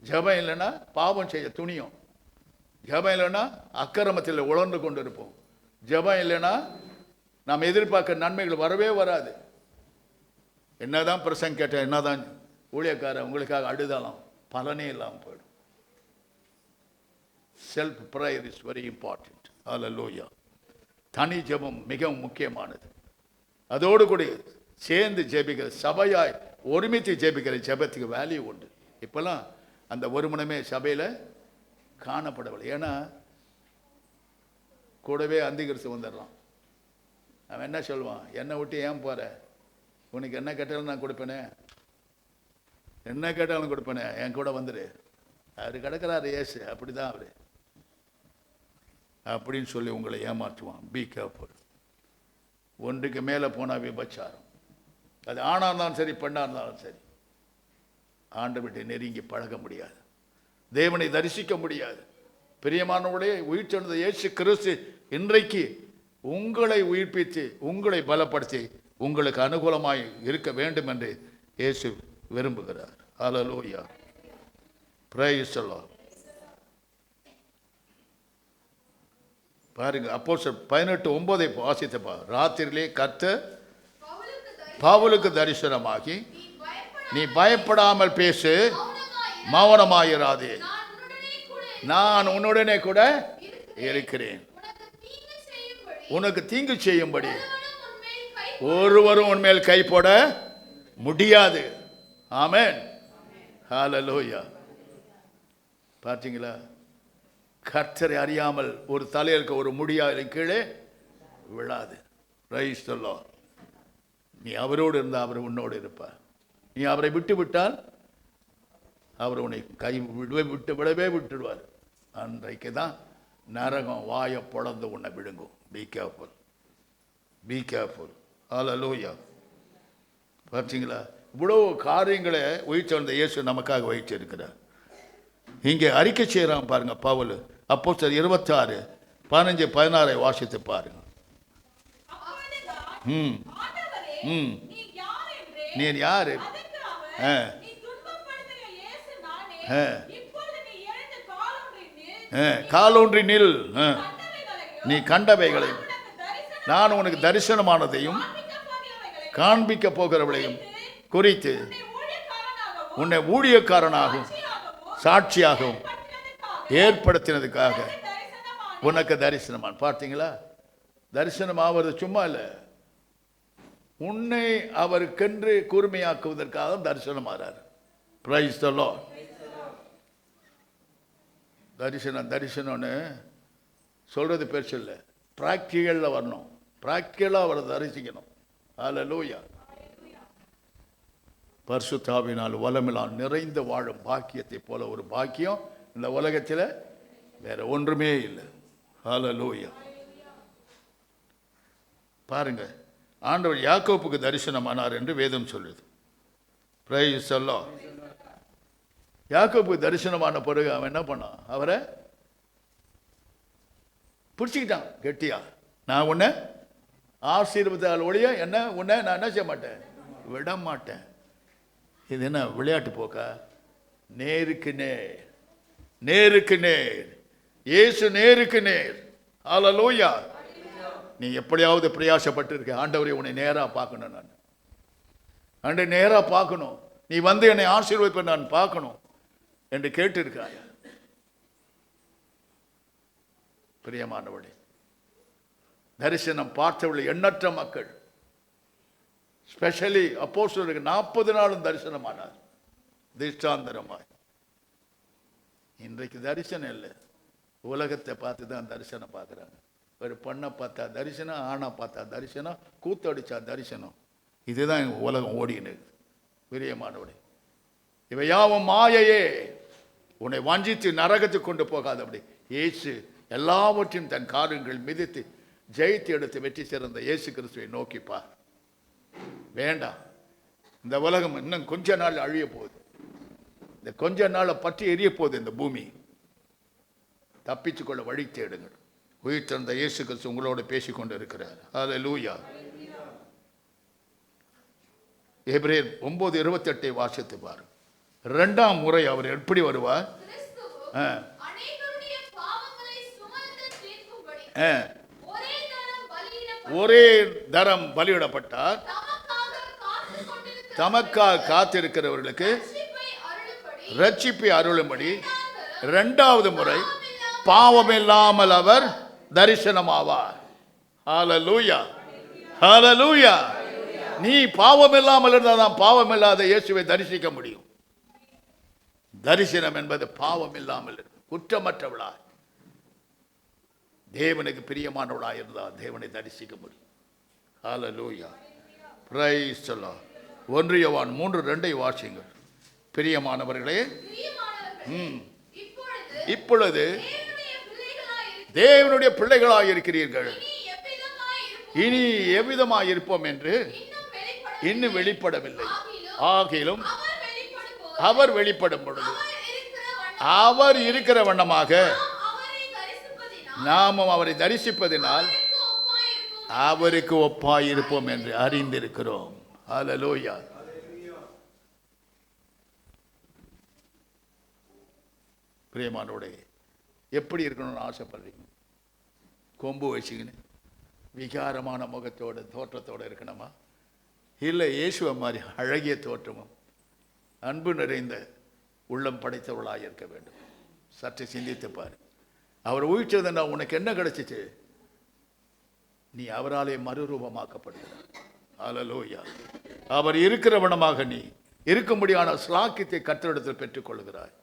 ஜெபம் இல்லைன்னா பாவம் செய்ய துணியும். ஜெபம் இல்லைன்னா அக்கிரமத்தில் உழந்து கொண்டு இருப்போம். ஜெபம் இல்லைன்னா நாம் எதிர்பார்க்க நன்மைகள் வரவே வராது. என்னதான் பிரசங்க கேட்ட, என்னதான் ஊழியக்காரன் உங்களுக்காக அழுதாலும் பலனே இல்லாமல் போயிடும். Self prayer is very important. Hallelujah. தனி ஜெபம் மிகவும் முக்கியமானது. அதோடு கூட சேர்ந்து ஜெபிக்கிற, சபையாய் ஒருமித்து ஜெபிக்கிற ஜெபத்துக்கு வேல்யூ உண்டு. இப்போல்லாம் அந்த ஒருமனமே சபையில் காணப்படவில்லை. ஏன்னா கூடவே அந்திகிறிஸ்து வந்துடுறான். அவன் என்ன சொல்லுவான்? என்னை விட்டு ஏன் போகிற? உனக்கு என்ன கேட்டாலும் நான் கொடுப்பேனே, என்ன கேட்டாலும் கொடுப்பேனே, என் கூட வந்துடு. அவர் கிடக்கிறாரு ஏசு, அப்படி தான் அவர் அப்படின்னு சொல்லி உங்களை ஏமாற்றுவான். Be careful. ஒன்றுக்கு மேலே போனால் விபச்சாரம். அது ஆணாக இருந்தாலும் சரி, பெண்ணாக இருந்தாலும் சரி, ஆண்டவரை நெருங்கி பழக முடியாது, தேவனை தரிசிக்க முடியாது. பிரியமானவர்களே, உயிர்த்தெழுந்த இயேசு கிறிஸ்து இன்றைக்கு உங்களை உயிர்ப்பித்து உங்களை பலப்படுத்தி உங்களுக்கு அனுகூலமாய் இருக்க வேண்டும் என்று இயேசு விரும்புகிறார். ஹல்லேலூயா, பிரைஸ் தி லார்ட். பாருங்க, அப்போஸ்தலர் 18:9 வாசித்தப்பா. ராத்திரியிலே கர்த்தர் பவுலுக்கு தரிசனமாகி, நீ பயப்படாமல் பேசு, மௌனமாயிராதே, நான் உன்னுடனே கூட இருக்கிறேன். உனக்கு தீங்கு செய்யும்படி ஒருவரும் உன்மேல் கை போட முடியாது. ஆமென், ஹல்லேலூயா. பார்த்தீங்களா? கர்த்தரை அறியாமல் ஒரு தலையிற்கு ஒரு முடியாது கீழே விழாது. Price the Lord. நீ அவரோடு இருந்தால் அவர் உன்னோடு இருப்பார். நீ அவரை விட்டு விட்டால் அவர் உன்னை கை விடவே விட்டுடுவார். அன்றைக்கு தான் நரகம் வாயை பொளந்து உன்னை விழுங்கும். Be careful, be careful. Hallelujah. பார்த்தீங்களா? இவ்வளோ காரியங்களை உயிர்த்தெழுந்த இயேசு நமக்காக வைத்திருக்கிறார். இங்கே அறிக்கை செய்கிறான் பாருங்க பவுல். அப்போஸ்தலர் 26:15-16 வாசித்து பாருங்க. நீர் யாரு? காலூன்றி நில். நீ கண்டவைகளை, நான் உனக்கு தரிசனமானதையும் காண்பிக்க போகிறவளையும் குறித்து உன்னை ஊழியக்காரனாகவும் சாட்சியாகவும் ஏற்படுத்தினதுக்காக உனக்கு தரிசனமான. பார்த்தீங்களா? தரிசனம் ஆவது சும்மா இல்லை, உன்னை அவருக்கென்று கூர்மையாக்குவதற்காக தரிசனமாறார். Price the Lord. தரிசனம்னு சொல்றது பெருசு இல்லை, ப்ராக்டிக்கலில் வரணும். ப்ராக்டிக்கலாக அவரை தரிசிக்கணும். ஹல்லேலூயா. பரிசுத்த ஆவியினால் வளமிலான் நிறைந்து வாழும் பாக்கியத்தை போல ஒரு பாக்கியம் இந்த உலகத்தில் வேற ஒன்றுமே இல்லை. ஹல்லேலூயா. பாருங்க, ஆண்டவர் யாக்கோப்புக்கு தரிசனமானார் என்று வேதம் சொல்லுது. Price the Lord. யாக்கோப்புக்கு தரிசனமான பிறகு அவன் என்ன பண்ணான்? அவரை பிடிச்சிக்கிட்டான் கெட்டியா. நான் உன்னை ஆசீர்வதித்தால் ஒழிய உன்னை நான் என்ன செய்ய மாட்டேன், விட மாட்டேன். இது என்ன விளையாட்டு போக்கா? நேருக்கு நேர், நேருக்கு நேர். இயேசு நேருக்கு நேர். ஹல்லேலூயா. நீ எப்படியாவது பிரயாசப்பட்டு இருக்க, ஆண்டவரை உன்னை நேராக பார்க்கணும், நான் ஆண்டை நேராக பார்க்கணும், நீ வந்து என்னை ஆசீர்வதிப்ப நான் பார்க்கணும் என்று கேட்டிருக்காய். பிரியமானவளே, தரிசனம் பார்த்தவளை எண்ணற்ற மக்கள், ஸ்பெஷலி அப்போஸ்தலருக்கு 40 நாளும் தரிசனமானார் திஷ்டாந்தரமாய். இன்றைக்கு தரிசனம் இல்லை, உலகத்தை பார்த்து தான் தரிசனம் பார்க்குறாங்க. ஒரு பெண்ணை பார்த்தா தரிசனம், ஆணை பார்த்தா தரிசனம், கூத்தடிச்சா தரிசனம். இதுதான் உலகம் ஓடினது. பிரியமானவனே, இவையாவும் மாயையே, உன்னை வஞ்சித்து நரகத்துக்கு கொண்டு போகாதபடி இயேசு எல்லாவற்றையும் தன் காரியங்கள் மிதித்து ஜெயித்து எடுத்து வெற்றி சிறந்த இயேசு கிறிஸ்துவை நோக்கிப்பார். வேண்டாம், இந்த உலகம் இன்னும் கொஞ்ச நாள் அழிய போகுது. இந்த கொஞ்ச நாளை பற்றி எரிய போகுது இந்த பூமி. தப்பிச்சுக்கொள்ள வழி தேடுங்கள். உயிர் திறந்த இயேசு கிறிஸ்து உங்களோட பேசிக்கொண்டு இருக்கிறார். ஹல்லேலூயா. எபிரேயர் 9:28 வாசித்து பாரு. 2ஆம் முறை அவர் எப்படி வருவார்? ஒரே தரம் பலியிடப்பட்டார். தமக்காக காத்திருக்கிறவர்களுக்கு ரட்சிப்பை அருளும்படி 2வது முறை பாவமில்லாமல் அவர் தரிசனமாவார். ஹல்லேலூயா, ஹல்லேலூயா. நீ பாவம் இல்லாமல் இருந்தால் தான் பாவம் இல்லாத இயேசுவை தரிசிக்க முடியும். தரிசனம் என்பது பாவம் இல்லாமல் குற்றமற்றவளாய் தேவனுக்கு பிரியமானவளாய் இருந்தால் தேவனை தரிசிக்க முடியும். ஹல்லேலூயா, பிரைஸ் தி லார்ட். 1 யோவான் 3:2 வாசிங்கள். பிரியமானவர்களே, இப்பொழுது தேவனுடைய பிள்ளைகளாய் இருக்கிறீர்கள். இனி எவ்விதமாய் இருப்போம் என்று இன்னும் வெளிப்படவில்லை. ஆகிலும் அவர் வெளிப்படும் பொழுது அவர் இருக்கிற வண்ணமாக நாமும் அவரை தரிசிப்பதினால் அவருக்கு ஒப்பாய் இருப்போம் என்று அறிந்திருக்கிறோம். ஹல்லேலூயா. பிரியமானோடே, எப்படி இருக்கணும்னு ஆசைப்படுறீங்க? கொம்பு வச்சுக்கின்னு விகாரமான முகத்தோட தோற்றத்தோடு இருக்கணுமா? இல்லை இயேசுவை மாதிரி அழகிய தோற்றமும் அன்பு நிறைந்த உள்ளம் படைத்தவர்களாக இருக்க வேண்டும். சற்று சிந்தித்து பாரு. அவர் ஊழிச்சதுன்னா உனக்கு என்ன கிடைச்சிச்சு? நீ அவராலே மறுரூபமாக்கப்படுகிறார். ஹல்லேலூயா. அவர் இருக்கிறவனமாக நீ இருக்கும்படியான ஸ்லாக்கியத்தை கர்த்தரிடத்தில் பெற்றுக்கொள்கிறாய்.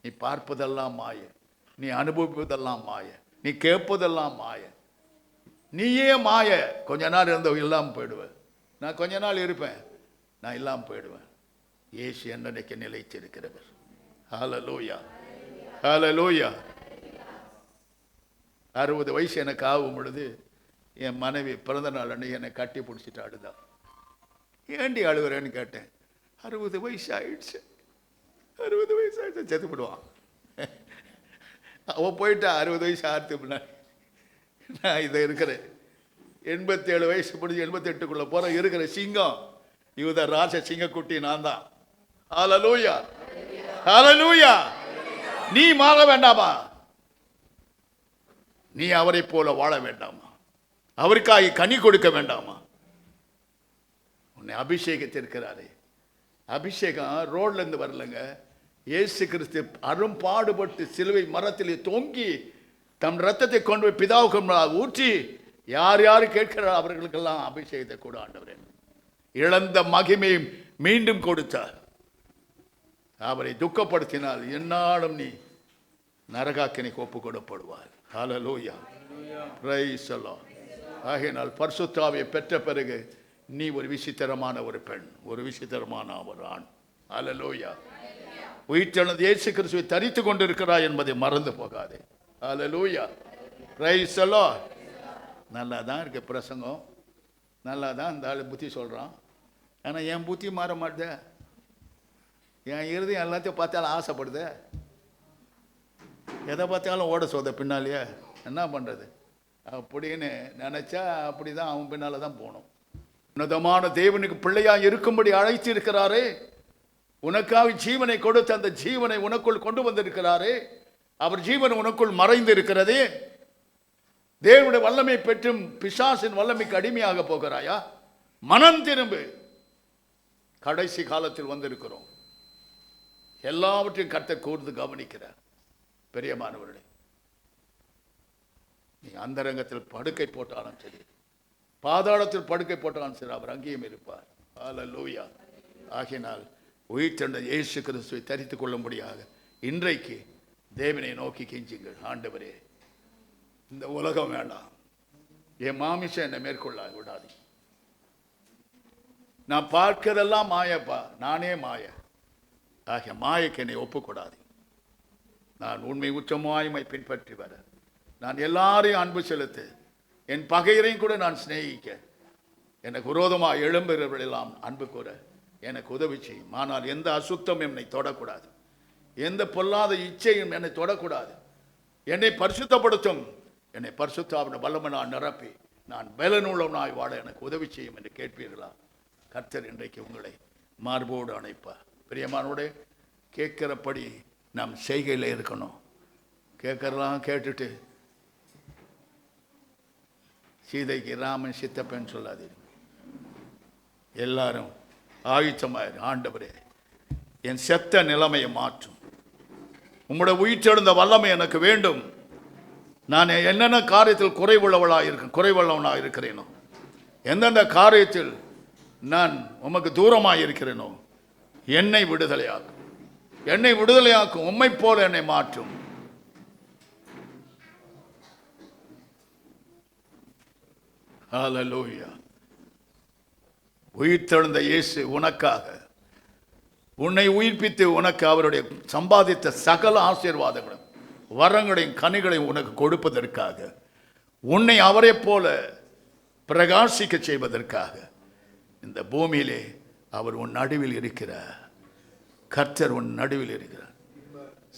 நீ பார்ப்பதெல்லாம் மாய, நீ அனுபவிப்பதெல்லாம் மாய, நீ கேட்பதெல்லாம் மாய, நீயே மாய. கொஞ்ச நாள் இருந்த இல்லாமல் போயிடுவேன். நான் கொஞ்ச நாள் இருப்பேன், நான் இல்லாமல் போயிடுவேன். இயேசு என்னைக்கு நிலைத்திருக்கிறவர். ஹல்லேலூயா, ஹல்லேலூயா. 60 வயசு எனக்கு ஆகும் பொழுது என் மனைவி பிறந்த நாள் அன்னைக்கு என்னை கட்டி பிடிச்சிட்டு அழுதா. ஏண்டி அழுகுறேன்னு கேட்டேன். 60 வயசு ஆயிடுச்சு, 60 வயசு ஆயிடுச்சு, செத்து போடுவான். அவன் போயிட்டா 60 வயசு ஆறுத்து முன்னாடி. நான் இதை இருக்கிறேன் 87 வயசு முடிஞ்சு 88க்குள்ள போற இருக்கிற சிங்கம். யூத ராச சிங்கக்குட்டி நான் தான். ஹல்லேலூயா, ஹல்லேலூயா. நீ மாற வேண்டாமா? நீ அவரை போல வாழ வேண்டாமா? அவருக்காக கனி கொடுக்க வேண்டாமா? உன்னை அபிஷேகத்திருக்கிறாரே. அபிஷேகம் ரோட்ல இருந்து வரலங்க. இயேசு கிறிஸ்து அரும்பாடுபட்டு சிலுவை மரத்திலே தொங்கி தம் ரத்தத்தை கொண்டு போய் பிதாவுக்கு ஊற்றி யார் யார் கேட்கிறார் அவர்களுக்கெல்லாம் அபிஷேகத்தை கூட ஆண்டவரே இழந்த மகிமையை மீண்டும் கொடுத்தார். அவரை துக்கப்படுத்தினால் என்னாலும் நீ நரகாக்கினைக்கு ஒப்பு கொடுப்படுவார். ஹல்லேலூயா, பிரைஸ் தி லார்ட். ஆகையினால் பரிசுத்த ஆவியை பெற்ற பிறகு நீ ஒரு விசித்திரமான ஒரு பெண், ஒரு விசித்திரமான ஒரு ஆண். ஹல்லேலூயா. உயிர்த்தெழுந்த இயேசு கிறிஸ்துவை தரித்து கொண்டிருக்கிறாய் என்பதை மறந்து போகாதே. ஹல்லேலூயா, பிரைஸ் தி லார்ட். நல்லா தான் இருக்கு பிரசங்கம், நல்லா தான் இந்த ஆள் புத்தி சொல்கிறான். ஆனால் என் புத்தி மாற மாட்டே. என் இருதயம் எல்லாத்தையும் பார்த்தாலும் ஆசைப்படுது. எதை பார்த்தாலும் ஓட சோத பின்னாலேயே என்ன பண்ணுறது அப்படின்னு நினச்சா அப்படி தான் அவன் பின்னால் தான் போகணும். உன்னதமான தேவனுக்கு பிள்ளையாக இருக்கும்படி அழைத்து இருக்கிறாரே, உனக்காக ஜீவனை கொடுத்து அந்த ஜீவனை உனக்குள் கொண்டு வந்திருக்கிறாரே, அவர் ஜீவன் உனக்குள் மறைந்து இருக்கிறதே. தேவனுடைய வல்லமை பெற்றும் பிசாசின் வல்லமைக்கு அடிமையாக போகிறாயா? மனம் திரும்பு. கடைசி காலத்தில் வந்திருக்கிறோம். எல்லாவற்றையும் கர்த்தர் கூர்ந்து கவனிக்கிறார். பெரியமானவர்களே, நீ அந்தரங்கத்தில் படுக்கை போட்டாலும் சரி, பாதாளத்தில் படுக்கை போட்டாலும் சரி, அவர் அங்கேயும் இருப்பார். ஹல்லேலூயா. ஆகினால் உயிர்த்தெழுந்த இயேசு கிறிஸ்துவை தரித்துக் கொள்ளும்படியாக இன்றைக்கு தேவனை நோக்கி கெஞ்சுங்கள். ஆண்டவரே, இந்த உலகம் வேண்டாம், என் மாமிசம் என்னை மேற்கொள்ள விடாது. நான் பார்க்கிறதெல்லாம் மாயப்பா, நானே மாய. ஆகிய மாயக்கு என்னை ஒப்புக்கூடாது. நான் உண்மை உச்சமாய்மை பின்பற்றி வர, நான் எல்லாரையும் அன்பு செலுத்து, என் பகையரையும் கூட நான் சிநேகிக்க, எனக்கு விரோதமாக எழும்புகிறவர்களெல்லாம் அன்பு கூற எனக்கு உதவி செய்யும். ஆனால் எந்த அசுத்தம் என்னை தொடக்கூடாது, எந்த பொல்லாத இச்சையும் என்னை தொடக்கூடாது. என்னை பரிசுத்தப்படுத்தும், என்னை பரிசுத்தாவின் வல்லமை நான் நிரப்பி நான் பலனுள்ளவனாய் வாழ எனக்கு உதவி செய்யும் என்று கேட்பீர்களா? கர்த்தர் இன்றைக்கு உங்களை மார்போடு அணைப்பார். பிரியமானோட கேட்கிறபடி நம் செய்கையில் இருக்கணும். கேட்கறலாம் கேட்டுட்டு சீதைக்கு ராமன் சித்தப்பன் சொல்லாதீங்க. எல்லாரும் ஆயுத்தமாயிரு. ஆண்டவரே, என் செத்த நிலைமையை மாற்றும், உம்முடைய உயிர்த்தெழுந்த வல்லமை எனக்கு வேண்டும். நான் என்னென்ன காரியத்தில் குறைவுள்ளவனாக இருக்கிறேனோ, எந்தெந்த காரியத்தில் நான் உமக்கு தூரமாக இருக்கிறேனோ, என்னை விடுதலையாக்கும், என்னை விடுதலையாக்கும், உம்மை போல என்னை மாற்றும். ஹல்லேலூயா. உயிர்த்தெழுந்த இயேசு உனக்காக, உன்னை உயிர்ப்பித்து உனக்கு அவருடைய சம்பாதித்த சகல ஆசீர்வாதங்களும் வரங்களையும் கனிகளையும் உனக்கு கொடுப்பதற்காக, உன்னை அவரை போல பிரகாசிக்க செய்வதற்காக இந்த பூமியிலே அவர் உன் நடுவில் இருக்கிறார். கர்த்தர் உன் நடுவில் இருக்கிறார்.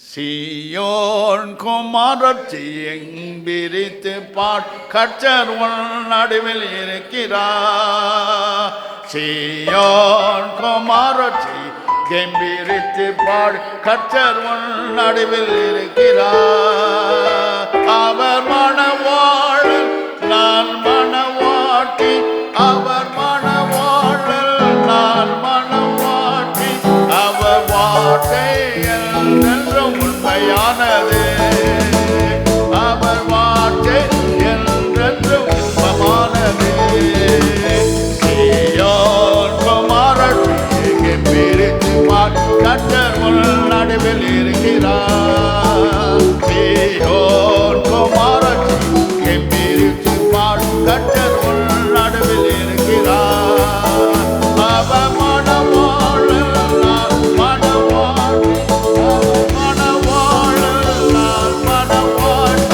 சீயோன் குமாரத்தி எங்கிரித்து பாட், கர்த்தர் உன் நடுவில் இருக்கிறார். சீயோன் குமாரத்தி கம்பீரித்து பாடு, கர்த்தர் உன் நடுவில் இருக்கிறார். அவர் மணவாளன், நான் மணவாட்டி, அவர் மணவாளன், நான் மணவாட்டி, அவர் வார்த்தை என்றென்றும் உண்மையானது, அவர் வார்த்தை என்றென்றும் உண்மையானது. சீயோன் குமாரத்தி கம்பீரித்து பாடு, கர்த்தர் உன் நடுவில் இருக்கிறார். சீயோன் குமாரத்தி கம்பீரித்து பாடு, கர்த்தர் உன் நடுவில் இருக்கிறார். அவர் மணவாளன், நான் மணவாட்டி, அவர் மணவாளன், நான் மணவாட்டி,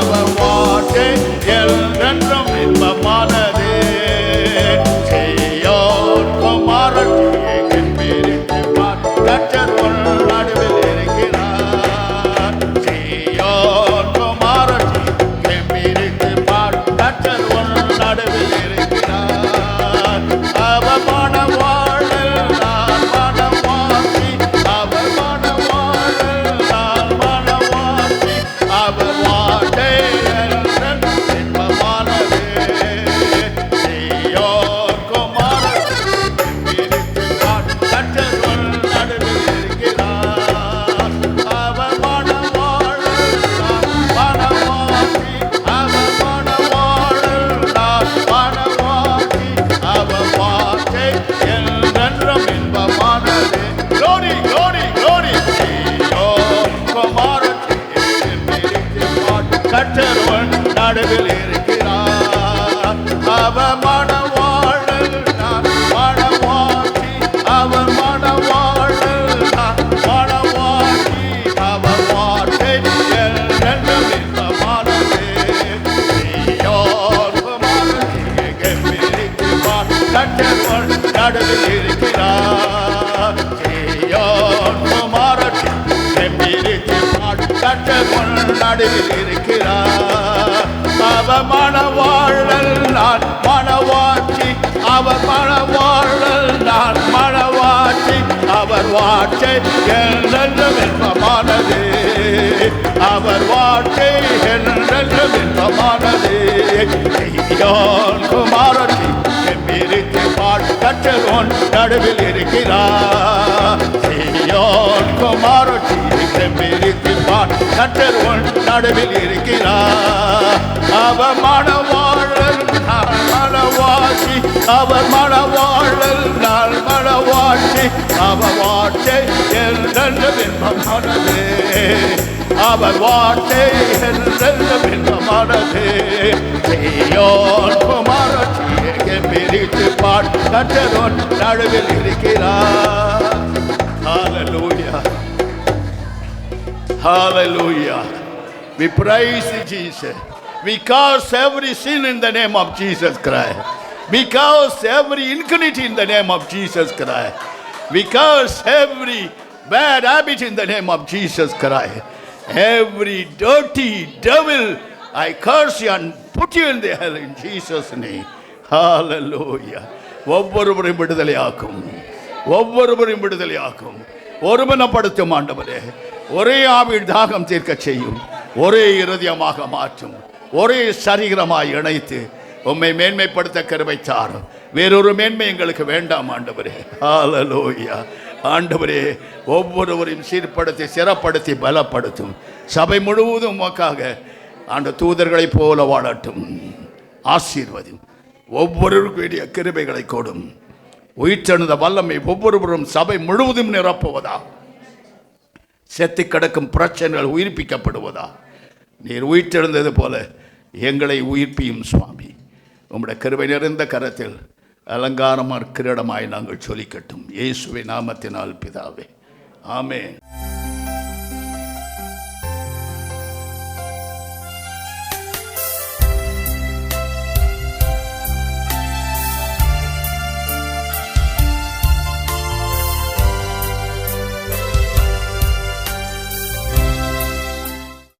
அவர் வார்த்தை என்றென்றும் இன்பமானது. சீயோன் குமாரத்தி கம்பீரித்து பாடு, கர்த்தர் உன் நடுவில் இருக்கிறார். சீயோன் குமாரத்தி கம்பீரித்து பாடு, கர்த்தர் உன் நடுவில் இருக்கிறார். அவர் மணவாளன், நான் மணவாட்டி, அவர் மணவாளன், நான் மணவாட்டி, அவர் வார்த்தை என்றென்றும் இன்பமானது. சீயோன் குமாரத்தி கம்பீரித்து பாடு, கர்த்தர் உன் நடுவில் இருக்கிறார். அவர் மணவாளன், நான் மணவாட்டி, அவர் மணவாளன், நான் மணவாட்டி, அவர் வார்த்தை என்றென்றும் இன்பமானது. Glory, glory, glory. சீயோன் குமாரத்தி கம்பீரித்து பாடு, கர்த்தர் உன் நடுவில் இருக்கிறார். அவர் மணவாளன், நான் மணவாட்டி, அவர் மணவாளன், நான் மணவாட்டி, அவர் வார்த்தை என்றென்றும் இன்பமானது. சீயோன் குமாரத்தி கம்பீரித்து பாடு, கர்த்தர் உன் நடுவில் இருக்கிறார். சீயோன் குமாரத்தி கம்பீரித்து பாடு, கர்த்தர் உன் நடுவில் இருக்கிறார். அவர் மணவாளன், நான் மணவாட்டி, அவர் மணவாளன், நான் மணவாட்டி, அவர் வார்த்தை என்றென்றும் இன்பமானது, அவர் வார்த்தை என்றென்றும் இன்பமானது. சீயோன் குமாரத்தி கம்பீரித்து பாடு, கர்த்தர் உன் நடுவில் இருக்கிறார். சீயோன் குமாரத்தி கம்பீரித்து பாடு, கர்த்தர் உன் நடுவில் இருக்கிறார். அவர் மணவாளன், நான் மணவாட்டி, அவர் மணவாளன், நான் மணவாட்டி, அவர் வார்த்தை என்றென்றும் இன்பமானது, அவர் வார்த்தை என்றென்றும் இன்பமானது. சீயோன் குமாரத்தி கம்பீரித்து பாடு, கர்த்தர் நடுவில் இருக்கிறார். Hallelujah. Hallelujah. We praise Jesus. We cast every sin in the name of Jesus Christ. We cast every iniquity in the name of Jesus Christ. We cast every bad habit in the name of Jesus Christ. Every dirty devil, I curse you and put you in the hell in Jesus' name. Hallelujah. ஒவ்வொருவரையும் விடுதலையாக்கும், ஒவ்வொருவரையும் விடுதலையாக்கும், ஒருமனப்படுத்தும் ஆண்டவரே. ஒரே ஆவியில் தாகம் தீர்க்க செய்யும், ஒரே இருதயமாக மாற்றும், ஒரே சரீரமாய் இணைத்து உம்மை மேன்மைப்படுத்த கிருபை தாரும். வேறொரு மேன்மை எங்களுக்கு வேண்டாம் ஆண்டவரே. ஹல்லேலூயா. ஆண்டவரே, ஒவ்வொருவரையும் சீர்படுத்தி சிறப்படுத்தி பலப்படுத்தும். சபை முழுவதும் உமக்காக ஆண்ட தூதர்களைப் போல வாழட்டும். ஆசீர்வதியும். ஒவ்வொருவருக்கு வேண்டிய கிருபைகளை கொடும். உயிர்த்தெழுந்த வல்லமை ஒவ்வொருவரும் சபை முழுவதும் நிரப்புவதா. செத்து கிடக்கும் பிரச்சனைகள் உயிர்ப்பிக்கப்படுவதா. நீர் உயிர்த்தெழுந்தது போல எங்களை உயிர்ப்பியும் சுவாமி. உம்முடைய கிருபை நிறைந்த கரத்தில் அலங்காரமான கிரீடமாய் நாங்கள் சொல்லிக்கட்டும். இயேசுவின் நாமத்தினால் பிதாவே, ஆமென்.